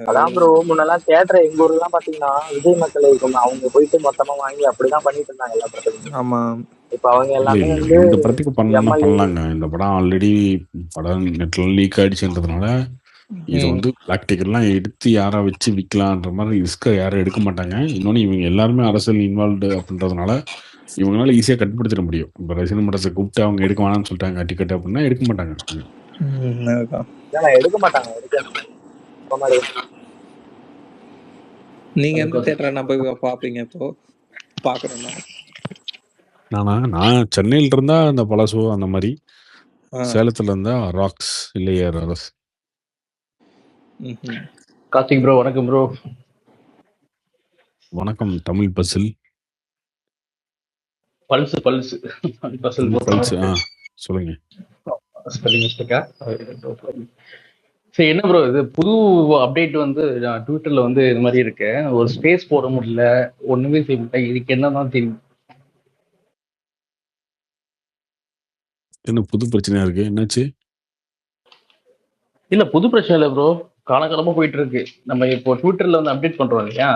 Speaker 15: அதான் ப்ரோ, முன்னெல்லாம் தியேட்டர் எங்க ஊர்லாம் பாத்தீங்கன்னா விஜய் மக்கள் இயக்கம் அவங்க போயிட்டு மொத்தமா வாங்கி அப்படிதான் பண்ணிட்டு இருந்தாங்க எல்லா படத்துக்குமே.
Speaker 3: ஆமாம்.
Speaker 15: இப்ப அவங்க
Speaker 2: இல்லை
Speaker 15: எல்லாமே
Speaker 2: இல்லை,
Speaker 15: வந்து
Speaker 2: இந்த படத்துக்கு பண்ணணும்னா
Speaker 15: எம்எல்ஏ.
Speaker 2: பண்ணலாங்க. இந்த படம் ஆல்ரெடி படம் நெட்ல லீக் ஆயிடுச்சுன்றதுனால இது வந்து பிளாக் டிக்கெட்லாம் எடுத்து யாரா வச்சு விற்கலான்ற மாதிரி ரிஸ்க்கை யாரும் எடுக்க மாட்டாங்க. இன்னொன்று இவங்க எல்லாருமே அரசியல் இன்வால்வ்டு அப்படின்றதுனால இவங்களால ஈஸியாக கட்டுப்படுத்திட முடியும். இப்போ ரசிகன் மன்றத்தை கூப்பிட்டு அவங்க எடுக்க வேணாம்னு சொல்லிட்டாங்க டிக்கெட் அப்படின்னா எடுக்க மாட்டாங்க.
Speaker 3: அதுதான்
Speaker 15: எடுக்க மாட்டாங்க, எடுக்க மாதிரி.
Speaker 3: நீங்க எந்த தியேட்டரை நான் போய் பார்ப்பீங்க இப்போ பார்க்கணும்னா?
Speaker 2: நான் சென்னையில் இருந்தா அந்த பழசோ அந்த மாதிரி, சேலத்துல இருந்தா ராக்ஸ் இல்லை அரஸ்.
Speaker 9: கார்த்திக் ப்ரோ வணக்கம் ப்ரோ.
Speaker 2: வணக்கம் Tamil puzzle.
Speaker 9: Pulse puzzle bro.
Speaker 2: Pulse சொல்லுங்க.
Speaker 9: ஸ்பெல்லிங் மிஸ்டேக்கா? சரி, என்ன ப்ரோ இது புது அப்டேட் வந்து ட்விட்டர்ல வந்து இது மாதிரி இருக்கு, ஒரு ஸ்பேஸ் போட முடியல, ஒண்ணுமே செய்ய முடியல, இதுக்கு என்னதான் தெரியும்?
Speaker 2: என்ன புது பிரச்சனையா இருக்கு, என்னாச்சு?
Speaker 9: இல்ல புது பிரச்சனை இல்லை ப்ரோ, காலகாலமா போயிட்டு இருக்கு. நம்ம இப்போ ட்விட்டர்ல வந்து அப்டேட் பண்றோம் இல்லையா?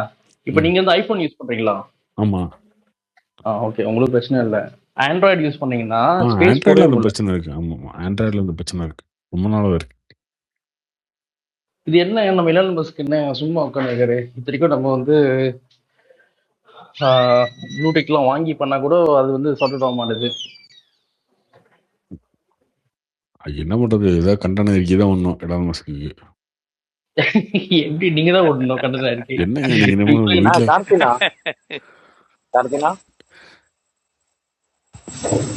Speaker 9: இப்போ நீங்க வந்து ஐபோன் யூஸ் பண்றீங்களா?
Speaker 2: ஆமா.
Speaker 9: ஓகே, உங்களுக்கு பிரச்சனை இல்லை. ஆண்ட்ராய்டு யூஸ் பண்ணீங்கன்னா ஸ்பேஸ்
Speaker 2: ஆண்ட்ராய்டில்
Speaker 9: போடவே
Speaker 2: இந்த
Speaker 9: முடியல.
Speaker 2: பிரச்சனை இருக்கு. ஆமாம், ஆண்ட்ராய்டில் இந்த பிரச்சனை இருக்கு, ரொம்ப நாளாக இருக்கு.
Speaker 9: இது என்ன, நம்ம எலான் மஸ்க் என்ன சும்மா உட்காந்துருக்காரு? இத்தனைக்கும் நம்ம வந்து ப்ளூடெக்லாம் வாங்கி பண்ணா கூட அது வந்து சார்ட் அவுட் ஆக மாட்டேது.
Speaker 2: என்ன பண்றது? ஏதாவது கண்டன அறிக்கை தான் ஒண்ணும் எலான் மஸ்க்கு.
Speaker 9: எப்படி நீங்க தான் ஓடணும் கண்டன அறிக்கை.
Speaker 2: என்னங்க நீங்க என்னமோ
Speaker 9: இப்ப
Speaker 2: வீட்ல
Speaker 15: கார்த்தினா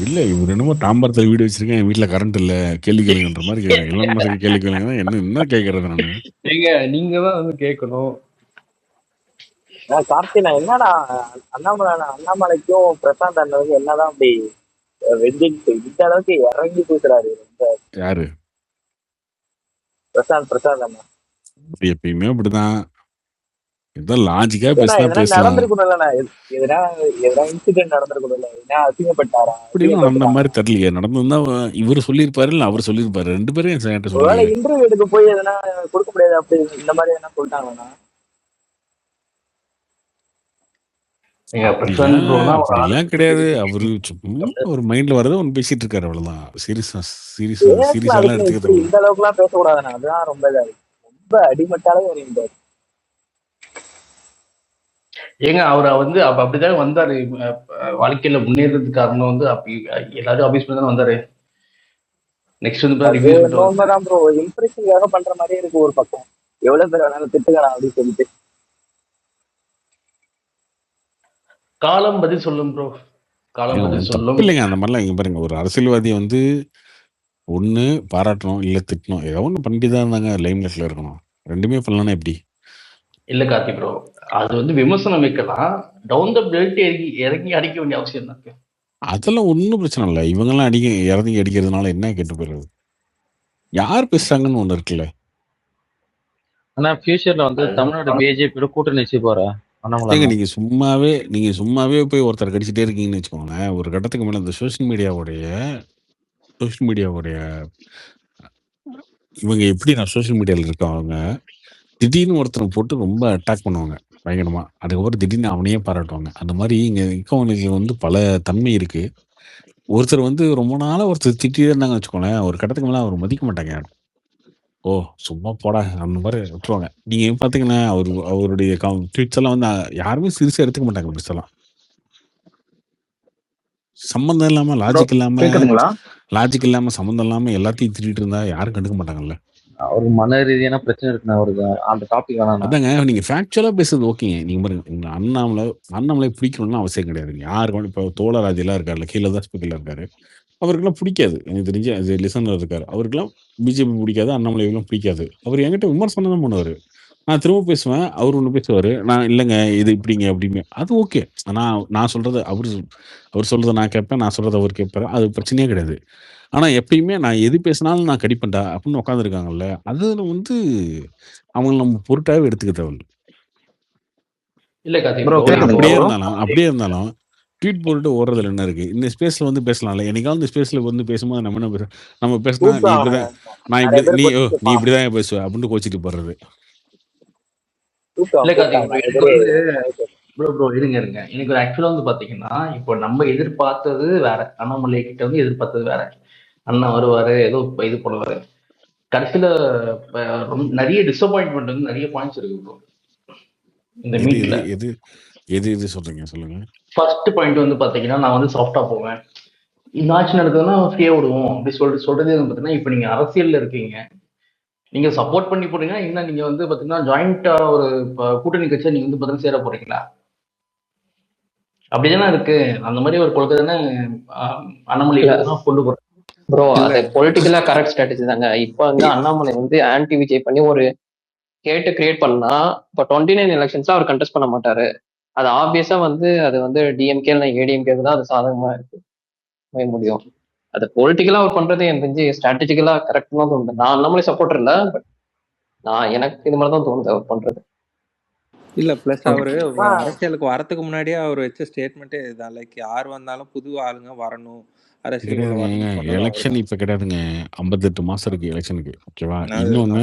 Speaker 2: இல்ல இவர் என்னமோ தாம்பரத்துல வீடு வச்சிருக்கேன், என் வீட்ல கரண்ட் இல்ல, கேள்வி கேளுங்கன்ற மாதிரி கேக்குறேன். எலான் மஸ்க்கு கேள்வி கேளுங்க என்ன கேக்குறது நானு?
Speaker 9: ஏங்க நீங்க தான் வந்து கேட்கணும்.
Speaker 15: கார்த்தினா என்னடா அண்ணாமலைக்கும் பிரசாந்த் அண்ணனுக்கும் என்னதான் அப்படி வெஞ்சிட்டு இந்த அளவுக்கு இறங்கி பேசுறாரு
Speaker 2: யாரு?
Speaker 15: பிரசாந்த் அண்ணா.
Speaker 2: எப்பயுமே அப்படிதான். ஏதோ லாஜிக்கா பேசினா பேசலாம்.
Speaker 15: நடந்திருக்கணும்ல, எதனா இன்சிடென்ட் நடந்திருக்கணும்ல, என்ன அசிங்கப்பட்டாரா?
Speaker 2: அப்படியும் நடந்த மாதிரி தெரியலையே. நடந்திருந்தா இவரு சொல்லியிருப்பாரு, இல்ல அவர் சொல்லியிருப்பாரு. 2 பேரும் என்
Speaker 15: ஒருவேளை
Speaker 2: சொல்லுங்க.
Speaker 15: இன்டர்வியூ எடுக்க போய் எதனா கொடுக்க முடியாது அப்படி இந்த மாதிரி எதனா சொல்லிட்டாங்கன்னா
Speaker 2: அப்படிலாம் கிடையாது. அவரு சும்மா ஒரு மைண்ட்ல வரத ஒன்று பேசிட்டு இருக்காரு, அவ்வளவுதான். சீரியஸாலாம் எடுத்துக்கிறது.
Speaker 15: இந்த அளவுக்கு எல்லாம் பேசக்கூடாதுண்ணா, அதுதான் ரொம்ப இதாரு, ரொம்ப அடிமட்டாலே வருகிறார்.
Speaker 9: ஏங்க அவர் வந்து அப்படிதான் வந்தாரு. வாழ்க்கையில முன்னேறதுக்கு காரணம் வந்து அப்படி எல்லாரும் அபியூஸ் பண்ணி தான் வந்தாரு. நெக்ஸ்ட் வந்து
Speaker 15: உண்மைதான் ப்ரோ, இம்ப்ரெஷனுக்காக பண்ற மாதிரியே இருக்கு. ஒரு பக்கம் எவ்வளவு பேர் வேணாலும் திட்டுக்கலாம் அப்படின்னு சொல்லிட்டு
Speaker 9: காலம் பதில் சொல்லும் ப்ரோ. காலம் பதில் சொல்லும்.
Speaker 2: இல்லைங்க அந்த மாதிரிலாம். இங்க பாருங்க, ஒரு அரசியல்வாதி வந்து ஒண்ணு பாராட்டணும், இல்ல திட்டணும். ஏதோ ஒண்ணு பண்ணிட்டு தான் இருந்தாங்க, லைம் லைட்ல இருக்கணும். ரெண்டுமே பண்ணலன்னா எப்படி?
Speaker 9: இல்ல கார்த்தி ப்ரோ, அது வந்து விமர்சனம் வைக்கலாம். டவுன் த பெல்ட் இறங்கி அடிக்க வேண்டிய அவசியம் இருக்கு.
Speaker 2: அதெல்லாம் ஒன்றும் பிரச்சனை இல்லை. இவங்கெல்லாம் இறங்கி அடிக்கிறதுனால என்ன கெட்டு போயிடுறது? யார் பேசுறாங்கன்னு ஒண்ணு இருக்குல்ல.
Speaker 9: ஆனா ஃபியூச்சர்ல வந்து தமிழ்நாடு பிஜேபியோட கூட்டணி வச்சு போற
Speaker 2: ஏங்க நீங்க சும்மாவே போய் ஒருத்தர் கடிச்சிட்டே இருக்கீங்கன்னு வச்சுக்கோங்களேன். ஒரு கட்டத்துக்கு மேல இந்த சோசியல் மீடியாவுடைய இவங்க எப்படி நான் சோசியல் மீடியாவில் இருக்கவங்க திடீர்னு ஒருத்தனை போட்டு ரொம்ப அட்டாக் பண்ணுவாங்க பயங்கரமா. அதுக்கப்புறம் திடீர்னு அவனையே பாராட்டுவாங்க. அந்த மாதிரி இங்க இருக்கவங்களுக்கு வந்து பல தன்மை இருக்கு. ஒருத்தர் வந்து ரொம்ப நாளா ஒருத்தர் திட்டிட்டே இருந்தாங்கன்னு வச்சுக்கோங்களேன், ஒரு கட்டத்துக்கு மேல அவர் மதிக்க மாட்டாங்க யாரும். ஓ சும்மா போடா அந்த மாதிரி விட்டுருவாங்க. நீங்க பாத்தீங்கன்னா அவருடைய ட்வீட்ஸ் எல்லாம் வந்து யாருமே சீரியஸா எடுத்துக்க மாட்டாங்க. பெருசெல்லாம் சம்மந்தம் இல்லாம லாஜிக் இல்லாம சம்மந்தம் இல்லாம எல்லாத்தையும் திட்டிட்டு இருந்தா யாரும் கண்டுக்க மாட்டாங்கல்ல.
Speaker 9: ஒரு மன ரீதியான பிரச்சனை இருக்குண்ணா அவருக்கு. அந்த டாபிக்
Speaker 2: அதாங்க நீங்க ஃபேக்சுவலா பேசுறது ஓகேங்க. நீங்க பாருங்க, அண்ணாமலை பிடிக்கணும்னு அவசியம் கிடையாது. யாருக்கு இப்போ தோழராஜெல்லாம் இருக்காருல்ல, கீழே தான் ஸ்பீக்கர்ல இருக்காரு, அவருக்கெல்லாம் பிடிக்காது. எனக்கு தெரிஞ்சு அது லிசனர் இருக்காரு, அவருக்கெல்லாம் பிஜேபி பிடிக்காது, அண்ணாமலையெல்லாம் பிடிக்காது. அவர் என்கிட்ட விமர்சனம் தான் பண்ணுவாரு. நான் திரும்ப பேசுவேன், அவர் ஒன்று பேசுவார், நான் இல்லைங்க இது இப்படிங்க அப்படிங்க. அது ஓகே. நான் சொல்கிறத அவர் சொல்கிறத நான் கேட்பேன், நான் சொல்கிறத அவர் கேட்பாரு, அது பிரச்சனையே கிடையாது. ஆனால் எப்பயுமே நான் எது பேசினாலும் நான் கடிப்பேன்டா அப்படின்னு உட்காந்துருக்காங்கல்ல, அது வந்து அவங்கள நம்ம பொருட்டாவே எடுத்துக்க தேவையில்லை. அப்படியே இருந்தாலும் ட்வீட் போட்டு ஓடுறதுல என்ன இருக்கு? இந்த ஸ்பேஸ்ல வந்து பேசலாம்ல. என்னைக்காவது இந்த ஸ்பேஸ்ல வந்து பேசும்போது நம்ம பேசினா நீ இப்படிதான் பேசுவ அப்படின்னு கோச்சிட்டு போடுறது.
Speaker 9: இருங்க எனக்கு ஒரு ஆக்சுவலா வந்து பாத்தீங்கன்னா, இப்போ நம்ம எதிர்பார்த்தது வேற, அண்ணாமலை கிட்ட வந்து எதிர்பார்த்தது வேற. அண்ணா வருவாரு, ஏதோ இது பண்ணுவாரு. கடைசியில நிறைய டிசப்பாயின்மெண்ட் வந்து நிறைய பாயிண்ட்ஸ் இருக்கு ப்ரோ இந்த மீட்ல.
Speaker 2: எது சொல்றீங்க சொல்லுங்க.
Speaker 9: ஃபர்ஸ்ட் பாயிண்ட் வந்து பாத்தீங்கன்னா, நான் வந்து சாஃப்டா போவேன், இந்த ஆட்சி நடக்குதுன்னா ஃப்ரீயா விடுவோம் அப்படி சொல்றது பாத்தீங்கன்னா, இப்ப நீங்க அரசியல்ல இருக்கீங்க, நீங்க சப்போர்ட் பண்ணி போறீங்கன்னா என்ன, நீங்க வந்து பாத்தீங்கன்னா ஜாயிண்டா ஒரு கூட்டணி கட்சியை நீங்க வந்து பாத்தீங்கன்னா சேர போறீங்களா? அப்படிதானே இருக்கு. அந்த மாதிரி ஒரு கொள்கை தானே அண்ணாமலை கொண்டு போறேன்
Speaker 6: ப்ரோ. அது பொலிட்டிக்கலா கரெக்ட் ஸ்ட்ராட்டஜி தாங்க. இப்போ வந்து அண்ணாமலை வந்து ஆன்டி விஜய் பண்ணி ஒரு கேட்டு கிரியேட் பண்ணா, இப்போ 29 எலெக்ஷன்ஸ்ல அவர் கண்டெஸ்ட் பண்ண மாட்டாரு. அது ஆப்வியஸா வந்து அது வந்து டிஎம்கே இல்லை ஏடிஎம்கேக்கு தான் அது சாதகமா இருக்கு முடியும். அது பொலிட்டிக்கலா அவர் பண்றது எனக்கு தெரிஞ்சு ஸ்ட்ராட்டஜிக்கலா கரெக்ட் தான் தோணுது. நான் அண்ணாமலை சப்போர்ட்டர் இல்லை, பட் எனக்கு இது மாதிரி தான் தோணுது அவர் பண்றது.
Speaker 3: இல்ல பிளஸ் அவரு அரசியலுக்கு வரதுக்கு முன்னாடியே அவர் வச்ச ஸ்டேட்மெண்ட்டே இதுதான், லைக் யார் வந்தாலும் புது ஆளுங்க வரணும்
Speaker 2: எலெக்ஷன் இப்ப கிடையாதுங்க, 58 மாசம் இருக்கு எலெக்ஷனுக்கு. ஓகேவா? இன்னொன்னு,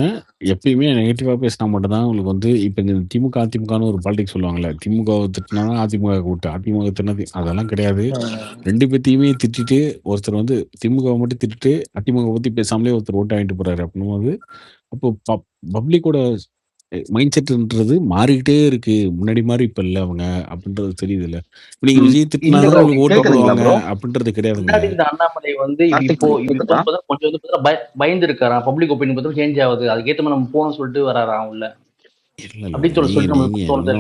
Speaker 2: எப்பயுமே நெகட்டிவா பேசினா மட்டும் தான் உங்களுக்கு வந்து இப்ப இந்த திமுக அதிமுகன்னு ஒரு பாலிடிக்ஸ் சொல்லுவாங்கல்ல, திமுக திட்டினா அதிமுக கூட்டு, அதிமுக திட்டினது அதெல்லாம் கிடையாது. 2 பேத்தையுமே திட்டிட்டு ஒருத்தர் வந்து திமுக மட்டும் திட்டிட்டு அதிமுக பத்தி பேசாமலே ஒருத்தர் ஓட்டு வாங்கிட்டு போறாரு அப்படின்னும் போது, அப்போ பப்ளிக்கோட மைண்ட் செட்ன்றது மாறிக்கிட்டே இருக்கு. முன்னாடி மாரி இப்ப இல்ல அவங்க அப்படின்றது தெரியுதுல்ல. இப்ப நீங்க விஜய்
Speaker 9: இல்ல
Speaker 2: திட்டினா
Speaker 9: ப்ரோ
Speaker 2: தான் உங்களுக்கு ஓட்டு
Speaker 9: கேக்குதுங்களா
Speaker 2: போடுவாங்க
Speaker 9: ப்ரோ?
Speaker 2: அப்படின்றது கிடையாதுங்க.
Speaker 9: முன்னாடி இந்த அண்ணாமலை வந்து
Speaker 15: கார்த்திக்
Speaker 9: இப்போ இப்போ
Speaker 15: கேக்குதா?
Speaker 9: வந்து கொஞ்சம் வந்து பயந்து இருக்காராம். பப்ளிக் ஒப்பீனியன் பத்தி சேஞ்ச் ஆகுது. அதுக்கேத்த மாதிரி நம்ம போகணும்னு சொல்லிட்டு வராராம் உள்ள.
Speaker 2: இல்ல
Speaker 9: அப்படி
Speaker 2: நீங்க
Speaker 9: சொல்லிட்டு
Speaker 2: நீங்க
Speaker 9: நம்மளுக்கு தோணுதா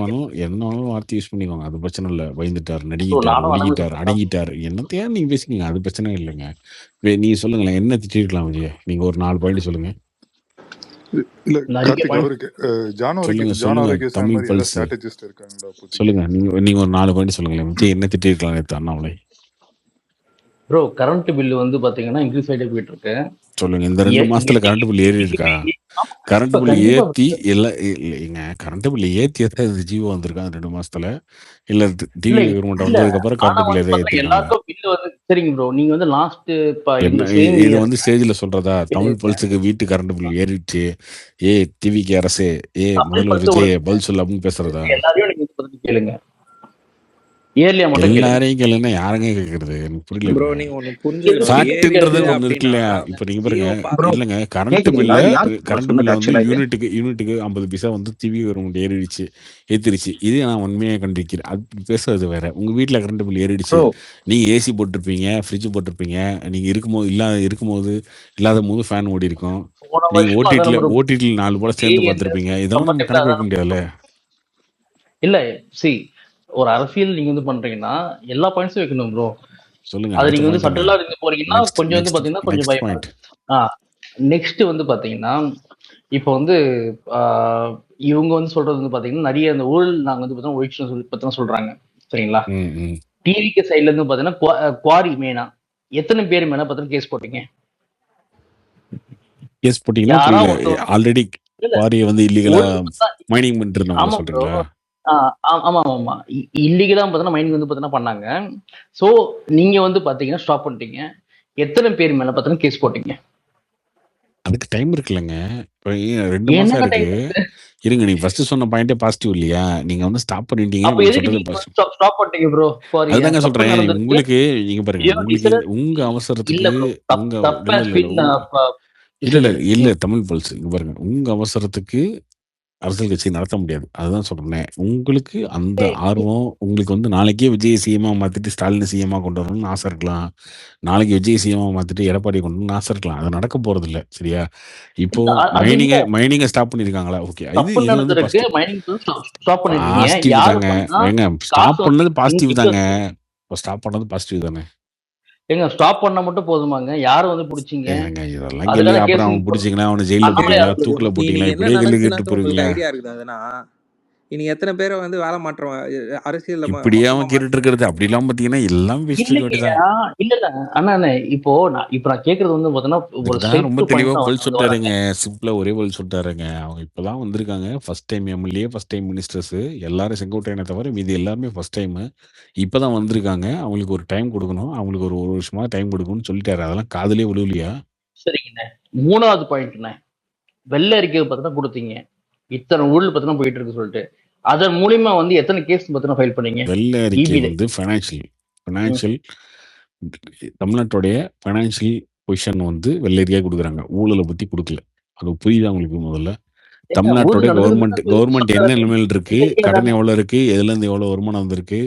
Speaker 2: என்ன வேணாலும் வார்த்தை யூஸ் பண்ணிக்கோங்க. அது பிரச்சனை இல்ல. பயந்துட்டார்,
Speaker 9: ஸோ
Speaker 2: நடுங்கிட்டார்,
Speaker 9: நானும் அண்ணாமலை
Speaker 2: ஒடுங்கிட்டார்,
Speaker 9: சொல்றேன்.
Speaker 2: அடங்கிட்டார். என்னத்தையா நீங்க பேசிக்கங்க. அது பிரச்சனை இல்லைங்க. நீங்க சொல்லுங்களேன், என்ன திட்டிருக்கலாம் விஜய்? நீங்க ஒரு 4 பாயிண்ட் சொல்லுங்க.
Speaker 12: இல்ல
Speaker 9: நிறைய
Speaker 12: கார்த்திக்,
Speaker 9: பாயிண்ட்
Speaker 12: அவருக்கு ஜான்
Speaker 2: சொல்லுங்க
Speaker 12: ஜான்
Speaker 2: சொல்லுங்க
Speaker 12: ஆரோக்கியசாமி
Speaker 2: தமிழ்
Speaker 12: மாதிரி யாராவது
Speaker 2: பல்ஸ்
Speaker 12: ஸ்ட்ராட்டஜிஸ்ட் இருக்காங்களா இப்போதைக்கு?
Speaker 2: சொல்லுங்க. நீங்க ஒரு 4 பாயிண்ட் சொல்லுங்களேன். விஜய் என்ன திட்டிருக்கலாம் நேற்று அண்ணாமலை?
Speaker 9: ப்ரோ கரண்ட் பில்லு வந்து பாத்தீங்கன்னா இன்க்ரீஸ் ஆகிட்டே போயிட்டு இருக்கு.
Speaker 2: சொல்லுங்க. இந்த 2 மாசத்துல கரண்ட் பில் ஏறி இருக்கா? கரண்ட் பில்
Speaker 9: கண்டிப்பா
Speaker 2: ஏத்தி இல்லைங்க. கரண்ட் பில் ஏத்தியதா இந்த ஜியோ வந்திருக்கா 2 மாசத்துல? இல்ல டிவி
Speaker 9: இல்ல
Speaker 2: கவர்மெண்ட்
Speaker 9: இல்ல
Speaker 2: வந்ததுக்கு அப்புறம்
Speaker 9: ஆனா
Speaker 2: கரண்ட் பில்
Speaker 9: வந்து
Speaker 2: எதாவது
Speaker 9: பாத்தீங்கன்னா
Speaker 2: ஏத்திருக்காங்களா?
Speaker 9: எல்லாருக்கும் பில்லு வந்து சரிங்க ப்ரோ. நீங்க வந்து லாஸ்ட் இந்த
Speaker 2: என்ன
Speaker 9: சேம்
Speaker 2: இது
Speaker 9: இயர்
Speaker 2: வந்து ஸ்டேஜ்ல சொல்றதா?
Speaker 9: இல்ல
Speaker 2: தமிழ்
Speaker 9: இல்ல
Speaker 2: பல்ஸுக்கு வீட்டு கரண்ட் பில் ஏறிடுச்சு. டிவிக்கு அரசே,
Speaker 9: தமிழ்
Speaker 2: முதல்வர்
Speaker 9: பல்ஸ்
Speaker 2: விஜய்
Speaker 9: உங்களுக்கு
Speaker 2: பதில் சொல்லு அப்படின்னு பேசுறதா?
Speaker 9: எல்லாரையும் நீங்க பத்தி கேளுங்க. இயர்லியா மட்டும் கேளுங்க.
Speaker 2: எல்லாரையும் கேளுன்னா யாருங்க கேட்கறது? எனக்கு புரியல.
Speaker 3: ப்ரோ நீங்க ஒண்ணு புரிஞ்சுக்கணும்.
Speaker 2: ஃபேக்ட்ன்றது
Speaker 3: ஏறிடுச்சு
Speaker 2: ஒண்ணு இருக்கு
Speaker 3: அப்படின்னா
Speaker 2: இல்லையா? இப்ப நீங்க பாருங்க,
Speaker 3: ஜியோ
Speaker 15: ப்ரோ
Speaker 2: இல்லங்க கரண்ட்
Speaker 15: கேக்குதுங்களா?
Speaker 2: பில்ல
Speaker 15: யார் ப்ரோ சொன்னது
Speaker 2: வந்து
Speaker 15: ஆக்சுவலா இது?
Speaker 2: யூனிட்டுக்கு 50 பைசா வந்து டிவி கவர்மெண்ட் ஏத்திருச்சு. இது நான் உண்மையா கண்டிக்கிறேன். அது பேசுறது வேற. உங்க வீட்டுல கரண்ட் பில் ஏறிடுச்சு.
Speaker 15: ப்ரோ
Speaker 2: நீங்க ஏசி போட்டிருப்பீங்க, ஃப்ரிட்ஜ் போட்டிருப்பீங்க. நீங்க இருக்கும்போது இல்லாத போது ஃபேன் ஓடி இருக்கும்.
Speaker 9: போன
Speaker 2: நீங்க
Speaker 9: வருஷம் அதான் ப்ரோ
Speaker 2: ஓடிடில 4 போல சேர்ந்து பார்த்துருப்பீங்க. இதெல்லாம் நம்ம கணக்கு வைக்க முடியாதுல்ல.
Speaker 9: இல்ல சி ஒரு அரசியல் நீங்க வந்து பண்றீங்கன்னா எல்லா பாயிண்ட்ஸும் வைக்கணும் ப்ரோ.
Speaker 2: சொல்லுங்க.
Speaker 9: அது
Speaker 2: அடுத்த
Speaker 9: நீங்க வந்து
Speaker 2: பாயிண்ட் என்ன?
Speaker 9: சட்டலா இருந்து போறீங்கன்னா கொஞ்சம் வந்து பாத்தீங்கன்னா கொஞ்சம் பயமா
Speaker 2: பாயிண்ட்.
Speaker 9: இருக்கு. நெக்ஸ்ட் வந்து பாத்தீங்கன்னா இப்போ வந்து இவங்க வந்து சொல்றது வந்து பாத்தீங்கன்னா நிறைய அந்த ஊழல் நாங்க வந்து பாத்தீங்கன்னா ஒழிச்சுன்னு சொல்லி பத்தின சொல்றாங்க. சரிங்களா? டிவிக்கு சைட்ல இருந்து பாத்தீங்கன்னா குவாரி மெயினா எத்தனை பேர் மேல பாத்தீங்கன்னா கேஸ் போட்டீங்க?
Speaker 2: கேஸ் போட்டீங்கன்னா
Speaker 9: யாரா
Speaker 2: புரியல.
Speaker 9: ஒருத்தர்
Speaker 2: ஆல்ரெடி குவாரியை வந்து இல்லீகலா மைனிங் பண்ணிட்டு இருந்தவங்க
Speaker 9: ஆமா ப்ரோ.
Speaker 2: சொல்றீங்களா?
Speaker 9: ஆமா ஆமா இல்லீகலா பாத்தீங்கன்னா மைனிங் வந்து பாத்தீங்கன்னா பண்ணாங்க. சோ நீங்க வந்து பாத்தீங்கன்னா ஸ்டாப் பண்ணிட்டீங்க. எத்தனை பேர் மேல பாத்தீங்கன்னா கேஸ் போட்டீங்க?
Speaker 2: அதுக்கு டைம் இருக்குல்லங்க. இப்போ 2 மாசம் இருக்கு. இருங்க, நீங்க ஃபர்ஸ்ட் சொன்ன பாயிண்டே பாசிட்டிவ் இல்லையா? நீங்க வந்து ஸ்டாப் பண்ணிட்டீங்க.
Speaker 9: அப்ப
Speaker 2: நீங்க
Speaker 9: எதுக்கு
Speaker 2: சொல்றது
Speaker 9: நீங்க ஸ்டாப் பண்ணிட்டீங்க ப்ரோ?
Speaker 2: அதுதாங்க
Speaker 9: தப்பு
Speaker 2: சொல்றேன்.
Speaker 9: நடந்திருக்கு.
Speaker 2: உங்களுக்கு நீங்க பாருங்க, உங்களுக்கு உங்க
Speaker 9: இல்ல
Speaker 2: அவசரத்துக்கு
Speaker 9: ப்ரோ
Speaker 2: உங்க
Speaker 9: தப்பு
Speaker 2: இல்ல தமிழ் பல்ஸ் இங்க பாருங்க. உங்க அவசரத்துக்கு அரசியல் கட்சி நடத்த முடியாது. அதுதான் சொல்றேன். உங்களுக்கு அந்த ஆர்வம் உங்களுக்கு வந்து நாளைக்கே விஜய் சிஎம்மா மாத்திட்டு ஸ்டாலின் சிஎம்மா கொண்டு வரணும்னு ஆசை இருக்கலாம். நாளைக்கு விஜய் சிஎம்மா மாத்திட்டு எடப்பாடி கொண்டு வரணும்னு ஆசை இருக்கலாம். அது நடக்க போறது இல்ல. சரியா? இப்போ மைனிங்க ஸ்டாப் பண்ணிருக்காங்களா? ஓகே. இது வந்து பாசிட்டிவ் தாங்க. ஏங்க ஸ்டாப் பண்ணது பாசிட்டிவ் தாங்க. ஸ்டாப் பண்ணது பாசிட்டிவ் தானே.
Speaker 9: ஏங்க ஸ்டாப் பண்ணா மட்டும் போதுமாங்க? யார வந்து புடிச்சீங்க?
Speaker 2: ஏங்க இதெல்லாம் கேள்வி. அப்புறம் அவன் பிடிச்சிங்கன்னா அவனை ஜெயில போட்டீங்களா, தூக்குல போட்டீங்களா, இப்படியே கேள்வி கேட்டு போறீங்களா?
Speaker 3: ஐடியா இருக்குதுன்னா இனி எத்தனை பேரை வந்து வேலை மாற்றம் அரசியல்
Speaker 2: இப்படியே அவன் கேட்டுட்டு இருக்கிறது அப்படி எல்லாம் பாத்தீங்கன்னா எல்லாம்
Speaker 9: இல்ல அண்ணா இப்போ நான் கேக்குறது வந்து பாத்தீங்கன்னா
Speaker 2: ரொம்ப தெளிவா பதில் சொல்லிட்டாருங்க. சிம்பிளா ஒரே பதில் சொல்லிட்டாருங்க. அவங்க இப்பதான் வந்திருக்காங்க. First time MLA, first time ministers எல்லாரும் செங்கோட்டையனை தவிர மீதி எல்லாருமே ஃபர்ஸ்ட் டைம். இப்பதான் வந்திருக்காங்க. அவங்களுக்கு ஒரு டைம் கொடுக்கணும். அவங்களுக்கு ஒரு வருஷமா டைம் கொடுக்கணும்னு சொல்லிட்டாரு. அதெல்லாம் காதுலயே விழுவலையா?
Speaker 9: சரிங்க. 3வது பாயிண்ட்ண்ணே, வெள்ளை அறிக்கை பார்த்தீங்கன்னா கொடுத்தீங்க. இத்தனை ஊழல் பார்த்தீங்கன்னா போயிட்டு இருக்கு சொல்லிட்டு அதன் மூலியமா வந்து எத்தனை கேஸ் பார்த்தீங்கன்னா ஃபைல் பண்ணீங்க?
Speaker 2: வெள்ளை அறிக்கை வந்து ஃபைனான்சியல் தமிழ்நாட்டுடைய ஃபைனான்சியல் பொசிஷன் வந்து வெள்ளரியா கொடுக்குறாங்க. ஊழலை பத்தி கொடுக்கல. அது புரியுதா உங்களுக்கு? முதல்ல தமிழ்நாட்டுடைய கவர்மெண்ட் என்ன நிலைமையில் இருக்கு, கடன் எவ்வளவு இருக்கு, எதுல இருந்து எவ்வளவு வருமானம் வந்திருக்கு,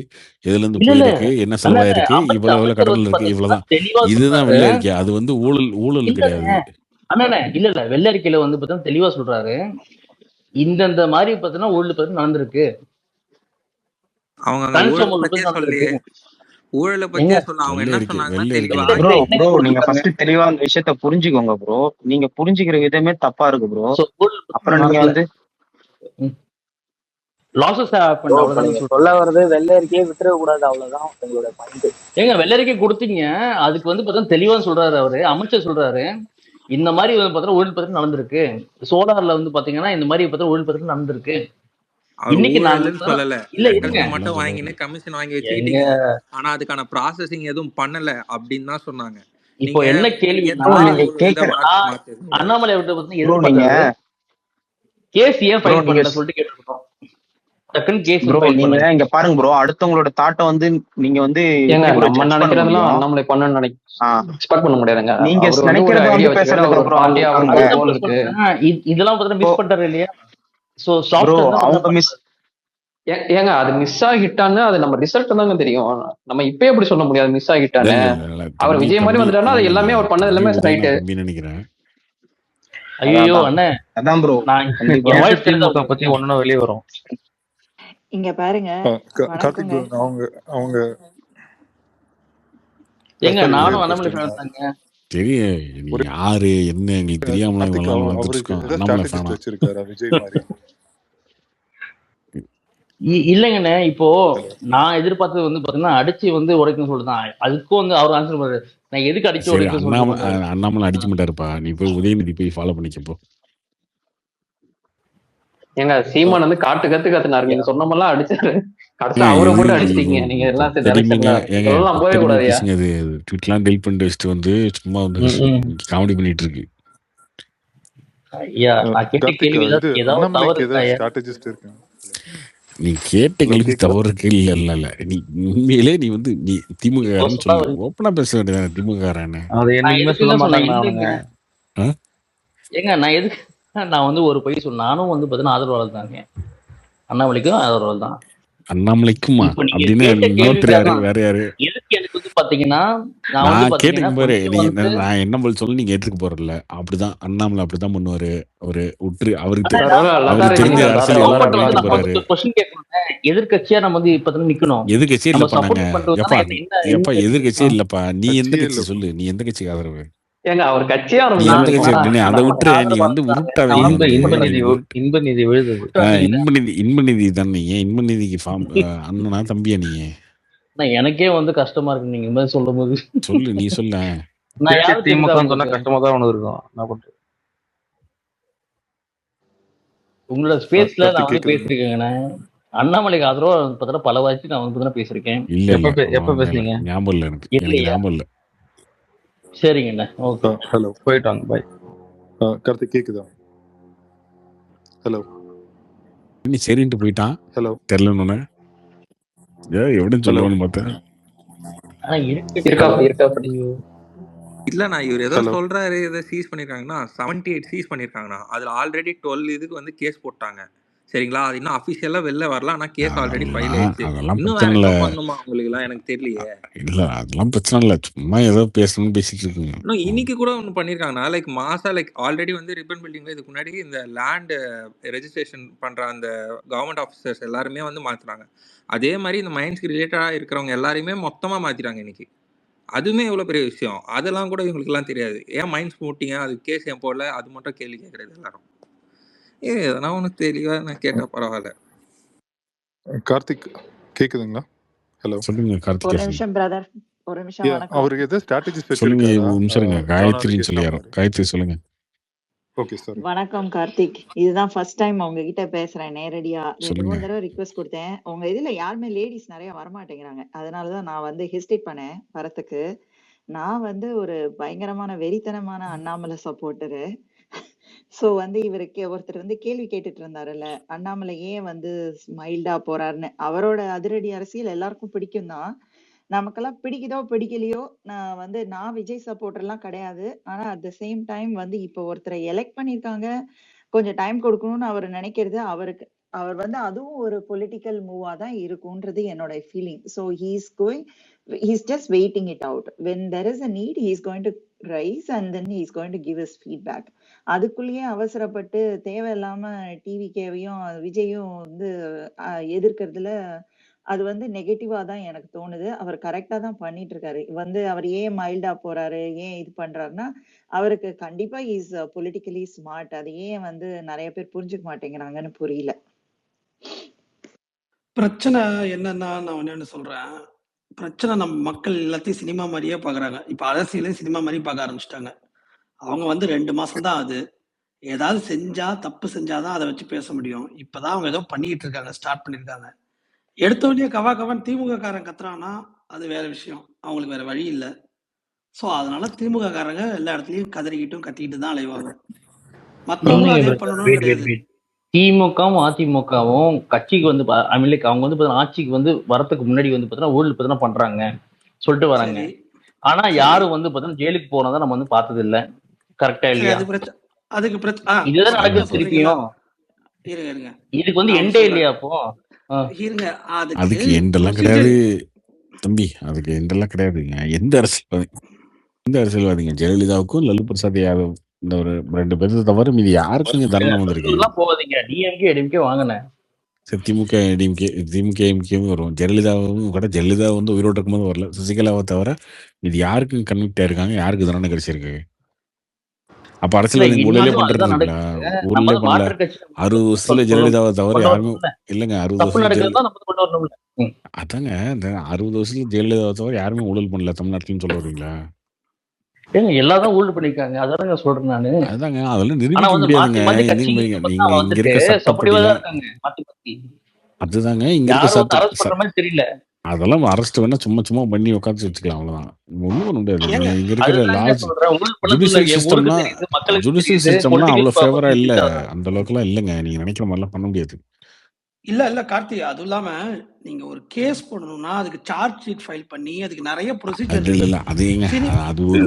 Speaker 2: எதுல இருந்து போயிருக்கு, என்ன செலவாயிருக்கு, இவ்வளவு கடல் இருக்கு, இவ்வளவுதான். இதுதான் வெள்ளை அறிக்கை. அது வந்து ஊழல் கிடையாது.
Speaker 9: இல்ல வெள்ளை அறிக்கையில வந்து பார்த்தா தெளிவா சொல்றாரு, இந்த மாதிரி பார்த்தீங்கன்னா ஊழல் பார்த்தீங்கன்னா நடந்திருக்கு.
Speaker 3: ஊழலை பத்தி சொல்ல அவங்க என்ன சொன்னாங்கன்னா
Speaker 15: ப்ரோ நீங்க ஃபர்ஸ்ட் தெளிவா அந்த விஷயத்தை புரிஞ்சுக்கோங்க ப்ரோ. நீங்க புரிஞ்சுக்கிற விதமே தப்பா இருக்கு ப்ரோ. அப்புறம் நீங்க வந்து சொல்ல வர்றது வெள்ளை அறிக்கையே விட்டுற கூடாது, அவ்வளவுதான் உங்களோட பாயிண்ட்.
Speaker 9: ஏங்க வெள்ளை அறிக்கை கொடுத்தீங்க, அதுக்கு வந்து பார்த்தா தெளிவா சொல்றாரு அவரு, அமைச்சர் சொல்றாரு இந்த மாதிரி வந்து பார்த்தா ஊழல் பார்த்தீங்கன்னா நடந்திருக்கு. சோலார்ல வந்து பாத்தீங்கன்னா இந்த மாதிரி பார்த்தா ஊழல் பார்த்தீங்கன்னா நடந்திருக்கு. இன்னைக்கு நான்
Speaker 3: சொல்லல, மட்டும் வாங்கினு கமிஷன் வாங்கி வச்சுக்கிட்டீங்க, ஆனா அதுக்கான ப்ராசஸிங் எதுவும் பண்ணல அப்படின்னு தான் சொன்னாங்க.
Speaker 9: இப்போ என்ன கேள்வி, அண்ணாமலை கேஸ் ஏன் ஃபைல் பண்ணல சொல்லிட்டு கேட்டிருக்கோம். டக்குன்னு கேஸ்
Speaker 15: ப்ரோ நீங்க இங்க பாருங்க ப்ரோ, அடுத்தவங்களோட தாட்டை வந்து நீங்க வந்து
Speaker 6: நம்ம நினைக்கிறதெல்லாம் அண்ணாமலை பண்ண எக்ஸ்பெக்ட் பண்ண முடியாதுங்க. நீங்க நினைக்கிறத வந்து பேசுறதுக்கு அப்புறம்
Speaker 9: இதெல்லாம் பார்த்தா மிஸ் பண்றாரு இல்லையா?
Speaker 6: ஸோ
Speaker 16: ப்ரோ
Speaker 6: சாஃப்ட்வேர் தான்
Speaker 16: அவங்க மிஸ்
Speaker 17: ஏங்க அது மிஸ் ஆகிட்டான்னு அது நம்ம ரிசல்ட் தாங்க தெரியும். நம்ம இப்ப எப்படி சொல்ல முடியாது மிஸ்
Speaker 2: இல்ல
Speaker 17: ஆகிட்டான்னு.
Speaker 2: இல்ல இல்ல இல்ல
Speaker 17: அவர்
Speaker 2: தம்பி
Speaker 17: விஜய் மாதிரி
Speaker 2: தம்பி
Speaker 17: வந்துட்டாருன்னா
Speaker 2: இல்ல
Speaker 17: அது
Speaker 2: இல்ல
Speaker 17: எல்லாமே அவர் பண்ணது
Speaker 2: தம்பி
Speaker 17: எல்லாமே
Speaker 2: உதயனா
Speaker 17: ரைட்டு.
Speaker 2: தம்பின்னு நினைக்கிறேன்.
Speaker 6: ஐயோ அண்ணே
Speaker 16: அதான் ப்ரோ
Speaker 6: நான்
Speaker 16: கண்டிப்பா
Speaker 6: என்
Speaker 9: எனக்கு
Speaker 6: வாய்ஸ் தெரியுதா
Speaker 9: திமுக பத்தி
Speaker 6: உங்களுக்கு?
Speaker 9: ஒண்ணும் வெளியே வரும்.
Speaker 12: இங்க பாருங்க, கார்த்திக்
Speaker 18: வணக்கங்க.
Speaker 12: bro, அவங்க அவங்க
Speaker 6: ஏங்க
Speaker 12: sorry ஒரே
Speaker 6: நானும்
Speaker 12: ஒரு
Speaker 6: அண்ணாமலை
Speaker 12: கொஸ்டின்.
Speaker 6: ஃபேன் தாங்க.
Speaker 2: தெரியும் நீ
Speaker 12: ஒரு
Speaker 2: யாரு என்ன எங்களுக்கு தெரியாமலாம்
Speaker 12: கார்த்திக்
Speaker 2: இவெல்லாம்
Speaker 12: அவருக்கு
Speaker 2: வளர்த்துருக்கோம்.
Speaker 12: ஏதாவது
Speaker 2: அண்ணாமலை
Speaker 12: ஸ்ட்ராட்டஜிஸ்ட்
Speaker 2: ஃபேனா?
Speaker 12: வச்சிருக்காரா விஜய் மாதிரி?
Speaker 6: இல்லைங்கண்ணே இப்போ
Speaker 12: ஹலோ
Speaker 6: நான் எதிர்பார்த்தது வந்து பாத்தீங்கன்னா அடிச்சு வந்து உடைக்கணும்னு சொல்லிதான். அதுக்கும் வந்து அவர் ஆன்சர் பண்ணுறாரு, நான் எதுக்கு அடிச்சு
Speaker 2: சரி
Speaker 6: உடைக்கணும்னு சொல்லிட்டு
Speaker 2: அண்ணாமலை
Speaker 6: பண்றாரு.
Speaker 2: அண்ணாமலை அடிக்க மாட்டாருப்பா. நீ போய் உதயநிதி போய் ஃபாலோ பண்ணிக்கப்போ.
Speaker 17: ஏங்க சீமான் வந்து காட்டு கத்துனாரு, நீங்க சொன்னமெல்லாம் அடிச்சாரு. கடைசியா
Speaker 2: ஏங்க
Speaker 17: அவரை
Speaker 2: இது
Speaker 17: மட்டும் அடிச்சிட்டீங்க நீங்க எல்லாம்
Speaker 2: கொத்தடிமைங்க.
Speaker 17: எலெக்ஷன்ல.
Speaker 2: ஏங்க
Speaker 17: இதெல்லாம் நம்பவே
Speaker 2: கொத்தடிமை
Speaker 17: கூடாதுயா.
Speaker 2: பேசுங்க. அது ட்வீட்லாம் டெலிட் பண்ணிட்டு வச்சுட்டு வந்து சும்மா வந்து காமெடி பண்ணிட்டு இருக்கு.
Speaker 6: ஐயா நான் கேட்ட
Speaker 12: கார்த்திக்
Speaker 6: கேள்வி
Speaker 12: இது
Speaker 6: ஏதாவது தவறு
Speaker 12: அண்ணாமலைக்கு
Speaker 6: இருக்கா
Speaker 12: ஏதாவது
Speaker 6: ஐயா?
Speaker 12: ஸ்ட்ராட்டஜிஸ்ட் இருக்கு?
Speaker 2: நீ கேட்ட
Speaker 12: ஹலோ
Speaker 2: கேள்வி
Speaker 12: கேக்குதா?
Speaker 2: தவறு கேள்வி இல்ல இல்ல. நீ உண்மையிலே நீ வந்து நீ திமுக
Speaker 6: இப்போ
Speaker 2: காரன்னு
Speaker 6: சொன்னா
Speaker 2: சொல்லு. ஓப்பனா பேச வேண்டியதானே திமுக காரன்னு.
Speaker 9: அது
Speaker 6: நான்
Speaker 9: என்னைக்குமே
Speaker 6: எதுக்கு
Speaker 9: சொல்ல
Speaker 6: தான் சொன்னேன்
Speaker 9: மாட்டாங்கண்ணா
Speaker 6: இல்லைங்க.
Speaker 9: அவனுங்க.
Speaker 6: ஏங்க நான் எதுக்கு நான் வந்து ஒரு பொய் சொன்னேன். நானும் வந்து பாத்தீங்கன்னா ஆதரவாளர் தாங்க, அண்ணாமலைக்கும் ஆதரவாளர் தான்.
Speaker 2: அண்ணாமலைக்குமா
Speaker 6: இப்போ நீங்க
Speaker 2: அப்படின்னு
Speaker 6: கேட்ட
Speaker 2: இன்னொருத்தர் யாரு
Speaker 6: கேள்விக்காக
Speaker 2: வேற யாரு?
Speaker 6: எதுக்கு எனக்கு வந்து பாத்தீங்கன்னா நான் வந்து
Speaker 2: நான்
Speaker 6: பாத்தீங்கன்னா
Speaker 2: கேட்டுக்கும் பாரு.
Speaker 6: கொஞ்சம்
Speaker 2: நீ
Speaker 6: வந்து
Speaker 2: நான் என்ன பதில் சொல்ல நீங்க ஏற்றுக்க போறல. அப்படிதான் அண்ணாமலை அப்படிதான் பண்ணுவாரு. அவரு உற்று அவருக்கு அவருக்கு தெரிஞ்ச அரசியல் எல்லாம்
Speaker 6: கவர்மெண்ட் வந்து
Speaker 2: பண்ணிட்டு
Speaker 6: நம்ம
Speaker 2: போறாரு.
Speaker 6: வந்து கொஸ்டின் கேட்கணும். எதிர்கட்சியா நம்ம வந்து இப்ப நிக்கணும்.
Speaker 2: எதிர்கட்சியே
Speaker 6: நம்ம
Speaker 2: இல்லப்பா நாங்க.
Speaker 6: சப்போர்ட் பண்றது
Speaker 2: எப்பா
Speaker 6: என்ன
Speaker 2: எப்பா எதிர்கட்சியே இல்லப்பா. நீ எந்த
Speaker 12: கட்சியே
Speaker 2: கட்சி
Speaker 12: இல்ல.
Speaker 2: சொல்லு. நீ எந்த கட்சிக்கு ஆதரவு?
Speaker 17: ஏங்க அவர் கட்சியே
Speaker 2: நீ
Speaker 17: ஆரம்பிச்சு
Speaker 2: எந்த கட்சி நீ அதை விட்டுரு. நீ வந்து உருட்டாவே நீ
Speaker 9: இன்ப
Speaker 2: வந்து
Speaker 9: இன்ப
Speaker 2: நீ
Speaker 9: நிதி
Speaker 2: உருட்டு.
Speaker 9: இன்ப நிதி விழுது.
Speaker 2: இன்ப நிதி தானே. நீ இன்ப நிதிக்கு ஃபார்ம் அண்ணனா தம்பியா? நீ
Speaker 6: எனக்கே வந்து கஷ்டமா இருக்கு நீங்க மாதிரி சொல்லும் போது.
Speaker 2: சொல்லு. நீ சொல்ல.
Speaker 6: நான் யாரும் தெரியுதா
Speaker 9: திமுக சொன்னா
Speaker 6: உங்களுக்கு?
Speaker 9: கஷ்டமா தான் ஒண்ணு இருக்கும். என்ன பண்றது?
Speaker 6: உங்களோட ஸ்பேஸ்ல நான்
Speaker 12: கார்த்திக்
Speaker 6: வந்து
Speaker 12: கேக்குதுங்க?
Speaker 6: பேசிருக்கேங்கண்ணே. அண்ணாமலைக்கு ஆதரவா பார்த்தா பல வாய்ச்சி நான் வந்து பார்த்தீங்கன்னா பேசியிருக்கேன்.
Speaker 2: இல்ல இல்ல
Speaker 9: எப்ப பேசுனீங்க?
Speaker 2: ஞாபகம் இல்ல எனக்கு. எனக்கு
Speaker 6: இல்லையா?
Speaker 2: ஞாபகம் இல்ல.
Speaker 6: சரிங்கண்ணே, ஓகே.
Speaker 12: ஹலோ
Speaker 9: போயிட்டு வாங்க, பாய்.
Speaker 12: கார்த்திக் கேக்குதா? ஹலோ
Speaker 2: நீ சரின்ட்டு போயிட்டான்.
Speaker 12: ஹலோ
Speaker 2: தெரியலன்னு எப்படின்னு
Speaker 12: ஹலோ
Speaker 2: சொல்லுவான்னு பார்த்தேன்.
Speaker 6: ஆனா
Speaker 17: இருக்கா
Speaker 3: இல்லண்ணா இவர் ஏதோ
Speaker 12: ஹலோ
Speaker 3: சொல்றாரு, ஏதோ சீஸ் பண்ணிருக்காங்கன்னா 78 சீஸ் பண்ணிருக்காங்கண்ணா. அதுல ஆல்ரெடி 12 இதுக்கு வந்து கேஸ் போட்டாங்க. சரிங்களா, அது இன்னும் அபிஷியலா வெளில வரல. ஆனா கேஸ் ஆல்ரெடி ஃபைல் ஆயிடுச்சு.
Speaker 2: அதெல்லாம்
Speaker 3: இன்னும்
Speaker 2: பிரச்சனை
Speaker 3: வேற
Speaker 2: இல்ல.
Speaker 3: என்ன பண்ணுமா உங்களுக்கு எல்லாம் எனக்கு தெரியலையே.
Speaker 2: இல்ல அதெல்லாம் பிரச்சனை இல்ல. சும்மா ஏதோ பேசணும்னு பேசிட்டு இருக்குங்க.
Speaker 3: இன்னும் இன்னைக்கு கூட ஒன்று பண்ணியிருக்காங்கன்னா, லைக் மாசா லைக் ஆல்ரெடி வந்து ரிப்பன் பில்டிங்ல இதுக்கு முன்னாடி இந்த லேண்ட் ரெஜிஸ்ட்ரேஷன் பண்ற அந்த கவர்மெண்ட் ஆஃபீஸர்ஸ் எல்லாருமே வந்து மாத்துறாங்க. அதே மாதிரி இந்த மைன்ஸ்க்கு ரிலேட்டடா இருக்கிறவங்க எல்லாரையுமே மொத்தமா மாத்திட்டாங்க இன்னைக்கு. அதுவுமே எவ்வளவு பெரிய விஷயம். அதெல்லாம் கூட இவங்களுக்கு எல்லாம் தெரியாது. ஏன் மைன்ஸ் மூட்டிங்க, அது கேஸ் ஏன் போடல, அது மட்டும் கேள்வி கேட்கறது எல்லாரும். எதனா ஒண்ணு தெளிவா நான் கேட்டா பரவாயில்ல.
Speaker 12: கார்த்திக் கேக்குதுங்களா? ஹலோ
Speaker 2: சொல்லுங்க
Speaker 18: ஒரு
Speaker 2: கார்த்திகேசன்.
Speaker 18: நிமிஷம் பிரதர், ஒரு நிமிஷம். வணக்கம்.
Speaker 12: அவருக்கு ஏதாவது ஸ்ட்ராட்டஜிஸ்ட்
Speaker 2: சொல்லுங்க.
Speaker 12: வச்சிருக்காரா?
Speaker 2: ஒரு நிமிஷம் இருங்க. காயத்ரின்னு சொல்லி யாரும். காயத்ரி சொல்லுங்க.
Speaker 12: Okay sorry.
Speaker 18: வணக்கம் கார்த்திக், இதுதான் ஃபர்ஸ்ட் டைம் உங்ககிட்ட பேசுறேன் நேரடியா. 2-3
Speaker 2: சொல்லுங்க.
Speaker 18: தடவை ரிக்வெஸ்ட் கொடுத்தேன். உங்க இதுல யாருமே லேடிஸ் நிறைய வரமாட்டேங்கிறாங்க. அதனாலதான் நான் வந்து ஹெசிடேட் பண்ணேன் வரத்துக்கு. நான் வந்து ஒரு பயங்கரமான வெறித்தனமான அண்ணாமலை சப்போர்ட்டரு. சோ வந்து இவருக்கு ஒருத்தர் வந்து கேள்வி கேட்டுட்டு இருந்தாருல்ல, அண்ணாமலை ஏன் வந்து மைல்டா போறாருன்னு. அவரோட அதிரடி அரசியல் எல்லாருக்கும் பிடிக்கும் தான். நமக்கெல்லாம் பிடிக்குதோ பிடிக்கலையோ, நான் விஜய் சப்போர்ட்டர் எல்லாம் கிடையாது. ஆனா அட் த சேம் டைம் வந்து இப்போ ஒருத்தரை எலெக்ட் பண்ணிருக்காங்க, கொஞ்சம் டைம் கொடுக்கணும்னு அவர் நினைக்கிறது அவர் வந்து அதுவும் ஒரு பொலிட்டிக்கல் மூவா தான் இருக்கும்ன்றது என்னோட feeling. So he's just waiting it out. When there is a need, he's going to rise and then he's going to give his feedback. அதுக்குள்ளேயே அவசரப்பட்டு தேவையில்லாம டிவிகேவையும் விஜயும் வந்து எதிர்க்கிறதுல அது வந்து நெகட்டிவா தான் எனக்கு தோணுது. அவர் கரெக்டா தான் பண்ணிட்டு இருக்காரு. வந்து அவர் ஏன் மைல்டா போறாரு, ஏன் இது பண்றாருன்னா, அவருக்கு கண்டிப்பா இஸ் பொலிட்டிக்கலி ஸ்மார்ட். அது ஏன் வந்து நிறைய பேர் புரிஞ்சுக்க மாட்டேங்கிறாங்கன்னு புரியல.
Speaker 8: பிரச்சனை என்னன்னா, நான் ஒண்ணு சொல்றேன். பிரச்சனை நம்ம மக்கள் எல்லாத்தையும் சினிமா மாதிரியே பாக்குறாங்க. இப்ப அரசியலையும் சினிமா மாதிரி பார்க்க ஆரம்பிச்சிட்டாங்க. அவங்க வந்து 2 மாசம் தான் ஆகுது. ஏதாவது தப்பு செஞ்சாதான் அதை வச்சு பேச முடியும். இப்பதான் அவங்க ஏதோ பண்ணிட்டு இருக்காங்க, ஸ்டார்ட் பண்ணிருக்காங்க. எடுத்த உடனே கவன் திமுக காரன் கத்துறான்னா அது வேற விஷயம். அவங்களுக்கு வேற வழி இல்லை. சோ அதனால திமுக காரங்க எல்லா இடத்துலயும் கத்திக்கிட்டு தான் அலைவாங்க. மத்தவங்களும் அதே பண்ணணும்னு கிடையாது.
Speaker 6: திமுகவும் அதிமுகவும் கட்சிக்கு வந்து அவங்க வந்து ஆட்சிக்கு வந்து வரத்துக்கு முன்னாடி வந்து பாத்தீங்கன்னா ஊழல் பண்றாங்க சொல்லிட்டு வராங்க. ஆனா யாரும் வந்து பாத்தீங்கன்னா ஜெயிலுக்கு போனதான் நம்ம வந்து பார்த்தது இல்ல. கரெக்டா இல்லையா?
Speaker 8: அதுக்கு
Speaker 6: இதுதான் நடக்குது திருப்பியும்.
Speaker 16: இருங்க இருங்க
Speaker 9: இதுக்கு வந்து
Speaker 16: நான் ஒண்ணு
Speaker 9: எண்டே
Speaker 16: சொல்றேன்.
Speaker 9: இல்லையா அப்போ?
Speaker 16: இருங்க அதுக்கு
Speaker 2: அதுக்கு எண்டெல்லாம்
Speaker 16: ப்ரொசீஜர்
Speaker 2: கிடையாது தம்பி, அதுக்கு எண்டெல்லாம் கிடையாதுங்க. எந்த அரசியல்வாதிங்க ஜெயலலிதாவுக்கும் லல்லு பிரசாத் யாதவ் இந்த ஒரு 2 பேர்த்த தவிர மீதி யாருக்குங்க தருணம் வந்திருக்கு?
Speaker 9: எல்லாம் போகாதீங்க, டிஎம்கே எடிஎம்கே வாங்கினேன்.
Speaker 2: சரி, திமுக எம்கேவும் வரும். ஜெயலலிதாவும் கூட ஜெயலலிதா வந்து உயிரோடு இருக்கும்போது வரல. சசிகலாவை தவிர இது யாருக்கும் கன்விக்ட் ஆயிருக்காங்க, யாருக்கு தண்டனை கிடைச்சிருக்கு? அப்ப
Speaker 9: இல்ல
Speaker 2: அரசியல்வாதி ஊழலே
Speaker 9: இன்னும்
Speaker 2: பண்றது
Speaker 9: அதுதான்
Speaker 2: இல்லைங்களா?
Speaker 9: நடக்குது. நம்ம
Speaker 2: ஊழலே
Speaker 9: வந்து
Speaker 2: பண்ணல.
Speaker 9: மாற்று கட்சி
Speaker 2: 60 வருஷத்துல ஜெயலலிதாவை தவிர
Speaker 9: கொண்டு
Speaker 2: யாருமே
Speaker 9: வரணும்ல.
Speaker 2: இல்லைங்க. 60
Speaker 9: தப்பு
Speaker 2: வருஷத்துல
Speaker 9: நடக்கிறது தான் நம்ம கொண்டு வரணும்ல.
Speaker 2: அதாங்க இந்த 60 வருஷத்துல ஜெயலலிதாவை தவிர யாருமே ஊழல் பண்ணல தமிழ்நாட்டுலன்னு சொல்ல வரீங்களா?
Speaker 9: ஏங்க எல்லாரும் ஊழல் பண்ணிருக்காங்க, அதானங்க சொல்றேன் நானு.
Speaker 2: அதுதாங்க அதெல்லாம்
Speaker 9: ஆனா
Speaker 2: நிரூபிக்க
Speaker 9: வந்து
Speaker 2: முடியாதுங்க.
Speaker 9: மாத்தி மாத்தி
Speaker 2: எதுக்கு
Speaker 9: கட்சி
Speaker 2: நீங்க இங்க
Speaker 9: வந்துட்டு
Speaker 2: இருக்க
Speaker 9: சப்போர்ட்டிவா
Speaker 2: சட்டப்படியில
Speaker 9: தான் இருக்காங்க மாத்தி மாத்தி.
Speaker 2: அதுதாங்க இங்க இருக்க
Speaker 9: யாரும் வந்து அரெஸ்ட் பண்ற மாதிரி தெரியல.
Speaker 2: அதெல்லாம் அரெஸ்ட் வேணா சும்மா பண்ணி உட்காந்து வச்சுக்கலாம், அவ்வளவுதான். ஒண்ணும் பண்ண முடியாது.
Speaker 16: ஏங்க
Speaker 2: இங்க இருக்கிற
Speaker 9: அதுதாங்க
Speaker 2: லார்ஜ்
Speaker 9: சொல்றேன், ஊழல் பண்ண
Speaker 2: ஜுடிஷியல்
Speaker 9: சொல்லுங்க. ஊருக்கு
Speaker 2: சிஸ்டம்னா
Speaker 9: தெரியுது, மக்களுக்கு
Speaker 2: ஜுடிஷியல்
Speaker 9: தெரியுது,
Speaker 2: சிஸ்டம்னா
Speaker 9: பொலிட்டிக்கல்
Speaker 2: அவ்வளவு ஃபேவரா இல்ல.
Speaker 9: பர்பஸ்.
Speaker 2: அந்த அளவுக்குலாம் இல்லைங்க. நீங்க நினைக்கிற மாதிரிலாம் பண்ண முடியாது.
Speaker 16: இல்ல கார்த்தி, அதுவும் இல்லாம நீங்க ஒரு கேஸ் போடணும்னா அதுக்கு சார்ஜ் ஷீட் ஃபைல் பண்ணி அதுக்கு நிறைய ப்ரொசீஜர்
Speaker 2: அது இல்ல அது ஏங்க அது ஒரு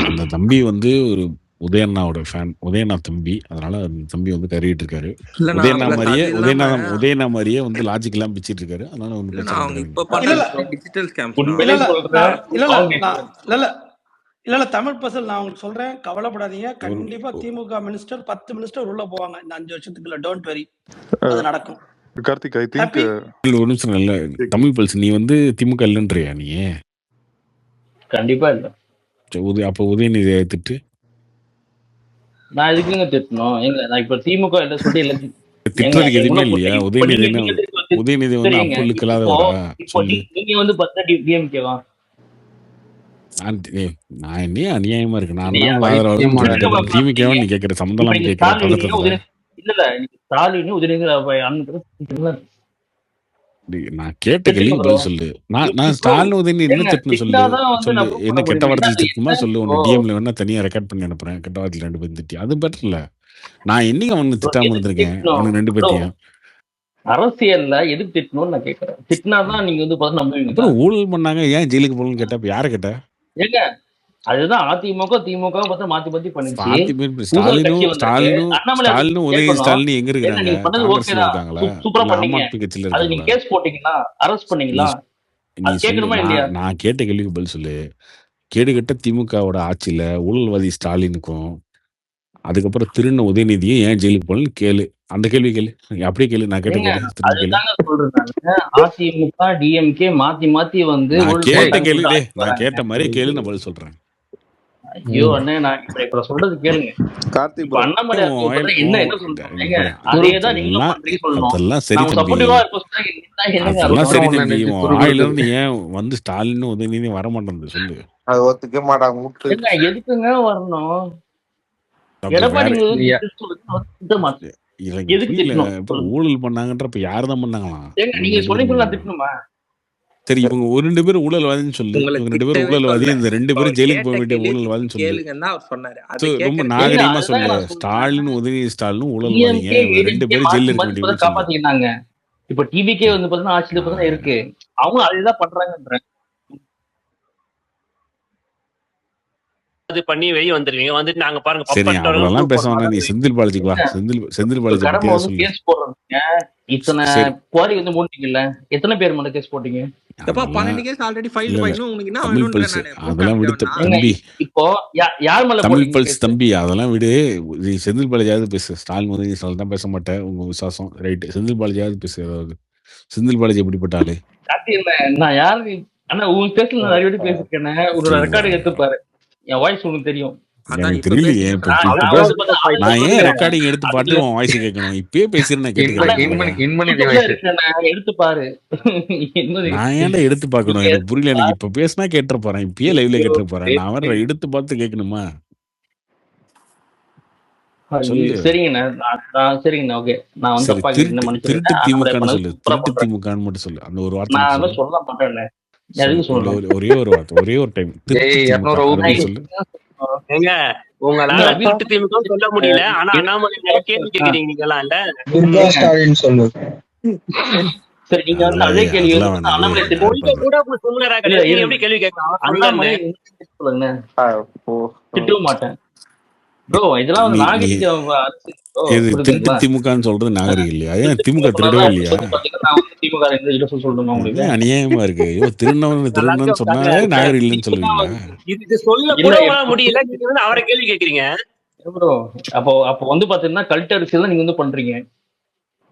Speaker 2: அந்த தம்பி வந்து ஒரு உதயண்ணாவோட ஃபேன், உதயண்ணா தம்பி. அதனால அந்த தம்பி வந்து கறிட்டு இருக்காரு.
Speaker 3: இல்லண்ணா
Speaker 2: உதயண்ணா
Speaker 3: ப்ளஸ்
Speaker 2: மாதிரியே
Speaker 3: அது இல்லாம
Speaker 2: உதயண்ணா மாதிரியே வந்து லாஜிக் எல்லாம் பிச்சிட்டு இருக்காரு. அதனால ஒன்றும்
Speaker 3: இல்லண்ணா
Speaker 2: பிரச்சனை
Speaker 3: அவங்க
Speaker 2: கிடையாது.
Speaker 3: இப்ப
Speaker 16: இல்ல
Speaker 3: பண்றது டிஜிட்டல் ஸ்கேம்ஸ்ண்ணா.
Speaker 9: உண்மையிலே சொல்றேன்.
Speaker 16: இல்ல தமிழ் பசல் நான் உங்களுக்கு சொல்றேன், கவலைப்படாதீங்க. கண்டிப்பா திமுக மினிஸ்டர் 10 மினிஸ்டர் உள்ள போவாங்க இந்த 5 வருஷத்துக்குள்ள. டோன்ட் வெரி, அது நடக்கும்.
Speaker 12: கார்த்திக், ஐ திங்க்
Speaker 2: ஒரு நிமிஷம் இல்ல தமிழ் பல்ஸ், நீ வந்து திமுக இல்லைன்றியா நீ?
Speaker 9: கண்டிப்பா இல்ல.
Speaker 2: அப்ப உதயநிதி திட்டு.
Speaker 9: நான் எதுக்குங்க திட்டணும்? எங்க நான் இப்ப திமுக என்ன சொல்லிட்டு இல்ல
Speaker 2: திட்டுறதுக்கு எதுவுமே இல்லையா? உதயநிதி என்ன உதயநிதி வந்து அப்பொழுது இல்லாதவரா சொல்லு.
Speaker 9: நீங்க வந்து பார்த்தா டிஎம்கேவா?
Speaker 2: நான் என்ன அநியாயமா இருக்கு. நான் ஆதரவாளர் திமுக நீ கேட்கிற சம்பந்தம் கேட்கிற பதட்டத்துல
Speaker 9: இல்ல நீங்க ஸ்டாலின் உதயநிதி
Speaker 2: நான் கேட்ட கேள்வி பதில் சொல்லு. நான் ஸ்டாலின் உதயநிதி என்ன திட்டுன்னு சொல்லு. என்ன கெட்ட வார்த்தையில் திட்டுமா சொல்லு. உன்னை டிஎம்ல வேணா தனியா ரெக்கார்ட் பண்ணி அனுப்புறேன். கெட்ட வார்த்தையில் 2 பேரும் திட்டி அது பெட்டர் இல்ல. நான் என்னைக்கு அவனுக்கு திட்டாம இருந்திருக்கேன்? அவனுக்கு 2 பேர்த்தையும்
Speaker 9: அரசியல்ல எதுக்கு திட்டணும்னு நான் கேட்கறேன். திட்டினாதான் நீங்க வந்து பார்த்து நம்புவீங்க.
Speaker 2: அப்புறம் ஊழல் பண்ணாங்க ஏன் ஜெயிலுக்கு போகணும்னு கேட்டா யாரை கேட்ட?
Speaker 9: ஏங்க அதுதான் அதிமுக திமுக பார்த்து மாத்தி பண்ணிச்சு.
Speaker 2: ஸ்டாலினும் உதயநிதி ஸ்டாலின் எங்க இருக்காங்க? காங்கிரஸ்ல இருக்காங்களா? ஆம் ஆத்மி கட்சியில இருக்காங்களா?
Speaker 9: கேஸ் போட்டீங்களா? அரெஸ்ட் பண்ணீங்களா?
Speaker 2: நான் கேட்ட கேள்விக்கு பதில் சொல்லு. கேடுகட்ட திமுகவோட ஆட்சியில ஊழல்வாதி ஸ்டாலினுக்கும் அதுக்கப்புறம் திருண்ண உதயநிதியும் ஏன் ஜெயிலுக்கு போகணும்னு கேளு. அந்த கேள்வி கேளு, அப்படியே கேளு. நான் கேட்ட கேள்வி
Speaker 9: அதிமுக டிஎம்கே மாத்தி வந்து
Speaker 2: நான் கேட்ட மாதிரி கேளு, நான் பதில் சொல்றேன்.
Speaker 9: ஐயோ அண்ணே, நான் இப்ப சொல்றது கேளுங்க.
Speaker 3: கார்த்திக்
Speaker 9: அண்ணாமலை என்ன சொல்றீங்க? அதேதான் நீங்க பண்றீங்க சொல்லணும்.
Speaker 2: அதெல்லாம் சரி தம்பி, அதெல்லாம் சரி தம்பி. வாயில இருந்து ஏன் வந்து ஸ்டாலின் உதயநிதி வர மாட்டேங்குது சொல்லு.
Speaker 1: அது ஒத்துக்க மாட்டாங்க.
Speaker 9: எதுக்குங்க வரணும்?
Speaker 2: ஊழல் பண்ணாங்கன்றப்ப யாருதான் பண்ணாங்களா?
Speaker 9: நீங்க சொன்னீங்களா திட்டணுமா?
Speaker 2: சரி, இவங்க 2 பேரும் ஊழல்வாதின்னு சொல்லு. இவங்க 2 பேரும் ஊழல்வாதி, இந்த 2 பேரும் ஜெயிலுக்கு போக வேண்டிய ஊழல்வாதின்னு சொல்லு. ரொம்ப நாகரிகமா சொல்லு. ஸ்டாலின் உதயநிதி ஸ்டாலினும் ஊழல்வாதிங்க, இவங்க 2 பேரும் ஜெயில இருக்க வேண்டிய
Speaker 9: காப்பாத்திக்கிட்டாங்க. இப்ப டிவிகே வந்து பாத்தீங்கன்னா ஆட்சியில பாத்தீங்கன்னா இருக்கு, அவங்க அதேதான் பண்றாங்கன்ற
Speaker 10: அது பண்ணி வெளியே வந்துருவீங்க. வந்துட்டு நாங்க பாருங்க
Speaker 2: சரி, அவ்வளவுலாம் பேச வேணாம். நீ செந்தில் பாலாஜிக்கு வா. செந்தில் பாலாஜி பத்தி சொல்லு.
Speaker 9: கேஸ் போடுறீங்க, இத்தனை குவாரி வந்து மூடிட்டீங்கல்ல, எத்தனை பேர் மேல கேஸ் போட்டீங்க?
Speaker 3: அப்பா 12 கேஸ் ஆல்ரெடி ஃபைல் பண்ணனும். உங்களுக்கு என்ன
Speaker 2: தமிழ் பல்ஸ் அதெல்லாம் விடு தம்பி.
Speaker 9: இப்போ யார் மேல
Speaker 2: தமிழ் பல்ஸ் தம்பி அதெல்லாம் விடு. நீ செந்தில் பாலாஜியாவது பேசு. ஸ்டாலின் உதயநிதி ஸ்டாலின் தான் பேச மாட்டேன், உங்க விசுவாசம். ரைட், செந்தில் பாலாஜியாவது பேசு. ஏதாவது செந்தில் பாலாஜி எப்படிப்பட்ட ஆளு?
Speaker 9: நான் யாரு அண்ணா உங்களுக்கு பேசல, நான் நிறைய வாட்டி பேசிருக்கேன். ஒரு ரெக்கார்டு எடுத்து பாரு, என் வாய்ஸ் உங்களுக்கு தெரியும்.
Speaker 2: எனக்கு தெரியலையே. நான் ஏன் ரெக்கார்டிங் எடுத்து பாட்டு உன் வாய்ஸ் கேட்கணும்? இப்பயே பேசுறேன்,
Speaker 9: எடுத்து பாரு.
Speaker 2: நான் ஏன்டா எடுத்து பாக்கணும்? எனக்கு புரியல. எனக்கு இப்ப பேசினா கேட்டு போறேன், இப்பயே லைவ்ல கேட்டு போறேன். நான் வேற எடுத்து பார்த்து கேட்கணுமா?
Speaker 9: சரிங்கண்ணா, சரிங்கண்ணா, ஓகே. நான் வந்து
Speaker 2: திருட்டு திமுகன்னு சொல்லு. திருட்டு திமுகன்னு மட்டும் சொல்லு. அந்த ஒரு வார்த்தை
Speaker 9: நான் சொல்ல மாட்டேன்.
Speaker 2: ஒரே ஒரு வார்த்தை, ஒரே ஒரு டைம் சொல்லு.
Speaker 10: உங்களால வீட்டு திமுக சொல்ல முடியல, ஆனா அண்ணாமலை கேள்வி கேக்குறீங்களா?
Speaker 9: சொல்லு. சரி, நீங்க வந்து அதே கேள்வி எப்படி கேள்வி கேட்கலாம்? திட்டவும் மாட்டேன். ப்ரோ இதெல்லாம் வந்து
Speaker 2: நீ நீ
Speaker 9: நாகரிக அரசியல் ப்ரோ,
Speaker 2: இது திருட்டு
Speaker 9: புரியுதுங்களா?
Speaker 2: திமுகன்னு சொல்றது நாகரிகம் இல்லையா? ஏன் திமுக
Speaker 9: திருட்டு
Speaker 2: திருடவே
Speaker 9: சொன்னாதான்
Speaker 2: இல்லையா?
Speaker 9: சொல்லி பாத்தீங்கன்னா நான் வந்து திமுக சொல்லணுமா உங்களுக்கு?
Speaker 2: என்ன அநியாயமா இருக்கு? ஐயோ திருடன்னு சொன்னாலே நாகரிகம் இல்லைன்னு சொல்லுவீங்களா?
Speaker 10: இது சொல்ல
Speaker 9: இல்ல
Speaker 10: கூட முடியல, நீங்க வந்து அவரை கேள்வி கேக்குறீங்க.
Speaker 9: ப்ரோ அப்போ வந்து பாத்தீங்கன்னா கல்ட் அரசியல் தான் நீங்க வந்து பண்றீங்க.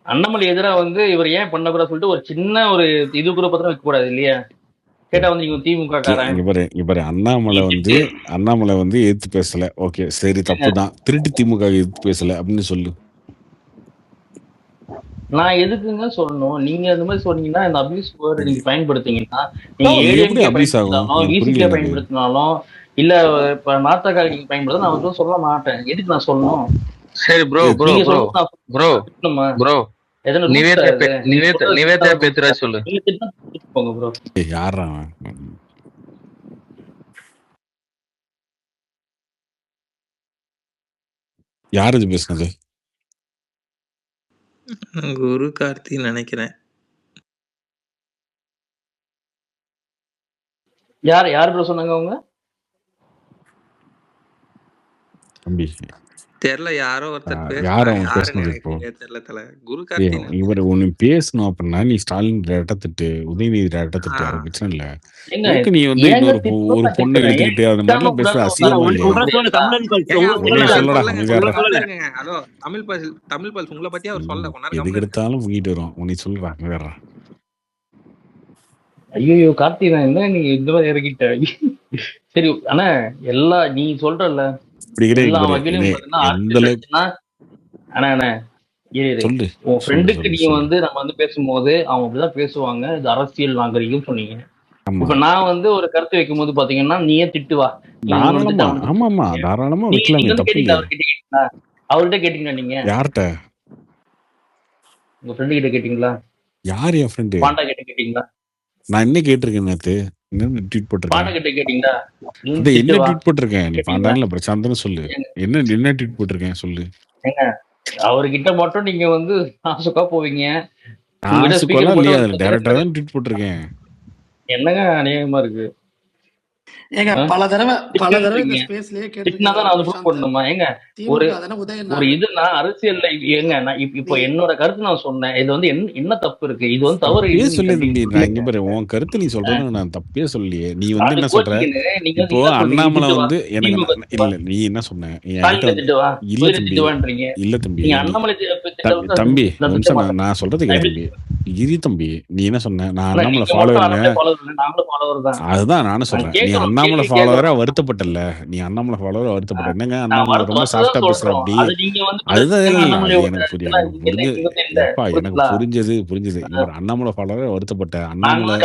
Speaker 9: அண்ணாமலை எதிராக வந்து இவர் ஏன் பண்ணக்கூடாது சொல்லிட்டு ஒரு சின்ன ஒரு இது கூட பத்திரம் வைக்க கூடாது இல்லையா? கேட்டா வந்து நீங்க திமுக காரன்
Speaker 2: இங்க பாரு அண்ணாமலை வந்து எதிர்த்து பேசல, ஓகே சரி தப்பு தான். திருட்டு திமுக எதிர்த்து பேசல அப்படின்னு சொல்லு.
Speaker 9: நான் எதுக்குங்க சொல்லணும்? நீங்க அந்த மாதிரி சொன்னீங்கன்னா இந்த அபியூஸ் வேர்டு நீங்க பயன்படுத்தீங்கன்னா, நீங்க
Speaker 2: எப்படி
Speaker 9: ஏடிஎம்கே
Speaker 2: அபியூஸ் ஆகும்?
Speaker 9: பயன்படுத்தினாலும்
Speaker 2: எனக்கு
Speaker 9: விசிகே
Speaker 2: புரியல எனக்கு.
Speaker 9: பயன்படுத்தினாலும் இல்ல இப்ப நாத்தக்கா நீங்க பயன்படுத்த நான் வந்து சொல்ல மாட்டேன். எதுக்கு நான் சொல்லணும்?
Speaker 19: சரி ப்ரோ ப்ரோ
Speaker 9: நீங்க
Speaker 19: ப்ரோ
Speaker 9: சொல்லணும்
Speaker 19: ப்ரோ ப்ரோ
Speaker 9: எதனா
Speaker 19: நிவேதா பேத்துராஜ் சொல்லு.
Speaker 9: நீங்க திட்டம் போங்க ப்ரோ.
Speaker 2: யாரா யார் இது பேசுனது?
Speaker 3: குரு கார்த்தி நினைக்கிறேன்.
Speaker 9: யார் ப்ரோ சொன்னாங்க அவங்க?
Speaker 2: தம்பி
Speaker 3: தெரியல, யாரோ ஒருத்தர்
Speaker 2: யார்
Speaker 3: பேசுனாங்க.
Speaker 2: அவன்
Speaker 3: யாருன்னு
Speaker 2: பேசுனது
Speaker 3: எனக்கு
Speaker 2: இப்போ?
Speaker 3: சரியா தெரியல தல. குரு கார்த்தி
Speaker 2: இவர் ஒண்ணு பேசணும் அப்படின்னா நீ ஸ்டாலின் டேரக்டா திட்டு, உதயநிதி டேரக்டா திட்டு, அது பிரச்சனை இல்ல.
Speaker 9: ஏங்க
Speaker 2: எதுக்கு நீ வந்து
Speaker 9: ஏங்க
Speaker 2: இன்னொரு
Speaker 9: திட்டம்
Speaker 2: ஒரு பொண்ணை
Speaker 9: திட்டுறேன்.
Speaker 2: எடுத்துக்கிட்டு அது மாதிரிலாம் பேச அசிங்கமா இல்லையா? சொல்லடா
Speaker 3: சொல்லுங்க. ஹலோ தமிழ் பல்ஸ் உங்களை பத்தி அவர் சொல்ல கொண்டாரு.
Speaker 2: எதுக்கு எடுத்தாலும் வீட்டு வரும். உன்னை சொல்றா வேற.
Speaker 9: ஐயோ கார்த்திகன் என்ன நீங்க இந்த மாதிரி இறக்கிட்ட? சரி ஆனா எல்லா நீ சொல்றல எல்லா வகையிலும் பாத்தீங்கன்னா அண்ணா
Speaker 2: சொல்லு
Speaker 9: உன் ஃப்ரெண்டுக்கு நீங்க வந்து நம்ம வந்து பேசும்போது அவங்க அப்படிதான் பேசுவாங்க, இது அரசியல் நாகரிகம் சொன்னீங்க. இப்ப நான் வந்து ஒரு கருத்து வைக்கும் போது பாத்தீங்கன்னா நீயே திட்டுவா.
Speaker 2: தாராளமா வைக்கலாமே, தப்பு இல்லையே.
Speaker 9: அவர்கிட்ட கேட்டீங்களா? நீங்க
Speaker 2: யார்கிட்ட?
Speaker 9: உங்க ஃப்ரெண்டு கிட்ட கேட்டீங்களா?
Speaker 2: யார் என் ஃப்ரெண்டு?
Speaker 9: பாண்டா கிட்ட கேட்டீங்களா?
Speaker 2: நான் என்ன கேட்டிருக்கேன் நேத்து? என்ன ட்வீட் போட்டிருக்கேன்?
Speaker 9: பாண்டா கிட்ட கேட்டீங்களா?
Speaker 2: என்ன ட்வீட் போட்டிருக்கேன்? நீ பாண்டான்ல பிரசாந்தன்னு சொல்லு. என்ன ட்வீட் போட்டிருக்கேன் சொல்லு.
Speaker 9: ஏங்க அவர்கிட்ட மட்டும் நீங்க வந்து ஆசுக்கா போவீங்க.
Speaker 2: ஆசுக்கெல்லாம் இல்லையா, அதுல டைரக்டா தான் ட்வீட் போட்டிருக்கேன்.
Speaker 9: என்னங்க அநியாயமா இருக்கு.
Speaker 16: ஏங்க பல தடவை இந்த ஸ்பேஸ்லயே
Speaker 9: கேட்டிருக்கேன். நான் வந்து ப்ரூவ் பண்ணணுமா? ஏங்க ஒரு இதுனா அரசியல்ல ஏங்க நான் இப்போ என்னோட கருத்து நான் சொன்னேன். இது வந்து என்ன தப்பு இருக்கு? இது வந்து தவறு
Speaker 2: இங்க பாரு, உன் கருத்து நீ சொல்றது நான் தப்பே சொல்லியே. நீ வந்து என்ன சொல்ற? இப்போ அண்ணாமலை வந்து எனக்கு இல்ல, நீ என்ன சொன்ன? இல்ல தம்பி நான் சொல்றது கேளு தம்பி. நீ என்ன சொன்ன? நான் அண்ணாமலை ஃபாலோவர். அதுதான் நானும் சொல்றேன். நீ அண்ணாமலை ஃபாலோவரா வருத்தப்பட்டல. நீ அண்ணாமலை ஃபாலோவரா வருத்தப்பட்ட. என்னங்க அண்ணாமலை ரொம்ப சாஃப்டா பேசுற அப்படி? அதுதான் எனக்கு புரியாது. எனக்கு புரிஞ்சது. இவர் அண்ணாமலை ஃபாலோவரா வருத்தப்பட்ட. அண்ணாமலை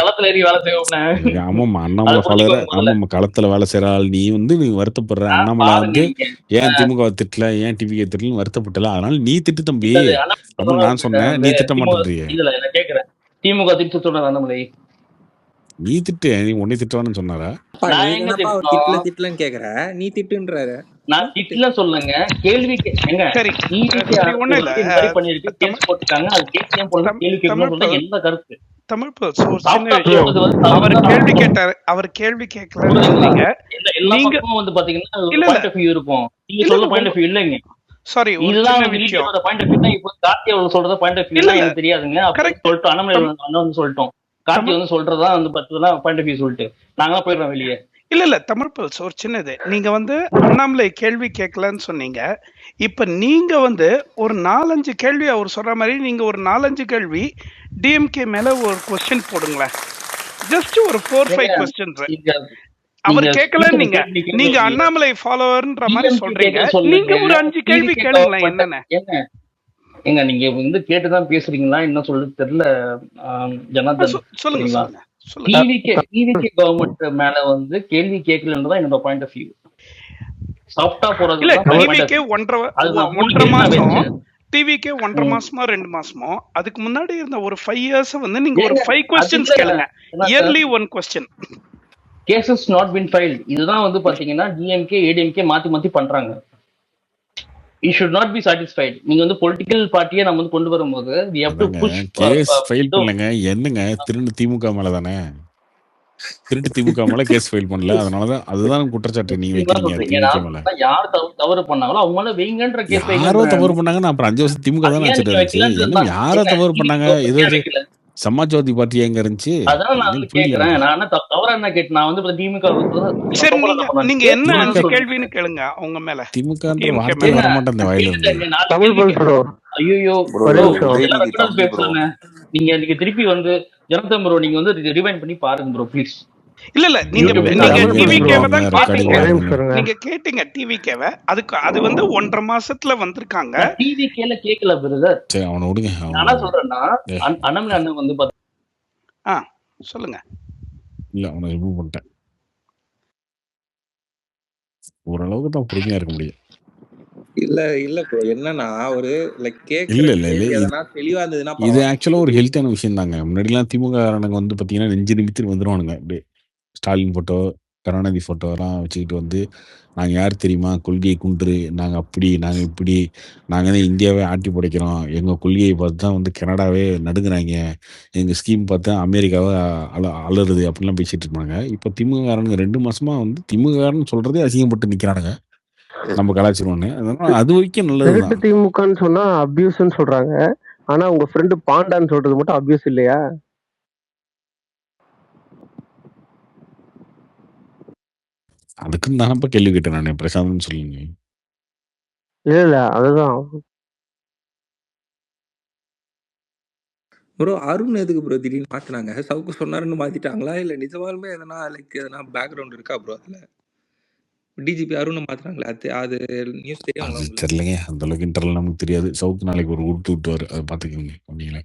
Speaker 2: ஆமாமா அண்ணாமலை ஃபாலோவரா ஆமாமா களத்துல வேலை செய்யற ஆள். நீ வந்து நீ வருத்தப்படுற. அண்ணாமலை வந்து ஏன் திமுக திட்டல, ஏன் டிவி திட்டலன்னு வருத்தப்பட்டல. அதனால நீ திட்டு தம்பி அப்படின்னு நான் சொன்னேன். நீ திட்ட மாட்டேன்றிய.
Speaker 9: திமுக திட்டு சொல்ற அண்ணாமலை
Speaker 2: நீ திட்டு. நீ உன்னை திட்டுவான்னு சொன்னாரா?
Speaker 3: திட்டலன்னு கேக்குற, நீ திட்டுன்றாரு.
Speaker 9: நான் திட்டல சொல்லுங்க. கேள்வி
Speaker 8: சரி ஒண்ணு இல்ல.
Speaker 9: என்ன கருத்து
Speaker 8: தமிழ் அவர் கேள்வி கேட்டாரு. அவர் கேள்வி கேட்கல. நீங்க
Speaker 9: வந்து பாத்தீங்கன்னா இருக்கும். நீங்க சொல்ற பாயிண்ட் ஆஃப் வியூ இல்லங்க.
Speaker 8: சாரி
Speaker 9: இதுதான் விஷயம். பாயிண்ட் ஆஃப் வியூ தான். இப்போ கார்த்தி அவர்கள் சொல்றத பாயிண்ட் ஆஃப் வியூ எல்லாம் எனக்கு தெரியாதுங்க. அப்படி சொல்லிட்டு அண்ணாமலை வந்து சொல்லிட்டோம். கார்த்தி வந்து சொல்றதா வந்து பார்த்தா பாயிண்ட் ஆஃப் வியூ சொல்லிட்டு நாங்களாம் போயிடுறோம் வெளியே.
Speaker 8: இல்ல தமிழ் பல்ஸ் ஒரு சின்னது. நீங்க வந்து அண்ணாமலை கேள்வி கேட்கலன்னு சொன்னீங்க. இப்ப நீங்க வந்து ஒரு 4-5 கேள்வி அவர் சொல்ற மாதிரி நீங்க ஒரு 4-5 கேள்வி டிஎம்கே மேல ஒரு கொஸ்டின் போடுங்களேன். ஜஸ்ட் ஒரு 4-5 கொஸ்டின்ஸ். அவர் கேட்கல. நீங்க அண்ணாமலை ஃபாலோவர்ன்ற மாதிரி சொல்றீங்க. நீங்க ஒரு 5 கேள்வி கேளுங்களேன். என்னென்ன
Speaker 9: ஏங்க நீங்க வந்து கேட்டுதான் பேசுறீங்களா என்ன சொல்றது தெரியல. ஜனார்தன் சொல்லுங்களா? டிவிகே கவர்மெண்ட் மேல வந்து கேள்வி கேட்கலன்றதான் என்னோட பாயிண்ட் ஆஃப் வியூ. சாஃப்டா போறது
Speaker 8: இல்ல. டிவிகே 1.5 மாசம் டிவிகே 1.5 மாசமா 2 மாசமோ அதுக்கு முன்னாடி இருந்த ஒரு 5 இயர்ஸ் வந்து நீங்க ஒரு 5 क्वेश्चंस கேளுங்க. Yearly 1 question.
Speaker 9: Cases not been filed. இதுதான் வந்து பாத்தீங்கன்னா டிஎம்கே ஏடிஎம்கே மாத்தி பண்றாங்க. You should not be satisfied. நீங்க வந்து பொலிட்டிக்கல் பார்ட்டியை நம்ம வந்து கொண்டு வரும்போது we have to push.
Speaker 2: Case file பண்ணுங்க. என்னங்க திரும்ப திமுக மேல தானே? திருட்டு திமுக மேல கேஸ் ஃபைல் பண்ணல, அதனாலதான் அதுதான் குற்றச்சாட்டு நீங்க
Speaker 9: நீங்க
Speaker 2: வைக்கிறீங்க
Speaker 9: சொல்றீங்க
Speaker 2: திமுக
Speaker 9: நான்
Speaker 2: மேல.
Speaker 9: சொல்றேன், யார் தவறு பண்ணாங்களோ அவங்க மேல வைங்கன்ற கேஸ்
Speaker 2: யாரோ
Speaker 9: வைங்கன்ற.
Speaker 2: தவறு பண்ணாங்கன்னா அப்புறம் 5 வருஷம் திமுக
Speaker 9: அது
Speaker 2: தானே
Speaker 9: ஏன்
Speaker 2: ஆட்சிட்டு
Speaker 9: நீங்க
Speaker 2: இருந்துச்சு.
Speaker 9: வைக்கலன்னு
Speaker 2: என்ன
Speaker 9: தான்
Speaker 2: யாரோ
Speaker 9: ஏங்க
Speaker 2: தவறு
Speaker 9: டிவி
Speaker 2: பண்ணாங்க?
Speaker 9: ஓப்பன் ஏன்
Speaker 2: ஏதோ
Speaker 9: வைக்கல?
Speaker 2: சமாஜ்வாதி பார்ட்டி எங்க இருந்துச்சு?
Speaker 9: அதான் நான்
Speaker 2: எனக்கு
Speaker 9: வந்து
Speaker 2: புரியல
Speaker 9: கேக்குறேன்.
Speaker 2: எனக்கு.
Speaker 9: நான் என்ன தவறா என்ன கேட்டு நான் வந்து திமுக
Speaker 8: சரி,
Speaker 9: சப்போர்ட்
Speaker 8: நீங்க
Speaker 9: தான் பண்ணுவேன்.
Speaker 8: நீங்க என்ன
Speaker 9: கேட்கணும்னு
Speaker 2: திமுக
Speaker 9: சொல்றேன்.
Speaker 8: கேள்வின்னு கேளுங்க அவங்க மேல,
Speaker 2: திமுகன்ற
Speaker 8: டிஎம்கே
Speaker 2: வார்த்தையே
Speaker 8: மேல.
Speaker 9: ஏங்க
Speaker 2: வரமாட்டேன் இந்த வாயில இருந்து.
Speaker 9: கேளுங்க, 4
Speaker 14: தமிழ்
Speaker 9: கேள்வி
Speaker 14: ப்ரோ,
Speaker 9: ஐயோ
Speaker 14: ஒரு
Speaker 9: ப்ரோ,
Speaker 14: நிமிஷம்.
Speaker 9: எல்லா ரெக்கார்டும் பேசுறேங்க. நீங்க திருப்பி வந்து ஜனதா ப்ரோ நீங்க வந்து ரிவைண்ட் பண்ணி பாருங்க ப்ரோ ப்ளீஸ்.
Speaker 8: இல்ல நீங்க
Speaker 9: யூடியூப்ல
Speaker 14: இல்ல,
Speaker 9: நான்
Speaker 8: நீங்க
Speaker 14: தமிழ்
Speaker 9: பேசுறேன்.
Speaker 14: ப்ரோ,
Speaker 8: டிவிகேவை தான்
Speaker 2: ரெக்கார்டிங்
Speaker 8: கேட்டீங்க.
Speaker 14: ஒரே
Speaker 2: பாருங்க.
Speaker 14: நிமிஷம் இருங்க.
Speaker 8: நீங்க கேட்டீங்க டிவிகேவை. அதுக்கு அது வந்து 1.5 மாசத்துல வந்திருக்காங்க.
Speaker 9: நான் டிவி கேல கேட்கல பிரதர்.
Speaker 2: சரி அவனை விடுங்க.
Speaker 9: நான் என்ன சொல்றேன்னா அண்ணாமலை அண்ணன் வந்து
Speaker 8: சொல்லுங்க.
Speaker 2: இல்ல அவனை ரிமூவ் பண்ணிட்டேன். ஓரளவுக்கு தான் பொறுமையா இருக்க முடியும்.
Speaker 3: இல்ல ப்ரோ, என்னன்னா ஒரு லைக் கேக்குற
Speaker 2: இல்ல இல்ல இல்ல
Speaker 3: கேள்வி
Speaker 2: இது-
Speaker 3: எதனா தெளிவா இருந்ததுன்னா
Speaker 2: இது
Speaker 3: பரவாயில்ல.
Speaker 2: ஆக்சுவலா ஒரு ஹெல்த்தியான விஷயம் தாங்க. முன்னாடிலாம் திமுக காரனுங்க வந்து பாத்தீங்கன்னா நெஞ்சு நிமித்திட்டு வந்துருவானுங்க. அப்படியே ஸ்டாலின் போட்டோ, கருணாநிதி போட்டோலாம் வச்சுக்கிட்டு வந்து நாங்க யார் தெரியுமா, கொள்கையை குன்று, நாங்க அப்படி, நாங்க இப்படி, நாங்க தான் இந்தியாவே ஆட்டி படைக்கிறோம், எங்க கொள்கையை பார்த்து தான் வந்து கனடாவே நடுங்குறாங்க, எங்க ஸ்கீம் பார்த்தா அமெரிக்காவை அலறுது அப்படிலாம் பேசிட்டு இருப்பாங்க. இப்போ திமுக காரனுங்க 2 மாசமா வந்து திமுக காரன் சொல்றதே அசிங்கப்பட்டு நிக்கிறானுங்க, நம்ம கலாச்சிருவோன்னு. அதனால அது வரைக்கும்
Speaker 14: திருட்டு
Speaker 2: நல்லதுதான்.
Speaker 14: திமுகன்னு சொன்னா அபியூஸ்ன்னு சொல்றாங்க. ஆனா உங்க ஃப்ரெண்டு பாண்டான்னு சொல்றது மட்டும் அபியூஸ் இல்லையா?
Speaker 2: அதுக்குன்னு தானப்பா கேள்வி கேட்டேன் நான், பிரசாந்த்னு சொல்லுங்க.
Speaker 14: இல்ல அதுதான்.
Speaker 3: ப்ரோ அருண் எதுக்கு ப்ரோ திடீர்னு மாத்தினாங்க? சவுக்கு சொன்னாருன்னு மாத்திட்டாங்களா இல்ல நிஜமாலுமே எதனா லைக் எதனா பேக்ரவுண்ட் இருக்கா ப்ரோ அதுல? டிஜிபி அருணை மாத்துறாங்களே, அது நியூஸ் தெரியுங்களா
Speaker 2: அது
Speaker 3: உங்களுக்கு?
Speaker 2: தெரியலைங்க, அந்த அளவுக்கு இன்டர்னல் நமக்கு தெரியாது. சவுக்கு நாளைக்கு ஒரு உருட்டு விட்டுவாரு, அதை பார்த்துக்கோங்க பண்ணீங்களா.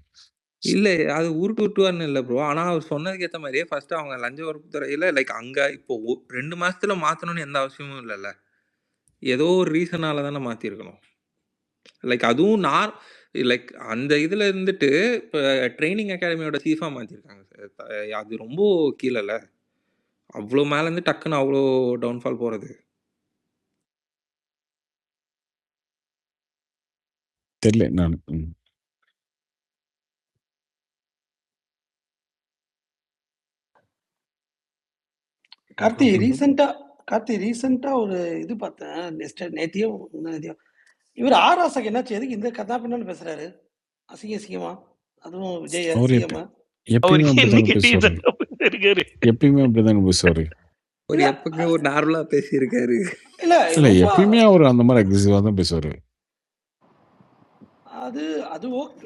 Speaker 3: இல்ல அது உருட்டு விட்டுவார்னு இல்ல ப்ரோ. ஆனா அவர் சொன்னதுக்கு ஏத்த மாதிரியே ஃபர்ஸ்ட் அவங்க லஞ்ச ஒழிப்புத்துறையில லைக் அங்க இப்போ 2 மாசத்துல மாத்தணும்னு எந்த அவசியமும் இல்லைல்ல. ஏதோ ஒரு ரீசனால தானே மாத்திருக்கணும். லைக் அதுவும் நான் லைக் அந்த இதுல இருந்துட்டு இப்போ ட்ரைனிங் அகாடமியோட சீஃபா மாத்திருக்காங்க சார். அது ரொம்ப கீழேல. அவ்வளோ மேல இருந்து டக்குன்னு அவ்வளோ டவுன்ஃபால் போறது.
Speaker 2: தெரியல நான்.
Speaker 16: கார்த்தி ரீசெண்டா ஒரு இது பார்த்தேன். நேத்தியோ இவர் ஆராசாக்கு என்னாச்சு? எதுக்கு இந்த கதா பின்னான்னு பேசுறாரு அசிங்கமா? அதுவும் விஜய்
Speaker 2: அவர்
Speaker 16: சிஎம்.
Speaker 2: எப்பயுமே அப்படிதாங்க
Speaker 8: இன்னைக்கு
Speaker 2: பேசுவாரு.
Speaker 8: ரீசெண்டா இருக்காரு.
Speaker 2: எப்பயுமே அப்படிதாங்க பேசுவாரு.
Speaker 3: ஒரு எப்பவுமே ஒரு நார்மலா பேசியிருக்காரு.
Speaker 16: இல்ல
Speaker 2: இல்ல
Speaker 16: ரொம்ப
Speaker 2: எப்பயுமே அவர் அந்த மாதிரி அக்ரெசிவா தான் பேசுவாரு.
Speaker 16: அது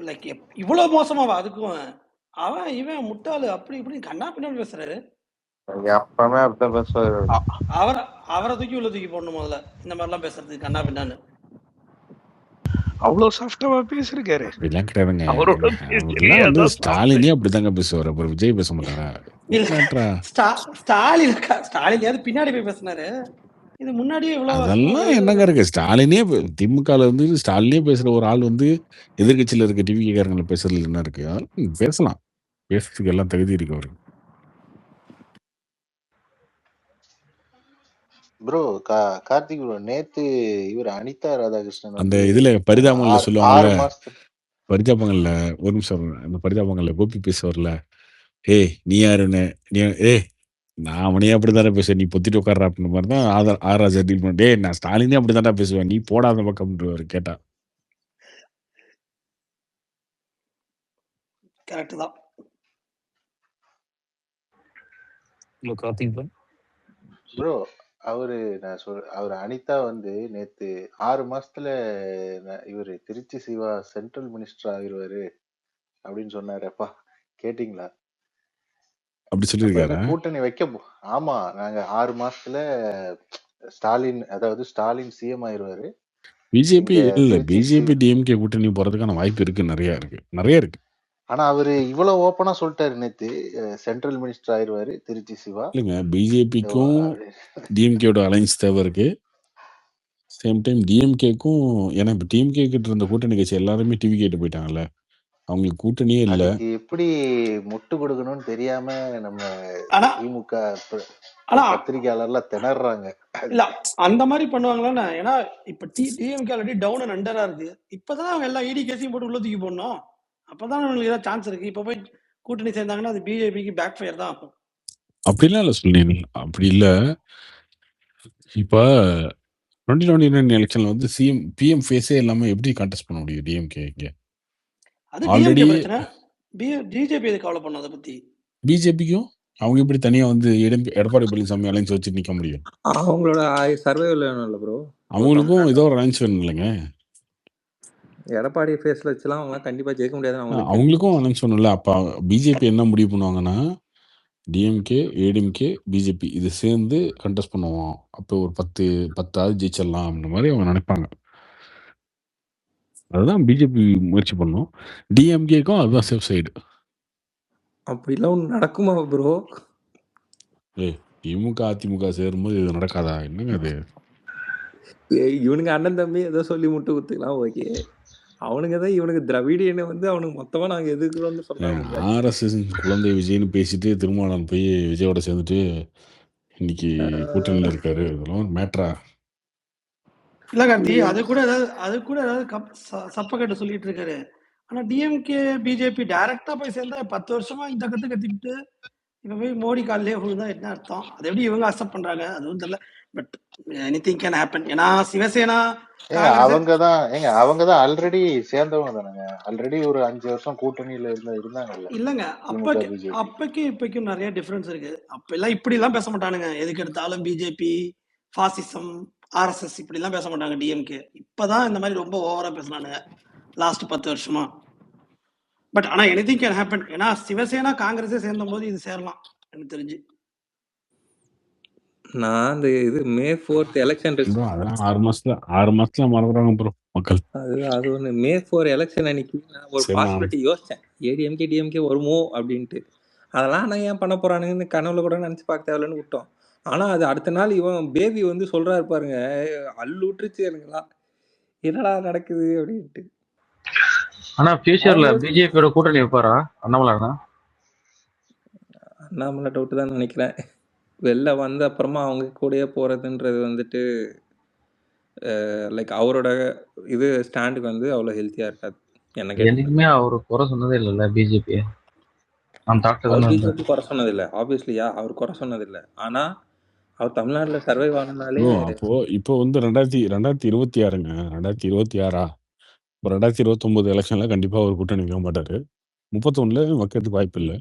Speaker 16: லைக் இவ்வளவு மோசமாவா? அதுக்கும் இவன் முட்டாளு அப்படி இப்படி கண்ணா பின்னாடி பேசுறாரு.
Speaker 1: எப்பவுமே அப்படிதான் பேசுவாரு.
Speaker 16: அவரை தூக்கி உள்ள தூக்கி போடணும் முதல்ல, இந்த மாதிரிலாம் பேசுறது கண்ணா பின்னான்னு.
Speaker 8: அவ்வளவு சாஃப்டாவா பேசிருக்காரு.
Speaker 2: அப்படிலாம் கிடையாதுங்க.
Speaker 8: அவரோட
Speaker 2: அவர்லாம் வந்து ஸ்டாலினே அப்படிதாங்க பேசுவார். அப்புறம் விஜய் பேச மாட்டாரா?
Speaker 16: ஸ்டாலின் பின்னாடி போய் பேசினாரு. இது முன்னாடியே
Speaker 2: அதெல்லாம் என்னங்க இருக்கு? ஸ்டாலினே திமுகல வந்து ஸ்டாலினே பேசுற ஒரு ஆள் வந்து எதிர்கட்சியில இருக்க டிவி காரங்களை பேசுறதுல என்ன இருக்கு? பேசலாம், பேசுறதுக்கு எல்லாம் தகுதி இருக்கு அவருக்கு.
Speaker 20: ப்ரோ கார்த்திக் ப்ரோ, நேத்து இவர் அனிதா ராதாகிருஷ்ணன்
Speaker 2: அந்த இதுல பரிதாபங்கள்ல சொல்லுவாங்கல்ல,
Speaker 20: 6 மாசத்துக்கு
Speaker 2: பரிதாபங்கள்ல ஒரு நிமிஷம், அந்த பரிதாபங்கள்ல கோபி பேசுவார்ல, ஏய் நீ யாருன்னு, நீ நான் அவனே அப்படித்தானே பேசுவேன், நீ பொத்திட்டு உட்கார்ற அப்படின்ற மாதிரி தான் ஆராஜா டீல் பண்ண. டே நான் ஸ்டாலினே அப்படித்தான்டா பேசுவேன், நீ போடாத பக்கம்ன்றவர் கேட்டா.
Speaker 16: கரெக்ட் தான்.
Speaker 20: ப்ரோ அவர் அனிதா வந்து நேத்து 6 மாசத்துல இவரு திருச்சி சிவா சென்ட்ரல் மினிஸ்டர் ஆகிருவாரு அப்படின்னு சொன்னாருப்பா, கேட்டீங்களா?
Speaker 2: அப்படி சொல்லியிருக்காரா?
Speaker 20: கூட்டணி வைக்க ஆமா, நாங்க 6 மாசத்துல ஸ்டாலின், அதாவது ஸ்டாலின் சிஎம் ஆயிருவாரு.
Speaker 2: பிஜேபி இல்ல, பிஜேபி டிஎம்கே கூட்டணி போறதுக்கான வாய்ப்பு இருக்கு, நிறைய இருக்கு.
Speaker 20: ஆனா அவரு இவ்வளவு ஓப்பனா சொல்லிட்டாரு நேத்து, சென்ட்ரல் மினிஸ்டர் ஆயிருவாரு திருச்சி சிவா.
Speaker 2: இல்லைங்க, பிஜேபிக்கும் டிஎம்கேயோட அலைன்ஸ் தேவை இருக்கு. சேம் டைம் டிஎம்கேக்கும், ஏன்னா இப்போ டிஎம்கே கிட்ட இருந்த கூட்டணி கட்சி எல்லாருமே டிவி கேட்டு போயிட்டாங்கல்ல, அவங்களுக்கு கூட்டணியே இல்ல.
Speaker 20: எப்படி முட்டு கொடுக்கணும்னு தெரியாம நம்ம திமுக பத்திரிகையாளர்லாம் திணறாங்க.
Speaker 16: இல்ல அந்த மாதிரி பண்ணுவாங்களா? ஏன்னா இப்ப டிஎம்கே ஆல்ரெடி டவுன் அண்ட் அண்டரா இருக்கு. இப்பதான் அவங்க எல்லாம் இடி கேஸையும் போட்டு உள்ள தூக்கி போடணும். அப்பதான் அவங்களுக்கு ஏதாவது சான்ஸ் இருக்கு. இப்ப போய் கூட்டணி சேர்ந்தாங்கன்னா அது பிஜேபிக்கு பேக் ஃபயர் தான் ஆகும்.
Speaker 2: அப்படிலாம் இல்லை சொன்னேன். அப்படி இல்லை. இப்போ 2029 எலெக்ஷன்ல வந்து சிஎம் பிஎம் ஃபேஸே இல்லாமல் எப்படி கான்டெஸ்ட் பண்ண முடியும் டிஎம்கே? இங்கே
Speaker 16: அது
Speaker 2: ஆல்ரெடி
Speaker 16: டிஎம்கே பிரச்சனை. பிஜேபி எது கவலை பண்ண அதை பத்தி?
Speaker 2: பிஜேபிக்கும் அவங்க எப்படி தனியாக வந்து எடப்பாடி பழனிசாமி அலைன்ஸ் வச்சு நிற்க முடியும்?
Speaker 3: அவங்களோட சர்வைவல் வேணும்ல ப்ரோ.
Speaker 2: அவங்களுக்கும் ஏதோ ஒரு அலைன்ஸ் வேணும் இல்லைங்க.
Speaker 3: எடப்பாடி ஃபேஸ்ல வச்சுலாம் அவங்க கண்டிப்பா ஜெயிக்க முடியாது.
Speaker 2: அவங்களுக்கும் அலைன்ஸ் வேணும்ல. அப்போ பிஜேபி என்ன முடிவு பண்ணுவாங்கன்னா, டிஎம்கே, ஏடிஎம்கே, பிஜேபி இது சேர்ந்து கண்டெஸ்ட் பண்ணுவோம். அப்போ ஒரு 10 ஜெயிச்சிடலாம் அந்த மாதிரி அவங்க நினைப்பாங்க. அதுதான் பிஜேபி முயற்சி பண்ணும். டிஎம்கேக்கும் அதுதான் சேஃப் சைடு.
Speaker 3: அப்படிலாம் ஒன்று நடக்குமா ப்ரோ?
Speaker 2: திமுக அதிமுக சேரும்போது இது நடக்காதா? என்னங்க அது?
Speaker 3: இவனுங்க அண்ணன் தம்பி ஏதோ சொல்லி முட்டு குத்துக்கலாம், ஓகே. அவனுங்க தான் இவனுக்கு திராவிடியனை வந்து அவனுக்கு மொத்தமா நாங்க எதுக்குறோம்னு சொன்னாங்க.
Speaker 2: ஆர்எஸ்எஸ் குழந்தை விஜய்னு பேசிட்டு திருமாவளவன் போய் விஜயோட சேர்ந்துட்டு இன்னைக்கு கூட்டணியில் இருக்காரு. இதெல்லாம் ஒரு மேட்ரா?
Speaker 16: இல்ல கார்த்தி, அது கூட ஏதாவது சப்பக்கட்டு சொல்லிட்டு இருக்காரு. ஆனா டிஎம்கே பிஜேபி டைரக்டா போய் சேர்ந்தா 10 வருஷமா இந்த கத்து கத்திக்கிட்டு இப்ப போய் மோடி காலிலே விழுந்தா என்ன அர்த்தம்? அது எப்படி இவங்க அக்செப்ட் பண்றாங்க அதுவும் தெரியல. But anything can happen. ஏன்னா சிவசேனா
Speaker 20: அவங்கதான் ஆல்ரெடி சேர்ந்தவங்க தானங்க. ஆல்ரெடி ஒரு 5 வருஷம் கூட்டணியில இருந்தாங்கல்ல.
Speaker 16: இல்லங்க, அப்பைக்கும் இப்பைக்கும் நிறைய டிஃபரன்ஸ் இருக்கு. அப்ப எல்லாம் இப்படி எல்லாம் பேச மாட்டானுங்க. எதுக்கு எடுத்தாலும் பிஜேபி, பாசிசம், ஆர்எஸ்எஸ் இப்படி எல்லாம் பேச மாட்டாங்க டிஎம்கே. இப்பதான் இந்த மாதிரி ரொம்ப ஓவரா பேசினானுங்க லாஸ்ட் 10 வருஷமா. பட் ஆனா எனிதிங் கேன் ஹேப்பன். ஏன்னா சிவசேனா காங்கிரஸே சேர்ந்த போது இது சேரலாம் எனக்கு தெரிஞ்சு.
Speaker 3: நான் அந்த இது May 4th எலெக்ஷன்
Speaker 2: அதெல்லாம் 6 மாசத்துல மறந்துறாங்க ப்ரோ மக்கள்.
Speaker 3: அது ஒன்று May 4 எலெக்ஷன் அன்னைக்கு நான் ஒரு பாசிபிலிட்டி யோசிச்சேன், ஏடிஎம்கே டிஎம்கே வருமோ அப்படின்ட்டு. அதெல்லாம் நான் ஏன் பண்ண போறானுங்கன்னு கனவுல கூட நினைச்சு பார்க்க தேவையில்லன்னு விட்டோம். ஆனா அது அடுத்த நாள் இவன் பேபி வந்து சொல்றாரு பாருங்க, அள்ளுட்டுருச்சு எனக்குலாம், என்னடா நடக்குது அப்படின்ட்டு.
Speaker 9: ஆனா ஃபியூச்சர்ல பிஜேபியோட கூட்டணி வைப்பாரா அண்ணாமலை?
Speaker 3: அண்ணாமலை டவுட் தான் நினைக்கிறேன். வெளில வந்த அப்புறமா அவங்க கூடயே போறதுன்றது வந்துட்டு லைக் அவரோட இது ஸ்டாண்டுக்கு வந்து அவ்வளோ ஹெல்த்தியா இருக்காது.
Speaker 9: என்னைக்குமே அவர் குறை சொன்னதே இல்லைல்ல பிஜேபி.
Speaker 3: பிஜேபி குறை சொன்னது இல்லை, ஆப்வியஸ்லியா அவர் குறை சொன்னது இல்லை. ஆனா அவர் தமிழ்நாட்டில் சர்வைவ் ஆனதுனாலே
Speaker 2: இப்போ வந்து 2026ங்க 2026 இப்போ 2029 எலெக்ஷன்ல கண்டிப்பா ஒரு கூட்டணி வைக்க மாட்டாரு. 31ல வைக்கிறதுக்கு வாய்ப்பு இல்லை.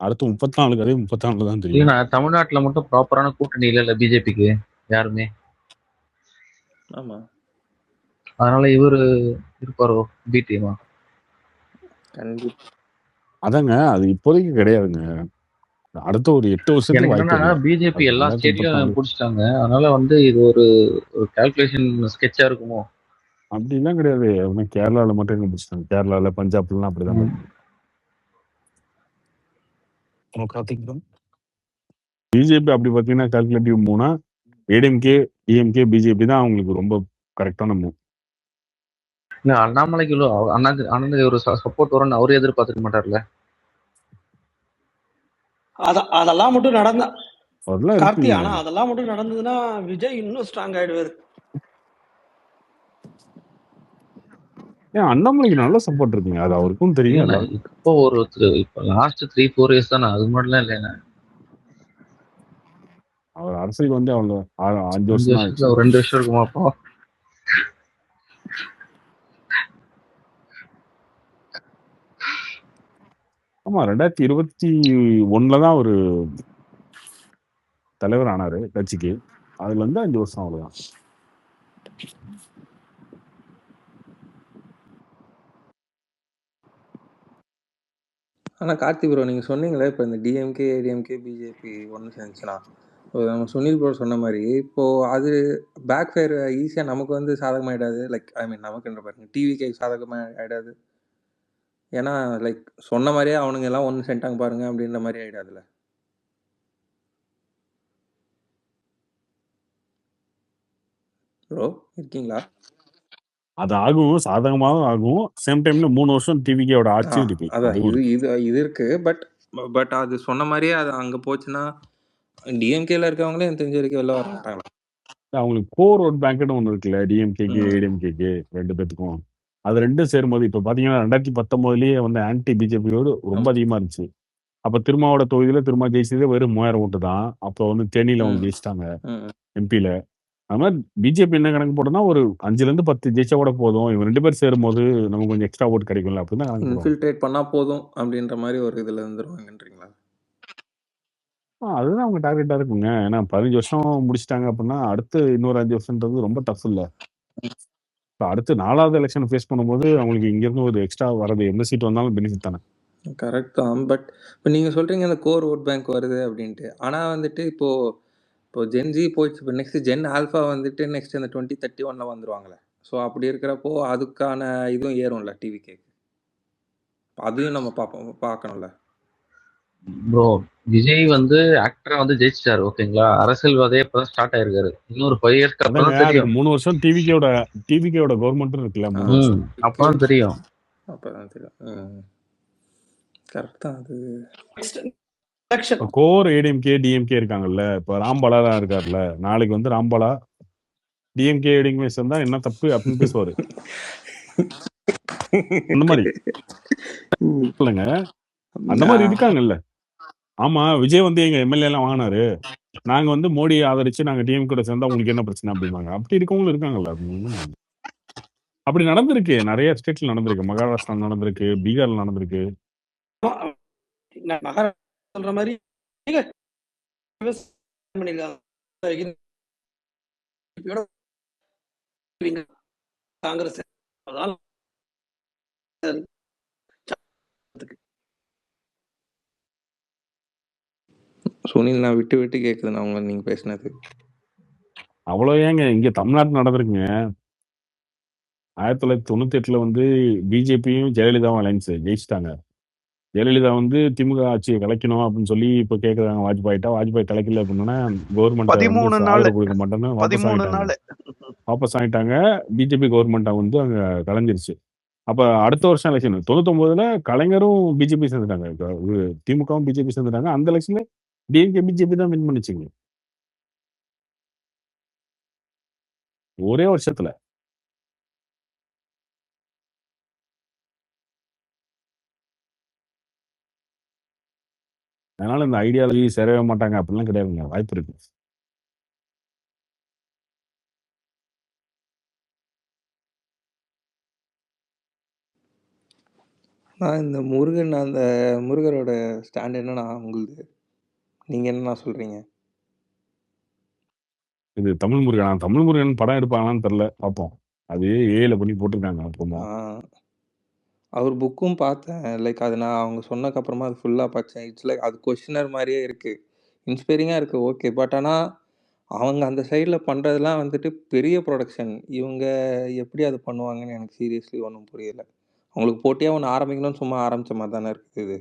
Speaker 2: அடுத்து 34 அதே 34 தான் தெரியும்.
Speaker 9: தமிழ்நாட்டுல மட்டும் ப்ராப்பரான கூட்டணி இல்ல பிஜேபிக்கு யாருமே.
Speaker 3: ஆமா,
Speaker 9: அதனால இவரு இருப்பாரோ பி டீமா?
Speaker 3: கண்டிப்பா
Speaker 2: அதாங்க, அது இப்போதைக்கு கிடையாதுங்க. அடுத்த ஒரு 8 வருஷத்துக்கு வாய்ப்பு இல்லை.
Speaker 9: பிஜேபி எல்லா ஸ்டேட்லயும் பிடிச்சிட்டாங்க. அதனால வந்து இது ஒரு கால்குலேஷன் ஸ்கெட்சா இருக்குமோ?
Speaker 2: அப்படிலாம் கிடையாது. கேரளால மட்டும் எங்க பிடிச்சிட்டாங்க. கேரளால பஞ்சாப்லாம் அப்படிதான். பிஜேபி அப்படி பார்த்தீங்கன்னா கால்குலேட்டிவ் மூணா ஏடிஎம்கே டிஎம்கே பிஜேபி தான் அவங்களுக்கு ரொம்ப கரெக்டான மூவ்.
Speaker 9: இல்ல அண்ணாமலைக்கு அண்ணனுக்கு ஒரு சப்போர்ட் வரும்னு அவரே எதிர்பார்த்துக்க மாட்டார்ல.
Speaker 16: அதெல்லாம் மட்டும் நடந்தா கார்த்தி, ஆனா அதெல்லாம் மட்டும் நடந்ததுன்னா விஜய் இன்னும் ஸ்ட்ராங் ஆயிடுவாரு.
Speaker 2: அண்ணாமலைக்கு நல்ல சப்போர்ட் இருக்குங்க, அது அவருக்கும் தெரியும்.
Speaker 9: இப்போ இப்போ லாஸ்ட் 3-4 இயர்ஸ் தானே, அது மட்டும்லாம் இல்லைண்ணே.
Speaker 2: அவர் அரசியல் வந்து அவ்வளோ 5 வருஷம்
Speaker 9: 2 வருஷம் இருக்குமா அப்போ?
Speaker 2: ஆமா, 2021 தான் ஒரு தலைவர் ஆனாரு கட்சிக்கு. அதுல இருந்து 5 வருஷம் அவ்வளவுதான்.
Speaker 3: ஆனா கார்த்தி ப்ரோ நீங்க சொன்னீங்களே இப்போ இந்த டிஎம்கே ஏடிஎம்கே பிஜேபி ஒன்று சேர்ந்துச்சுன்னா, நம்ம சுனில் ப்ரோ சொன்ன மாதிரி இப்போ அது பேக் ஃபயர் ஈஸியா நமக்கு வந்து சாதகமாயிடாது. லைக் ஐ மீன் நமக்குன்ற பாருங்க டிவிக்கு சாதகமாக ஆயிடாது. ஏன்னா லைக் சொன்ன மாதிரியே அவனுங்க எல்லாம் ஒன்று சென்ட்டாங்க பாருங்க அப்படின்ற மாதிரி ஆயிடாதுல்ல. ப்ரோ இருக்கீங்களா?
Speaker 2: அது ஆகும், சாதகமாகவும் ஆகும். சேம் டைம்ல 3 வருஷம் டிவிக்கோட ஆட்சி இருக்கு.
Speaker 3: அதான் இது இருக்கு. பட் அது சொன்ன மாதிரியே அது அங்க போச்சுன்னா டிஎம்கேல இருக்கவங்களே எனக்கு தெரிஞ்ச வரைக்கும் வெளில வர மாட்டாங்களா?
Speaker 2: அவங்களுக்கு கோர் ஓட் பேங்க்னு ஒன்று இருக்குல்ல, டிஎம்கேக்கு ஏடிஎம்கேக்கு 2 பேத்துக்கும். அது 2 சேரும்போது இப்போ பார்த்தீங்கன்னா 2019லயே வந்து ஆன்டி பிஜேபியோடு ரொம்ப அதிகமாக இருந்துச்சு. அப்ப திருமாவோட தொகுதியில திருமா ஜெயிச்சதே வெறும் 3000 ஓட்டு தான். அப்போ வந்து தேனியில அவங்க
Speaker 3: ம்
Speaker 2: ஜெயிச்சிட்டாங்க
Speaker 3: ம்
Speaker 2: எம்பில. அது மாதிரி பிஜேபி என்ன கணக்கு போட்டோம்னா ஒரு 5ல 10 ஜெயிச்சா கூட போதும். இவங்க 2 பேரும் சேரும்போது நமக்கு கொஞ்சம் எக்ஸ்ட்ரா ஓட் கிடைக்கும்ல அப்படின்னு தான் கணக்கு போடுவாங்க.
Speaker 3: இன்ஃபில்ட்ரேட் பண்ணா போதும் அப்படின்ற மாதிரி ஒரு இதுல இருந்துருவாங்கன்றீங்களா?
Speaker 2: அதுதான் அவங்க டார்கெட்டா இருக்குங்க. ஏன்னா 15 வருஷம் முடிச்சிட்டாங்க அப்படின்னா அடுத்து இன்னொரு 5 வருஷம்ன்றது ரொம்ப டஃப் இல்ல. இப்ப அடுத்து 4வது எலெக்ஷன் ஃபேஸ் பண்ணும்போது அவங்களுக்கு இங்க இருந்து ஒரு எக்ஸ்ட்ரா வரது எந்த சீட் வந்தாலும் பெனிஃபிட் தானே.
Speaker 3: கரெக்ட் தான். பட் இப்போ நீங்கள் சொல்கிறீங்க அந்த கோர் ஓட் பேங்க் வருது அப்படின்ட்டு. ஆனால் வந்துட்டு இப்போ ஜென்ஜி போயிடுச்சு. இப்போ நெக்ஸ்ட் ஜென் ஆல்ஃபா வந்துட்டு நெக்ஸ்ட் இந்த 2031 வந்துருவாங்களே. ஸோ அப்படி இருக்கிறப்போ அதுக்கான இதுவும் ஏறும்ல டிவிக்கு. அதையும் நம்ம பார்க்கணும்ல.
Speaker 9: ப்ரோ விஜய் வந்து ஆக்டரா வந்து ஜெயிச்சிட்டாரு ஓகேங்களா. அரசியல்வாதே இப்பதான் ஸ்டார்ட் ஆயிருக்காரு. இன்னொரு 5 இயர்ஸ்க்கு அப்புறம்
Speaker 2: அதாங்க
Speaker 9: தான் தெரியும்.
Speaker 2: அதுக்கு 3 வருஷம் டிவிக்கோட கவர்மெண்ட்டும் இருக்குல்ல 3 வருஷம்.
Speaker 9: அப்பதான் தெரியும்.
Speaker 3: அப்பதான் தெரியும். கரெக்ட் தான் அது.
Speaker 2: கோர் ஏடிஎம்கே டிஎம்கே இருக்காங்கல்ல. இப்போ ராம்பாலா தான் இருக்காருல்ல. நாளைக்கு வந்து ராம்பாலா டிஎம்கே ஏடிஎம்கே சேர்ந்தா என்ன தப்பு அப்படின்னு பேசுவாரு. அந்த மாதிரி இல்லைங்க, அந்த மாதிரி இருக்காங்கல்ல. ஆமா விஜய் வந்து எங்க எம்எல்ஏ எல்லாம் வாங்கினாரு, நாங்க வந்து மோடியை ஆதரிச்சு நாங்க டிஎம் கூட சேர்ந்தா உங்களுக்கு என்ன பிரச்சனை அப்படிம்பாங்க. அப்படி இருக்கவங்களும் இருக்காங்கல்ல. அப்படி நடந்திருக்கு, நிறைய ஸ்டேட்ல நடந்திருக்கு. மகாராஷ்டிரா நடந்திருக்கு, பீகார்ல நடந்திருக்கு.
Speaker 16: சொல்ற மாதிரி காங்கிரஸ்
Speaker 3: சுனில் நான் விட்டு விட்டு கேட்குது நான் உங்களை நீங்க பேசினது.
Speaker 2: அவ்வளோ ஏங்க இங்க தமிழ்நாட்டில் நடந்திருக்குங்க. 1998 வந்து பிஜேபியும் ஜெயலலிதாவும் அலைன்ஸ் ஜெயிச்சிட்டாங்க. ஜெயலலிதா வந்து திமுக ஆட்சியை கலைக்கணும் அப்படின்னு சொல்லி இப்போ கேட்குறாங்க. வாஜ்பாய் கலைக்கல அப்படின்னா கவர்மெண்ட் வந்து ஆதரவு கொடுக்க மாட்டேன்னு வாபஸ் ஆகிட்டாங்க. பிஜேபி கவர்மெண்ட்டை வந்து அங்கே கலைஞ்சிருச்சு. அப்போ அடுத்த வருஷம் எலெக்ஷன் 99ல் கலைஞரும் பிஜேபி சேர்ந்துட்டாங்க, திமுகவும் பிஜேபி சேர்ந்துட்டாங்க. அந்த எலெக்ஷன்ல டிஎம்கே பிஜேபி தான் வின் பண்ணிச்சுங்க ஒரே வருஷத்துல. அதனால இந்த ஐடியாலஜி சேரவே மாட்டாங்க அப்படிலாம் கிடையாதுங்க, வாய்ப்பு இருக்கு.
Speaker 3: நான் இந்த முருகரோட ஸ்டாண்ட் என்னன்னா உங்களுக்கு நீங்க என்ன சொல்றீங்க?
Speaker 2: இது தமிழ் முருகன் படம் எடுப்பாங்களான்னு தெரியல, பார்ப்போம். அது ஏல பண்ணி போட்டிருக்காங்க. அப்புறமா
Speaker 3: அவர் புக்கும் பார்த்தேன். லைக் அது நான் அவங்க சொன்னதுக்கப்புறமா அது ஃபுல்லாக பார்த்தேன். இட்ஸ் லைக் அது கொஷினர் மாதிரியே இருக்குது, இன்ஸ்பைரிங்காக இருக்குது. ஓகே, பட் ஆனால் அவங்க அந்த சைடில் பண்ணுறதுலாம் வந்துட்டு பெரிய ப்ரொடக்ஷன். இவங்க எப்படி அது பண்ணுவாங்கன்னு எனக்கு சீரியஸ்லி ஒன்றும் புரியலை. அவங்களுக்கு போட்டியாக ஒன்று ஆரம்பிக்கணும்னு சும்மா ஆரம்பித்த மாதிரி தானே இருக்குது.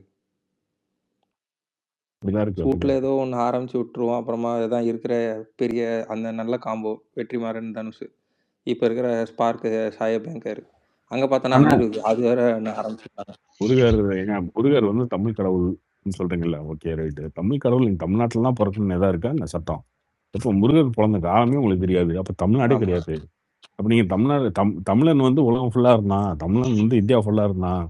Speaker 3: இது சூட்டில் ஏதோ ஒன்று ஆரம்பித்து விட்டுருவோம், அப்புறமா இதுதான் இருக்கிற பெரிய அந்த நல்ல காம்போ வெற்றிமாறன் தனுஷ், இப்போ இருக்கிற ஸ்பார்க்கு சாயபங்கர், அங்கே பார்த்தோன்னா அது வேற ஆரம்பிச்சுட்டாங்க.
Speaker 2: முருகர் வந்து தமிழ் கடவுள் சொல்றீங்கல்ல, ஓகே ரைட்டு. தமிழ் கடவுள் நீங்க தமிழ்நாட்டில் தான் பிறக்கணும்னு எதா இருக்கா இந்த சட்டம்? இப்போ முருகர் பிறந்த காலமே உங்களுக்கு தெரியாது, அப்போ தமிழ்நாடே கிடையாது. அப்போ நீங்க தமிழன் வந்து உலகம் ஃபுல்லா இருந்தான், தமிழன் வந்து இந்தியா ஃபுல்லா இருந்தான்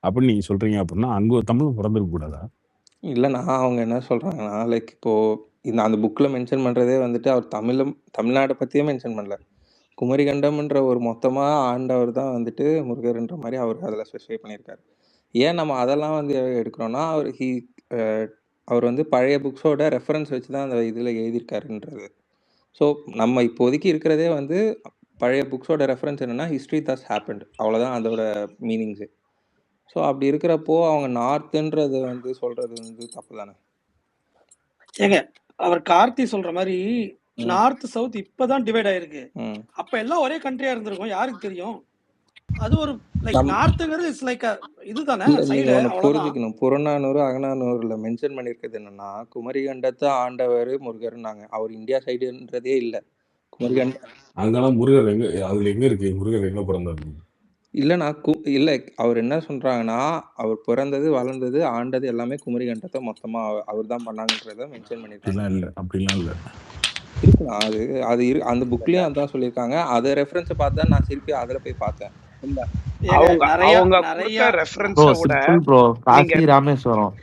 Speaker 2: அப்படின்னு நீங்க சொல்றீங்க அப்படின்னா அங்கே ஒரு தமிழ் பிறந்திருக்க கூடாதா?
Speaker 3: இல்லைண்ணா, அவங்க என்ன சொல்கிறாங்கன்னா லைக் இப்போது அந்த புக்கில் மென்ஷன் பண்ணுறதே வந்துட்டு அவர் தமிழ்நாடை பற்றியே மென்ஷன் பண்ணல. குமரிகண்டம்ன்ற ஒரு மொத்தமாக ஆண்டவர் தான் வந்துட்டு முருகர்ன்ற மாதிரி அவர் அதில் ஸ்பெசிஃபை பண்ணியிருக்காரு. ஏன் நம்ம அதெல்லாம் வந்து எடுக்கிறோன்னா அவர் வந்து பழைய புக்ஸோட ரெஃபரன்ஸ் வச்சு தான் அந்த இதில் எழுதியிருக்காருன்றது. ஸோ நம்ம இப்போதைக்கு இருக்கிறதே வந்து பழைய புக்ஸோட ரெஃபரன்ஸ் என்னென்னா ஹிஸ்ட்ரி தஸ் ஹேப்பன்ட், அவ்வளோதான் அதோட மீனிங்ஸு. ஸோ அப்படி இருக்கிறப்போ அவங்க நார்த்துன்றது வந்து சொல்றது வந்து தப்பு தானே.
Speaker 16: ஏங்க அவர் கார்த்தி சொல்ற மாதிரி நார்த் சவுத் இப்பதான் டிவைட் ஆயிருக்கு. அப்ப எல்லாம் ஒரே கண்ட்ரியா இருந்திருக்கும், யாருக்கு தெரியும்? அது ஒரு லைக் நார்த்ங்கிறது இஸ் லைக் இதுதானே சைடு.
Speaker 3: புரிஞ்சுக்கணும், புறநானூறு அகநானூறுல மென்ஷன் பண்ணியிருக்கிறது என்னன்னா குமரிகண்டத்தை ஆண்டவர் முருகர்னாங்க. அவர் இந்தியா சைடுன்றதே இல்லை. குமரிகண்டம்
Speaker 2: அங்கெல்லாம் முருகர் எங்க, அதுல எங்க இருக்கு முருகர் எங்க பிறந்தாரு?
Speaker 3: இல்லைண்ணா, இல்லை அவர் என்ன சொல்கிறாங்கன்னா அவர் பிறந்தது வளர்ந்தது ஆண்டது எல்லாமே குமரிகண்டத்தை மொத்தமாக அவர் தான் பண்ணாங்கன்றத மென்ஷன் பண்ணியிருக்காங்க.
Speaker 2: இல்லை அப்படிலாம் இல்லை
Speaker 3: இருக்குண்ணா, அது அந்த புக்லேயும் அதான் சொல்லியிருக்காங்க. அதை ரெஃபரன்ஸை பார்த்து தான் நான் திருப்பி அதில் போய் பார்த்தேன். இல்லை
Speaker 16: ஏங்க
Speaker 8: அவங்க
Speaker 16: நிறைய
Speaker 8: அவங்க
Speaker 16: நிறைய
Speaker 8: கொடுத்த
Speaker 1: ப்ரோ
Speaker 8: ரெஃபரன்ஸை விட
Speaker 1: சிம்பிள் ப்ரோ,
Speaker 8: நீங்க
Speaker 1: காசி ராமேஸ்வரம்.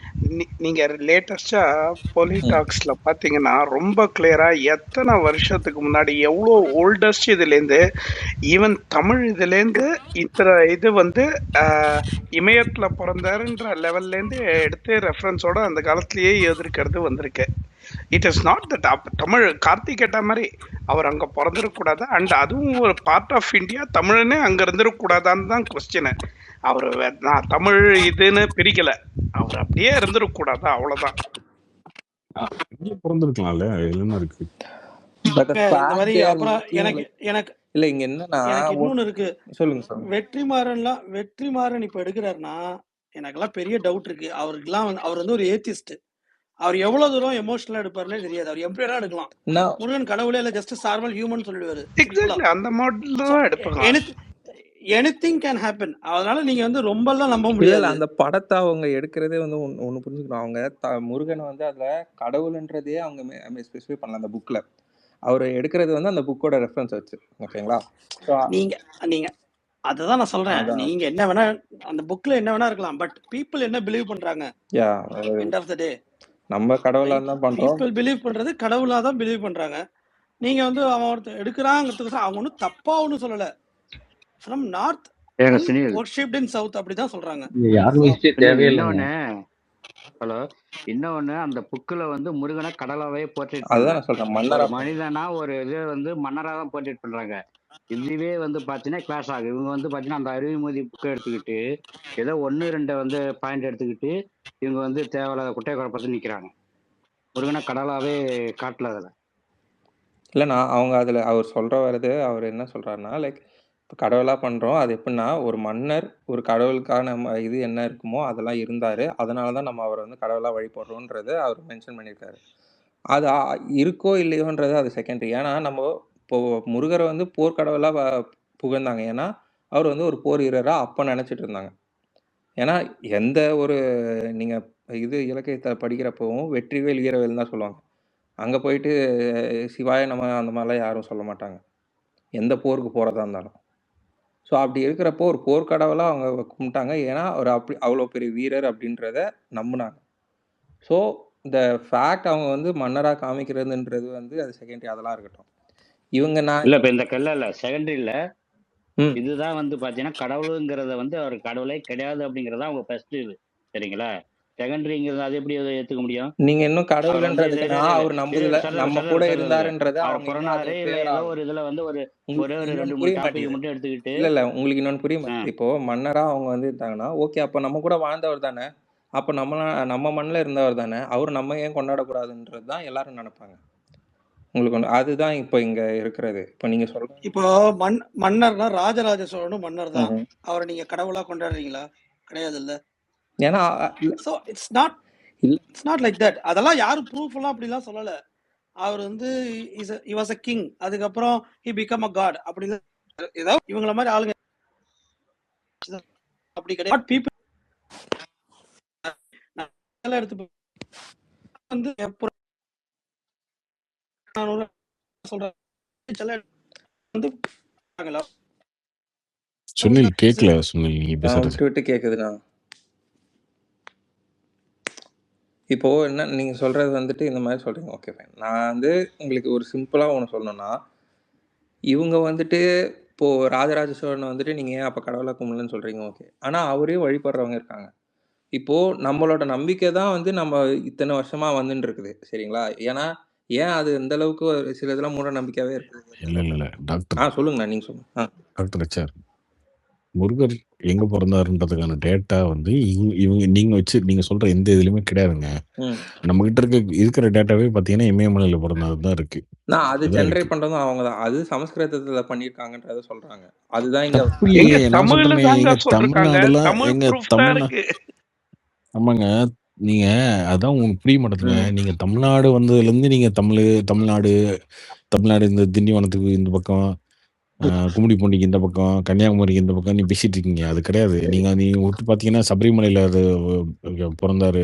Speaker 8: நீங்க லேட்டஸ்டா பொலிடாக்ஸ்ல பாத்தீங்கன்னா ரொம்ப கிளியரா எத்தனை வருஷத்துக்கு முன்னாடி எவ்வளோ ஓல்டஸ்ட் இதுல இருந்து ஈவன் தமிழ் இதுல இருந்து இத்தனை இது வந்து இமயத்துல பிறந்தாருன்ற லெவல்ல இருந்து எடுத்து ரெஃபரன்ஸோட அந்த காலத்திலேயே எழுதிருக்கிறது வந்திருக்கு. It is not that Tamil Karthik கேட்ட மாதிரி அவர் அங்க பிறந்திருக்கூடாது அண்ட் அதுவும் ஒரு பார்ட் ஆஃப் இந்தியா, தமிழனே அங்க இருந்திருக்கூடாதான்னு தான் கொஸ்டின். அவர் நான் தமிழ் இதுன்னு பிரிக்கல, அவர் அப்படியே இருந்திருக்கூடாதா அவ்வளவுதான்.
Speaker 2: இங்கே பிறந்திருக்கலாம்ல, இதுல என்ன இருக்கு?
Speaker 3: பட்
Speaker 16: இந்த மாதிரி அப்புறம் எனக்கு எனக்கு
Speaker 3: இல்ல இங்க என்னன்னா
Speaker 16: எனக்கு இன்னொன்னு இருக்கு.
Speaker 3: சொல்லுங்க.
Speaker 16: வெற்றிமாறன் இப்ப எடுக்கிறாருன்னா எனக்கெல்லாம் பெரிய டவுட் இருக்கு. அவருக்கெல்லாம் அவர் வந்து ஒரு ஏத்திஸ்ட். அவர் எவ்வளவு தூரம் எமோஷனலா எடுப்பாருன்னே தெரியாது. அவர் எப்படி வேணா எடுக்கலாம். முருகன் கடவுளே இல்ல, ஜஸ்ட் சார்மல் ஹியூமன் சொல்லிடுவாரு.
Speaker 8: எக்ஸாக்ட்லி அந்த மாடல் தான் எடுப்பாங்க.
Speaker 16: Anything can happen. அதனால நீங்க வந்து ரொம்ப எல்லாம் நம்ப முடியாது.
Speaker 3: அந்த படத்தை அவங்க எடுக்கிறதே வந்து ஒண்ணு புரிஞ்சுக்கணும். அவங்க முருகனை வந்து அதுல கடவுள்ன்றதே அவங்க ஸ்பெசிஃபை பண்ணல அந்த புக்ல. அவர் எடுக்கிறது வந்து அந்த புக்கோட ரெஃபரன்ஸ் வச்சு. ஓகேங்களா?
Speaker 16: நீங்க அதுதான் நான் சொல்றேன். நீங்க என்ன வேணா அந்த புக்ல என்ன வேணா இருக்கலாம், பட் பீப்புள் என்ன பிலீவ் பண்றாங்க? எண்ட் ஆஃப் த டே
Speaker 3: நம்ம கடவுளா தான் பண்றோம்.
Speaker 16: பீப்புள் பிலீவ் பண்றது கடவுளா தான் பிலீவ் பண்றாங்க. நீங்க வந்து அவன் ஒருத்தர் எடுக்கிறாங்கிறதுக்கு அவங்க ஒன்றும் தப்பா ஒன்றும் சொல்லல. ஃப்ரம் நார்த் வொர்ஷிப்ட் இன் சவுத் அப்படிதான் சொல்றாங்க.
Speaker 21: ஹலோ, இன்னொன்னு அந்த புக்குல வந்து முருகனை கடலாவே போர்ட்ரேட்
Speaker 3: அதுதான் நான் சொல்றேன். மன்னரா
Speaker 21: மனிதனா ஒரு இது வந்து மன்னரா தான் போர்ட்ரேட் பண்றாங்க. இதுவே வந்து பாத்தீங்கன்னா கிளாஸ் ஆகும். இவங்க வந்து பாத்தீங்கன்னா அந்த அறிவுமதி புக்கை எடுத்துக்கிட்டு ஏதோ 1-2 வந்து பாயிண்ட் எடுத்துக்கிட்டு இவங்க வந்து தேவையில்லாத குட்டை குழப்பத்தில் நிக்கிறாங்க. முருகனை கடலாவே காட்டல அதுல.
Speaker 3: இல்லைண்ணா அவங்க அதில் அவர் சொல்கிற வருது. அவர் என்ன சொல்கிறாருன்னா, லைக் இப்போ கடவுளாக பண்ணுறோம். அது எப்படின்னா ஒரு மன்னர் ஒரு கடவுளுக்கான இது என்ன இருக்குமோ அதெல்லாம் இருந்தார். அதனால தான் நம்ம அவரை வந்து கடவுளாக வழிபடுறோன்றது அவர் மென்ஷன் பண்ணியிருக்காரு. அது இருக்கோ இல்லையோன்றது அது செகண்டரி. ஏன்னா நம்ம இப்போ முருகரை வந்து போர்க்கடவுளாக புகழ்ந்தாங்க. ஏன்னா அவர் வந்து ஒரு போர் வீரராக அப்போ நினச்சிட்டு இருந்தாங்க. ஏன்னா எந்த ஒரு நீங்கள் இது இலக்கியத்தை படிக்கிறப்பவும் வெற்றிவேல் வீரவேல் தான் சொல்லுவாங்க. அங்கே போயிட்டு சிவாய நம்ம அந்த மாதிரிலாம் யாரும் சொல்ல மாட்டாங்க, எந்த போருக்கு போகிறதா இருந்தாலும். ஸோ அப்படி இருக்கிறப்போ ஒரு போர்க்கடவுளாக அவங்க கும்பிட்டாங்க. ஏன்னா அவர் அப்படி அவ்வளோ பெரிய வீரர் அப்படின்றத நம்பினாங்க. ஸோ இந்த ஃபேக்ட் அவங்க வந்து மன்னராக காமிக்கிறதுன்றது வந்து அது செகண்டரி. அதெல்லாம் இருக்கட்டும். இவங்க நான்
Speaker 21: இல்ல இப்ப இந்த கல்ல செகண்டரி இல்ல, இதுதான் வந்து பாத்தீங்கன்னா கடவுளுங்கிறத வந்து அவர் கடவுளே கிடையாது அப்படிங்கறத அவங்க ஃபர்ஸ்ட் இது. சரிங்களா? செகண்டரிங்கிறது அது எப்படி ஏத்துக்க முடியும்?
Speaker 3: நீங்க இன்னும் கடவுள்ன்றதுக்கு அவர் நம்புதல, நம்ம கூட இருந்தாருன்றது
Speaker 21: அவர்
Speaker 3: அவங்க
Speaker 21: புறநாரே ஏதோ ஒரு இதுல வந்து ஒரு 2-3 டாபிக் மட்டும் எடுத்துக்கிட்டு
Speaker 3: இல்ல உங்களுக்கு இன்னொன்னு புரிய மாட்டேங்குது. இப்போ மன்னரா அவங்க வந்து இருந்தாங்கன்னா ஓகே, அப்ப நம்ம கூட வாழ்ந்தவர் தானே, அப்ப நம்ம மண்ணில் இருந்தவர் தானே, அவர் நம்ம ஏன் கொண்டாடக்கூடாதுன்றது தான் எல்லாரும் நினைப்பாங்க. உங்களுக்கு அதுதான் இப்போ இங்க இருக்கிறது. இப்போ நீங்க சொல்ற
Speaker 16: இப்போ மன்னர்னா ராஜராஜ சோழனும் மன்னர் தான். அவரை நீங்க கடவுளா கொண்டாடுறீங்களா? கிடையாது இல்ல.
Speaker 3: ஏன்னா
Speaker 16: so it's not like that. அதெல்லாம் யாரும் ப்ரூஃப் எல்லாம் அப்படிலாம் சொல்லல. அவர் வந்து he was a king, அதுக்கப்புறம் he became a god அப்படி ஏதாவது இவங்கள மாதிரி ஆளுங்க அப்படி கிடையாது. பீப்புள் எடுத்து வந்து சொல்றேன் வந்து
Speaker 2: சுனில் கேட்கல. சுனில் நீங்க பேசுறது
Speaker 3: விட்டு கேக்குதுண்ணா. இப்போ என்ன நீங்க சொல்றது வந்துட்டு இந்த மாதிரி சொல்றீங்க. Okay fine. நான் வந்து உங்களுக்கு ஒரு சிம்பிளா ஒன்று சொல்லணும்னா, இவங்க வந்துட்டு இப்போ ராஜராஜ சோழனை வந்துட்டு நீங்க ஏன் அப்ப கடவுளா கும்பலன்னு சொல்றீங்க. ஓகே, ஆனா அவரையும் வழிபடுறவங்க இருக்காங்க. இப்போ நம்மளோட நம்பிக்கை தான் வந்து நம்ம இத்தனை வருஷமா வந்துட்டு இருக்குது. சரிங்களா? ஏன்னா ஏன் அது இந்த அளவுக்கு சில இதெல்லாம் மூட நம்பிக்கையாவே இருக்குது.
Speaker 2: இல்ல டாக்டர்
Speaker 3: சொல்லுங்கண்ணா, நீங்க சொல்லுங்க.
Speaker 2: டாக்டர் ஹெச்ஆர், முருகர் எங்க பிறந்தாருன்றதுக்கான டேட்டா வந்து இவங்க நீங்க சொல்ற எந்த இதுலயுமே கிடையாதுங்க. நம்ம கிட்ட இருக்கிற டேட்டாவே பாத்தீங்கன்னா இமயமலையில பிறந்ததுதான் இருக்கு.
Speaker 3: நான் அது ஜெனரேட் பண்றதும் அவங்க தான். அது சமஸ்கிருதத்துல பண்ணிருக்காங்கன்றத சொல்றாங்க. அதுதான்
Speaker 2: தமிழ்நாடுல ஆமாங்க. நீங்க அதான் உங்களுக்கு புரிய மாட்டேங்குங்க. நீங்க தமிழ்நாடு வந்ததுல இருந்து நீங்க தமிழ்நாடு இந்த திண்டிவனத்துக்கு இந்த பக்கம், கும்மிடிப்பூண்டிக்கு இந்த பக்கம், கன்னியாகுமரிக்கு இந்த பக்கம் நீ பேசிட்டு இருக்கீங்க. அது கிடையாது. நீங்க விட்டு பாத்தீங்கன்னா சபரிமலையில அது பிறந்தாரு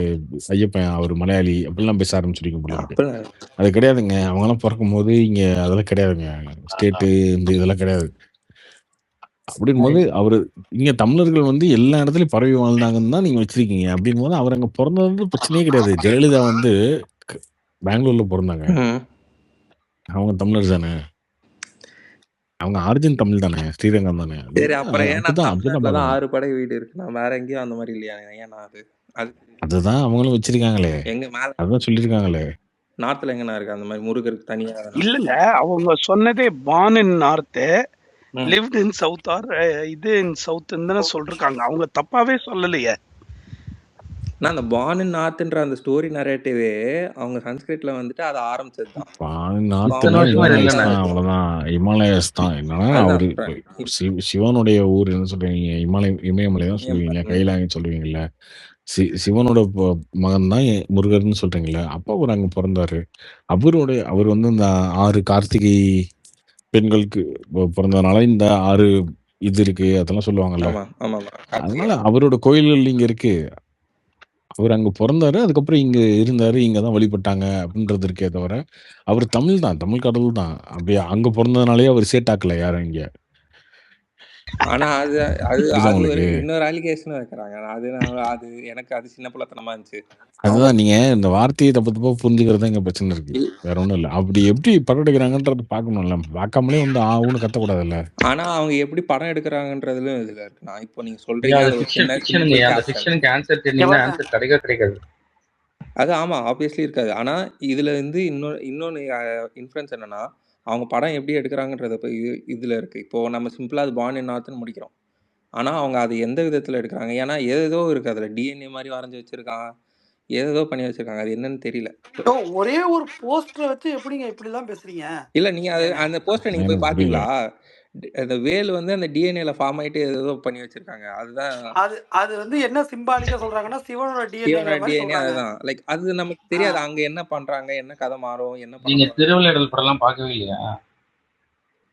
Speaker 2: ஐயப்பன், அவர் மலையாளி அப்படிலாம் பேச ஆரம்பிச்சிருக்கீங்க போல இருக்கு. அது கிடையாதுங்க. அவங்க எல்லாம் பிறக்கும் போது இங்க அதெல்லாம் கிடையாதுங்க. ஸ்டேட்டு இந்த இதெல்லாம் கிடையாது. அப்படின்போது அவரு இங்க தமிழர்கள் வந்து எல்லா இடத்துலயும் பரவி வாழ்ந்தாங்கன்னு தான் நீங்க வச்சிருக்கீங்க. அப்படின்போது அவர் அங்க பொறந்தது பிரச்சனையே கிடையாது. ஜெயலலிதா வந்து க பெங்களூர்ல பொறந்தாங்க.
Speaker 3: ம்.
Speaker 2: அவங்க தமிழர் தானே. அவங்க ஆரிஜின் தமிழ் தானே. ஸ்ரீரங்கம் தானே.
Speaker 3: சரி, அப்புறம் ஏன்னா
Speaker 2: அப்படிதான்
Speaker 3: தமிழ்நாட்டுல தான்
Speaker 2: பார்க்கணும்.
Speaker 3: 6 படை வீடு இருக்குன்னா வேற எங்கேயும் அந்த மாதிரி இல்லையா? ஏன்னா அது அது
Speaker 2: அதுதான் அவங்களும் வச்சிருக்காங்களே.
Speaker 3: எங்க மேல
Speaker 2: அதான் சொல்லியிருக்காங்களே.
Speaker 3: நார்த்ல எங்கண்ணா இருக்கு அந்த மாதிரி முருகருக்கு தனியா?
Speaker 8: இல்லங்க அவங்க சொன்னதே born in north
Speaker 3: ம்.
Speaker 8: lived in south or இது in south தானே சொல்றாங்க. அவங்க தப்பாவே சொல்லலையே.
Speaker 3: நான் அந்த பார்ன் இன் நார்த்ன்ற அந்த ஸ்டோரி நரேட்டிவே அவங்க சன்ஸ்கிரிட்ல வந்துட்டு அதை ஆரம்பிச்சது தான்.
Speaker 2: நார்த்னா இமாலயஸ் தான். அவ்வளவுதான். இமாலயஸ் தான். என்னன்னா அவரு சிவனுடைய ஊர் என்ன சொல்றீங்க? இமயமலை தான் சொல்லுவீங்க. கைலாயம் சொல்லுவீங்கல்ல. சிவனோட மகன் தான் முருகர்னு சொல்றீங்கல்ல. அப்ப அவர் அங்க பிறந்தாரு. அவர் வந்து இந்த 6 கார்த்திகை பெண்களுக்கு பிறந்ததுனால இந்த 6 இது இருக்கு அதெல்லாம் சொல்லுவாங்கல்ல. அதனால அவரோட கோயில்கள் இங்க இருக்கு. அவர் அங்க பிறந்தாரு. அதுக்கப்புறம் இங்க இருந்தாரு. இங்க தான் வழிபட்டாங்க அப்படின்றது இருக்கே தவிர, அவர் தமிழ் தான். தமிழ் கடவுள் தான். அப்படியே அங்க பிறந்ததுனாலயே அவர் சேட்டாக்கல யாரும் இங்க.
Speaker 3: ஆனா அது அது
Speaker 2: புரியுதா
Speaker 3: அது ஒரு
Speaker 2: உங்களுக்கு?
Speaker 3: இன்னொரு அலிகேஷன் வைக்கிறாங்க. அது எனக்கு அது சின்ன பிள்ளைத்தனமா இருந்துச்சு.
Speaker 2: அதுதான் நீங்க இந்த வார்த்தையை தப்பு தப்பா புரிஞ்சுக்கிறது தான் இங்க பிரச்சனை இருக்கு. வேற ஒண்ணும் இல்ல. அப்படி எப்படி படம் எடுக்கிறாங்கன்றது பார்க்கணும்ல. பார்க்காமலே வந்து ஆவுன்னு கத்தக்கூடாதுல்ல.
Speaker 3: ஆனா அவங்க எப்படி படம் எடுக்கிறாங்கன்றதுலயும் இதுல இருக்கு. நான் இப்போ நீங்க
Speaker 9: அது
Speaker 3: சொல்றீங்க அது ஒரு
Speaker 9: ஃபிக்ஷன்
Speaker 3: சின்ன
Speaker 9: ஃபிக்ஷனுங்க.
Speaker 3: சிம்பிள்
Speaker 9: அந்த
Speaker 3: கேஸ்ட்.
Speaker 9: ஃபிக்ஷனுக்கு ஆன்சர் தெரிஞ்சீங்கன்னா ஆன்சர் கிடைக்காது.
Speaker 3: அது ஆமா ஆப்வியஸ்லி இருக்காது. ஆனா இதுல இருந்து இன்னொன்னு இன்ஃப்ளூயன்ஸ் என்னன்னா அவங்க படம் எப்படி எடுக்கிறாங்கன்றத இதுல இருக்கு. இப்போ நம்ம சிம்பிளா அது பார்ன் இன் நார்த்னு முடிக்கிறோம். ஆனா அவங்க அது எந்த விதத்துல எடுக்கிறாங்க? ஏன்னா ஏதோ இருக்கு அதுல. டிஎன்ஏ மாதிரி வரைஞ்சு வச்சிருக்கான். ஏதோ பண்ணி வச்சிருக்காங்க. அது என்னன்னு தெரியல.
Speaker 16: ஒரே ஒரு போஸ்டரை வச்சு எப்படிங்க இப்படி எல்லாம் பேசுறீங்க?
Speaker 3: இல்ல நீங்க அந்த போஸ்டர் நீங்க போய் பாத்தீங்களா? அந்த வேல் வந்து அந்த டிஎன்ஏல ஃபார்ம் ஆயிட்டு ஏதோ பண்ணி வச்சிருக்காங்க. அதுதான்
Speaker 16: அது வந்து என்ன சிம்பாலிக்கா சொல்றாங்கன்னா சிவனோட
Speaker 3: டிஎன்ஏ அதுதான். லைக் அது நமக்கு தெரியாது அங்க என்ன பண்றாங்க, என்ன கதை மாறும், என்ன
Speaker 9: நீங்க திருவிளையாடல் படம்லாம் பார்க்கவே இல்லையா?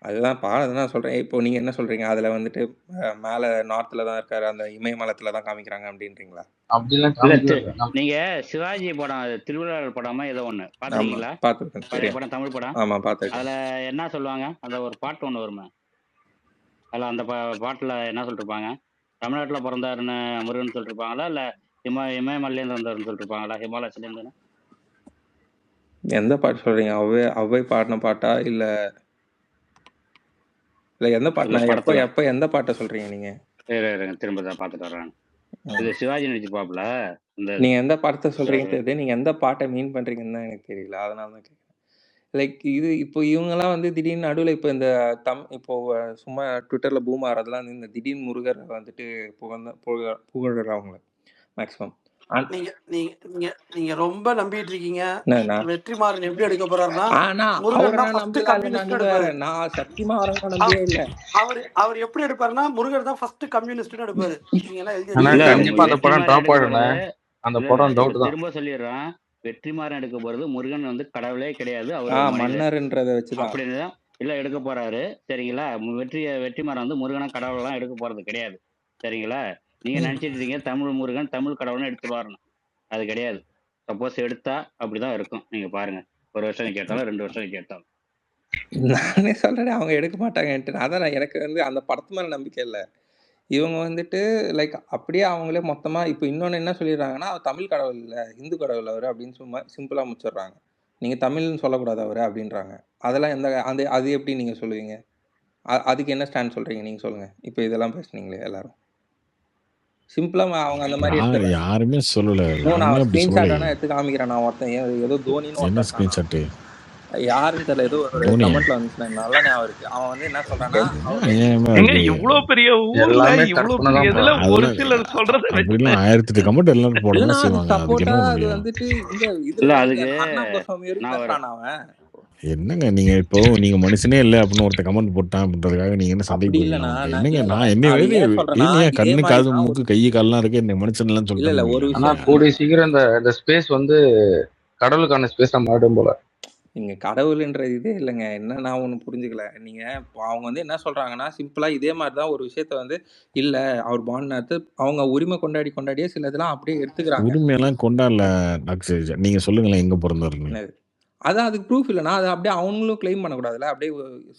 Speaker 3: அதுதான் அதுதான் சொல்றேன். இப்போ நீங்க என்ன சொல்றீங்க? அதுல வந்துட்டு மேல நார்த்ல தான் இருக்காரு, அந்த இமயமலத்துல தான் காமிக்கிறாங்க அப்படின்றீங்களா?
Speaker 9: அப்படிலாம்
Speaker 21: நீங்க சிவாஜி படம் திருவிழாடல் படமா ஏதோ ஒண்ணு பாத்தீங்களா?
Speaker 3: பாத்துருக்கேன்.
Speaker 21: பழைய படம், தமிழ் படம்.
Speaker 3: ஆமா பாத்துருக்கேன்.
Speaker 21: அதுல என்ன சொல்லுவாங்க? அந்த ஒரு பாட்டு ஒண்ணு வருமே. அதுல அந்த பாட்டுல என்ன சொல்லிருப்பாங்க? தமிழ்நாட்டுல பிறந்தாருன்னு முருகன் சொல்லிருப்பாங்களா, இல்ல இமயமலையிலேருந்து வந்தாருன்னு சொல்லிருப்பாங்களா? ஹிமாலயத்துல இருந்து?
Speaker 3: எந்த பாட்டு சொல்றீங்க? அவ்வை பாடின பாட்டா இல்ல எந்த பாட்டு? எப்ப எந்த பாட்டை சொல்றீங்க நீங்க?
Speaker 21: திரும்ப தான் பாத்துட்டு வர்றேன். இது சிவாஜி நடிச்சு பாப்புல.
Speaker 3: நீங்க எந்த படத்தை சொல்றீங்க தெரியுது. நீங்க எந்த பாட்டை மீன் பண்றீங்கன்னு தான் எனக்கு தெரியல. அதனால தான் கேட்குறேன். லைக் இது இப்போ இவங்கெல்லாம் வந்து திடீர்னு நடுவில் இப்போ இந்த இப்போ சும்மா ட்விட்டர்ல பூம் ஆகிறதுலாம் இந்த திடீர்னு முருகர் வந்துட்டு புகழ்றவங்க மேக்ஸிமம்.
Speaker 16: நீங்க ரொம்ப நம்பிட்டு இருக்கீங்க. வெற்றிமாறன் எப்படி எடுக்க போறாருன்னா
Speaker 3: நான் சத்தியமா அவரை நம்பியே இல்ல.
Speaker 16: அவர் எப்படி எடுப்பாருன்னா முருகர் தான் ஃபர்ஸ்ட் கம்யூனிஸ்ட்னு எடுப்பாரு.
Speaker 21: திரும்ப சொல்லிடுறேன். வெற்றிமாறன் எடுக்க போறது முருகன் வந்து கடவுளே கிடையாது, அவர்
Speaker 3: மன்னர்ன்றத வச்சு
Speaker 21: அப்படின்னு இல்ல எடுக்க போறாரு. சரிங்களா? வெற்றிமாறன் வந்து முருகனை கடவுள்லாம் எடுக்க போறது கிடையாது. சரிங்களா? நீங்க நினைச்சிட்டு இருக்கீங்க தமிழ் முருகன் தமிழ் கடவுள்னு எடுத்துருவாருன்னு. அது கிடையாது. சப்போஸ் எடுத்தா அப்படிதான் இருக்கும். நீங்க பாருங்க. 1 வருஷம் கேட்டாலும் 2 வருஷம் கேட்டாலும்.
Speaker 3: நானே சொல்றேன் அவங்க எடுக்க மாட்டாங்கன்ட்டு. அதான் எனக்கு வந்து அந்த படத்து மேல நம்பிக்கை இல்லை. இவங்க வந்துட்டு லைக் அப்படியே அவங்களே மொத்தமா இப்போ இன்னொன்னு என்ன சொல்லிடுறாங்கன்னா தமிழ் கடவுள் இல்லை, இந்து கடவுள் அவரு அப்படின்னு சும்மா சிம்பிளா முடிச்சிடுறாங்க. நீங்க தமிழ்னு சொல்லக்கூடாது அவரு அப்படின்றாங்க. அதெல்லாம் அது எப்படி நீங்க சொல்லுவீங்க? அதுக்கு என்ன ஸ்டாண்ட் சொல்றீங்க நீங்க சொல்லுங்க. இப்போ இதெல்லாம் பேசுனீங்களே எல்லாரும் சிம்பிளா அவங்க அந்த மாதிரி
Speaker 2: யாருமே சொல்லல.
Speaker 3: நான் ஸ்கிரீன்ஷாட் வேணா எடுத்து காமிக்கிறேன். நான் ஒருத்தன் ஏதோ தோனின்னு
Speaker 2: என்ன ஸ்கிரீன்ஷாட்
Speaker 3: யாருன்னு தெரியல, ஏதோ ஒரு கமெண்ட்ல வந்துச்சு, நல்லா ஞாபகம் இருக்கு. அவன் வந்து என்ன சொல்றான்னா
Speaker 8: இவ்வளவு பெரிய ஊர்ல இவ்வளவு பெரிய இதுல ஒரு சிலர் சொல்றது
Speaker 2: அப்படிலாம் 1008 கமெண்ட் எல்லாரும் போடணும் செய்வாங்க. அதுக்கு என்ன
Speaker 3: அது வந்துட்டு அண்ணா கோசாமி பேசுறான் அவன்.
Speaker 2: என்னங்க நீங்க இப்போ நீங்க மனுஷனே இல்ல அப்படின்னு ஒருத்த கமெண்ட் போட்டான் அப்படின்றதுக்காக நீங்க என்ன சந்தேகம் என்னங்க? நான் என்ன கண்ணு காது மூக்கு கை கால்லாம் இருக்கு, என்ன மனுஷன் எல்லாம்
Speaker 19: சொல்றேன். கூடிய சீக்கிரம் இந்த ஸ்பேஸ் வந்து கடவுளுக்கான ஸ்பேஸா மாறும் போல.
Speaker 3: நீங்க கடவுள்ன்ற இதே இல்லைங்க. என்ன நான் ஒண்ணு புரிஞ்சுக்கல. நீங்க அவங்க வந்து என்ன சொல்றாங்கன்னா சிம்பிளா இதே மாதிரிதான் ஒரு விஷயத்த வந்து இல்ல அவர் பாண்ட் அவங்க உரிமை கொண்டாடியே சில இதெல்லாம் அப்படியே எடுத்துக்கிறாங்க.
Speaker 2: உரிமை எல்லாம் கொண்டாடல டாக்டர். நீங்க சொல்லுங்களேன் எங்க பிறந்தாருன்னு.
Speaker 3: அதான் அதுக்கு ப்ரூஃப் இல்லைன்னா அதை அப்படியே அவங்களும் கிளைம் பண்ணக்கூடாதுல்ல. அப்படியே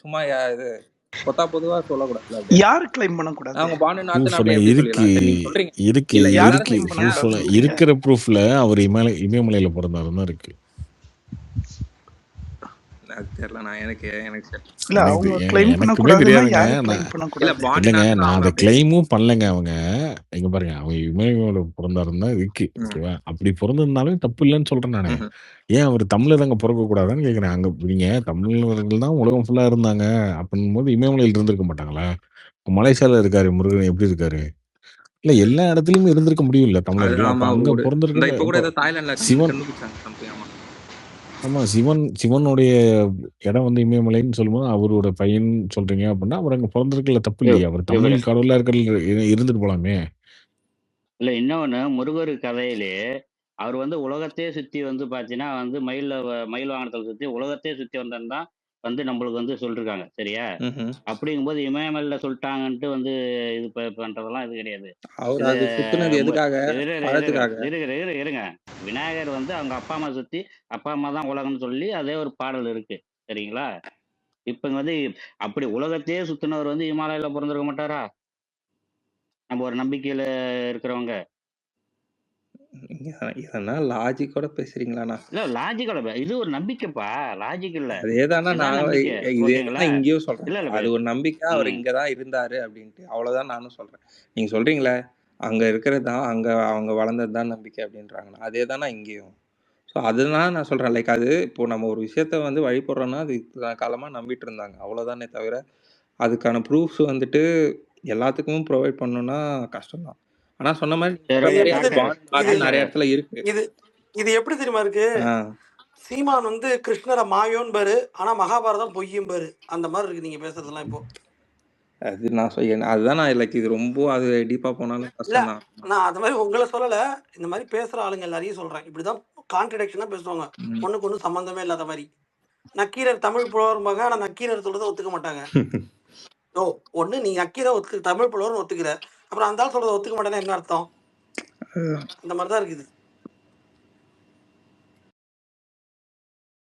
Speaker 3: சும்மா இது பொதுவா சொல்லக்கூடாதுல்ல அப்படி.
Speaker 8: யாரு கிளைம் பண்ணக்கூடாது?
Speaker 3: அவங்க பாண்டு நாத்து
Speaker 4: ப்ரூஃப்
Speaker 3: அப்படி எப்படி
Speaker 4: இருக்கு
Speaker 3: சொல்லிடலாம்? சரி நீங்க சொல்றீங்க.
Speaker 4: இருக்கு
Speaker 3: இல்ல
Speaker 8: யாரு
Speaker 3: எல்லாரும்
Speaker 8: கிளைம்
Speaker 3: நீங்க
Speaker 8: பண்ணக்கூடாது
Speaker 4: ப்ரூஃப்ல
Speaker 8: சொல்றீங்க?
Speaker 4: இருக்கிற ப்ரூஃப்ல அவர் இமயமலையில பிறந்தாருன்னு தான் இருக்கு.
Speaker 3: அது தெரியல. நான் எனக்கு சரி.
Speaker 8: இல்ல
Speaker 4: எனக்கு
Speaker 8: அவங்க கிளைம்
Speaker 4: எனக்குமே
Speaker 8: பண்ணக்கூடாதுன்னா
Speaker 4: தெரியாதுங்க.
Speaker 8: யாரு
Speaker 4: நான்
Speaker 8: கிளைம்
Speaker 3: இல்ல
Speaker 8: பண்ணக்கூடாது?
Speaker 3: பாண்டு
Speaker 4: இல்லைங்க,
Speaker 3: நாத்துன்னு
Speaker 4: நான்
Speaker 3: அவங்க
Speaker 4: அதை
Speaker 3: அப்படி.
Speaker 4: கிளைமும் பண்ணலைங்க. அவங்க இங்க பாருங்க, அவங்க இமயமலையில பிறந்தாருன்னு தான் இருக்கு. ஓகேவா? அப்படி பிறந்திருந்தாலும் தப்பு இல்லைன்னு சொல்றேன் நானு. ஏன் அவர் தமிழர் அங்க பிறக்க கூடாதான்னு கேட்கிறேன். அங்க நீங்க தமிழர்கள் தான் உலகம் ஃபுல்லா இருந்தாங்க அப்படின்னும் போது இமயமலையில் இருந்திருக்க மாட்டாங்களா? மலேசியால இருக்காரு முருகன், எப்படி இருக்காரு? இல்ல எல்லா இடத்துலயுமே இருந்திருக்க முடியும்ல
Speaker 3: அது
Speaker 4: தமிழர்கள். அப்ப
Speaker 3: ஆமா
Speaker 4: அங்க
Speaker 3: இந்த
Speaker 4: பிறந்திருக்க
Speaker 3: இப்ப கூட
Speaker 4: இப்ப
Speaker 3: ஏதோ தாய்லாந்துல
Speaker 4: சிவன்
Speaker 3: கண்டுபிடிச்சாங்க something. ஆமா.
Speaker 4: ஆமா சிவனுடைய இடம் வந்து இமயமலைன்னு சொல்லும்போது அவரோட பையன் சொல்றீங்க அப்படின்னா அவர் அங்க பிறந்திருக்கல, தப்பு
Speaker 21: ஐயோ,
Speaker 4: இல்லையா? அவர்
Speaker 21: இவரு
Speaker 4: தமிழ் கடவுளா இருந்துட்டு போலாமே.
Speaker 21: இல்ல இன்னொன்னு முருகர் கதையிலே அவர் வந்து உலகத்தையே சுத்தி வந்து பாத்தீங்கன்னா வந்து மயில் வாகனத்துல சுத்தி உலகத்தையே சுத்தி வந்தா வந்து நம்மளுக்கு வந்து சொல்லிருக்காங்க. சரியா? அப்படிங்கும்போது இமயமலையில சொல்லிட்டாங்கன்ட்டு வந்து இது பண்றதெல்லாம் இது கிடையாது.
Speaker 3: அவர்
Speaker 21: இது
Speaker 3: அது சுத்துனது எதுக்காக? பழத்துக்காக.
Speaker 21: இருங்க. விநாயகர் வந்து அவங்க அப்பா அம்மா சுத்தி அப்பா அம்மா தான் உலகம்னு சொல்லி அதே ஒரு பாடல் இருக்கு. சரிங்களா? இப்ப வந்து அப்படி உலகத்தையே சுத்தினவர் வந்து இமாலயில பிறந்திருக்க மாட்டாரா? நம்ம ஒரு நம்பிக்கையில இருக்கிறவங்க.
Speaker 3: இதெல்லாம் லாஜிக்கோட பேசுறீங்களாண்ணா?
Speaker 21: இல்ல லாஜிக்கோட இது ஒரு நம்பிக்கைப்பா. லாஜிக் இல்ல.
Speaker 3: அதேதாண்ணா
Speaker 21: இதான்
Speaker 3: நான்
Speaker 21: நம்பிக்கை. ஓகேங்களா?
Speaker 3: இதேதான் இங்கேயும் சொல்றேன்.
Speaker 21: இல்ல இல்ல
Speaker 3: அது ஒரு நம்பிக்கை. அவர் இங்கதான் இருந்தாரு அப்படின்ட்டு அவ்வளவுதான் நானும் சொல்றேன். நீங்க சொல்றீங்களே அங்க இருக்கிறது தான் அவங்க வளர்ந்தது தான் நம்பிக்கை அப்படின்றாங்கண்ணா. அதேதாண்ணா இங்கேயும். ஸோ அதனால நான் சொல்றேன் லைக் அது இப்போ நம்ம ஒரு விஷயத்த வந்து வழிபடுறோம்னா அது இத்தனை காலமா நம்பிட்டு இருந்தாங்க அவ்வளவுதானே தவிர அதுக்கான ப்ரூஃப்ஸ் வந்துட்டு எல்லாத்துக்கும் ப்ரொவைட் பண்ணணும்னா கஷ்டம்தான். ஆனா சொன்ன மாதிரி
Speaker 21: சரி
Speaker 16: இது
Speaker 21: டாக்டர்
Speaker 16: இது
Speaker 3: நிறைய இடத்துல இருக்கு.
Speaker 16: இது இது எப்படி தெரியுமா இருக்கு? சீமான் வந்து கிருஷ்ணரை மாயோன்னு பாரு, ஆனா மகாபாரதம் பொய்யும் பாரு. அந்த மாதிரி இருக்கு நீங்க பேசுறதெல்லாம் இப்போ.
Speaker 3: அது நான் அதுதான் நான் லைக் இது ரொம்ப அது டீப்பா போனாலும்
Speaker 16: இல்ல
Speaker 3: கஷ்டம் தான்.
Speaker 16: நான் அது மாதிரி உங்களை சொல்லல, இந்த மாதிரி பேசுற ஆளுங்க எல்லாரையும் சொல்றேன். இப்படிதான் கான்ட்ரடிக்ஷனா பேசுவாங்க, ஒண்ணுக்கு ஒண்ணு சம்பந்தமே இல்லாத மாதிரி. நக்கீரர் தமிழ் புலவர்பாங்க, ஆனா நக்கீரர் சொல்றதை ஒத்துக்க மாட்டாங்க. ஓ ஒண்ணு நீ நக்கீரை தமிழ் புலவர்னு ஒத்துக்கிற, அப்புறம் அந்த ஆள் சொல்றதை ஒத்துக்க மாட்டேன்னா என்ன அர்த்தம்? இந்த மாதிரிதான் இருக்குது.